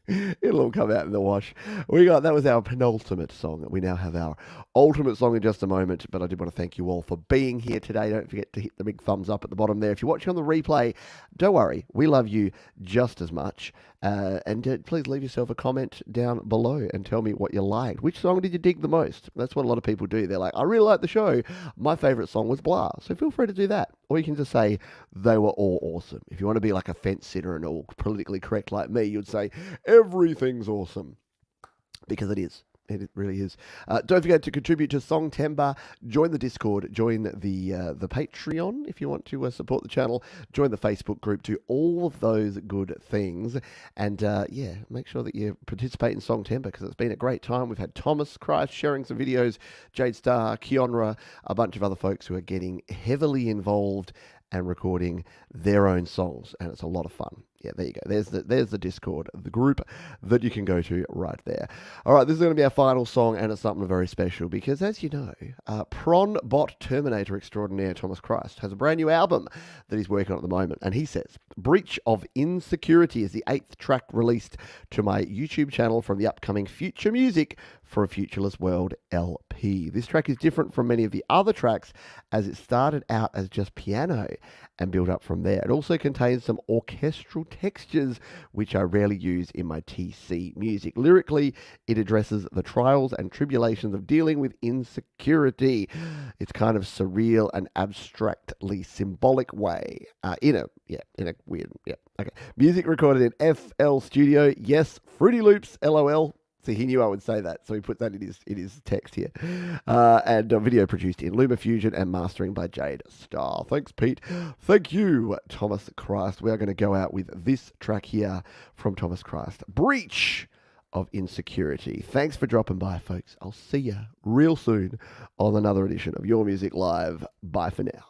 It'll all come out in the wash. That was our penultimate song. We now have our ultimate song in just a moment, but I did want to thank you all for being here today. Don't forget to hit the big thumbs up at the bottom there. If you're watching on the replay, don't worry. We love you just as much. And please leave yourself a comment down below and tell me what you liked. Which song did you dig the most? That's what a lot of people do. They're like, I really like the show. My favorite song was blah. So feel free to do that. Or you can just say, they were all awesome. If you want to be like a fence sitter and all politically correct like me, you'd say, everything's awesome. Because it is. It really is. Don't forget to contribute to Songtember. Join the Discord. Join the Patreon if you want to support the channel. Join the Facebook group. Do all of those good things. And make sure that you participate in Songtember because it's been a great time. We've had Thomas Christ sharing some videos, Jade Starr, Keonra, a bunch of other folks who are getting heavily involved and recording their own songs, and it's a lot of fun. Yeah, there you go. There's the Discord, the group that you can go to right there. All right, this is going to be our final song, and it's something very special because, as you know, Prawn Bot Terminator extraordinaire Thomas Christ has a brand new album that he's working on at the moment, and he says, Breach of Insecurity is the 8th track released to my YouTube channel from the upcoming Future Music for a Futureless World LP. This track is different from many of the other tracks as it started out as just piano and built up from there. It also contains some orchestral textures, which I rarely use in my TC music. Lyrically, it addresses the trials and tribulations of dealing with insecurity. It's kind of surreal and abstractly symbolic way. In a weird, okay. Music recorded in FL Studio. Yes, Fruity Loops, LOL. So he knew I would say that, so he put that in his text here. And video produced in LumaFusion and mastering by Jade Starr. Thanks, Pete. Thank you, Thomas Christ. We are going to go out with this track here from Thomas Christ, Breach of Insecurity. Thanks for dropping by, folks. I'll see you real soon on another edition of Your Music Live. Bye for now.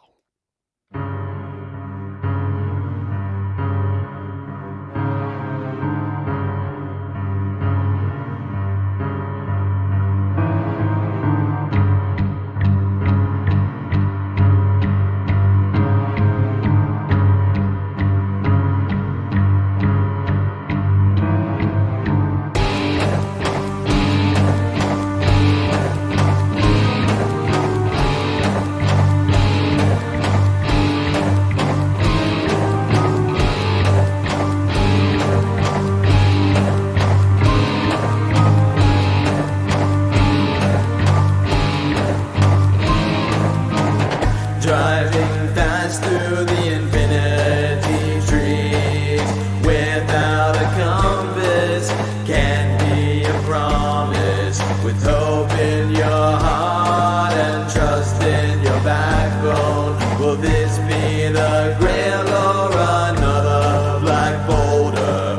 Driving fast through the infinity trees without a compass can be a promise. With hope in your heart and trust in your backbone, will this be the grail or another black boulder?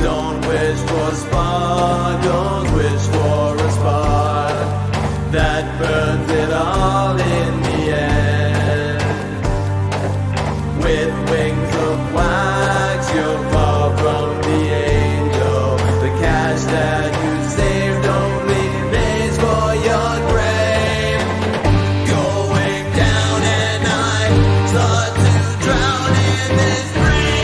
Don't wish for a spark, don't wish for a spark that burns it all in the end. With wings of wax, you're far from the angel. The cash that you saved only pays for your grave. Going down and I start to drown in this dream.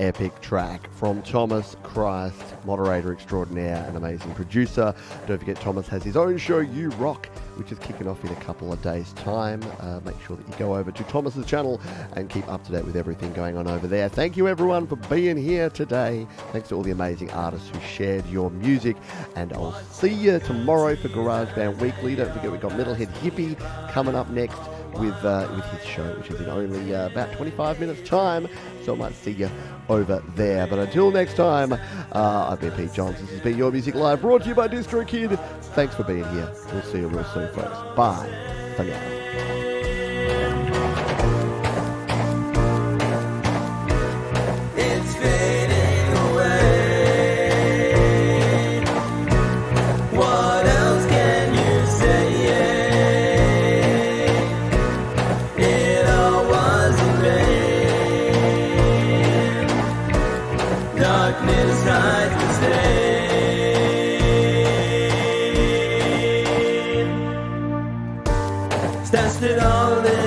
epic track from Thomas Christ, moderator extraordinaire and amazing producer. Don't forget, Thomas has his own show, You Rock, which is kicking off in a couple of days' time. Make sure that you go over to Thomas's channel and keep up to date with everything going on over there. Thank you, everyone, for being here today. Thanks to all the amazing artists who shared your music. And I'll see you tomorrow for Garage Band Weekly. Don't forget, we've got Metalhead Hippie coming up next with his show, which is in only about 25 minutes' time. So I might see you over there. But until next time, I've been Pete Johnson. This has been Your Music Live, brought to you by DistroKid. Thanks for being here. We'll see you real soon, folks. Bye for now. It's fading away. What else can you say? It all was in vain. Darkness hides the stain. Stashed it all in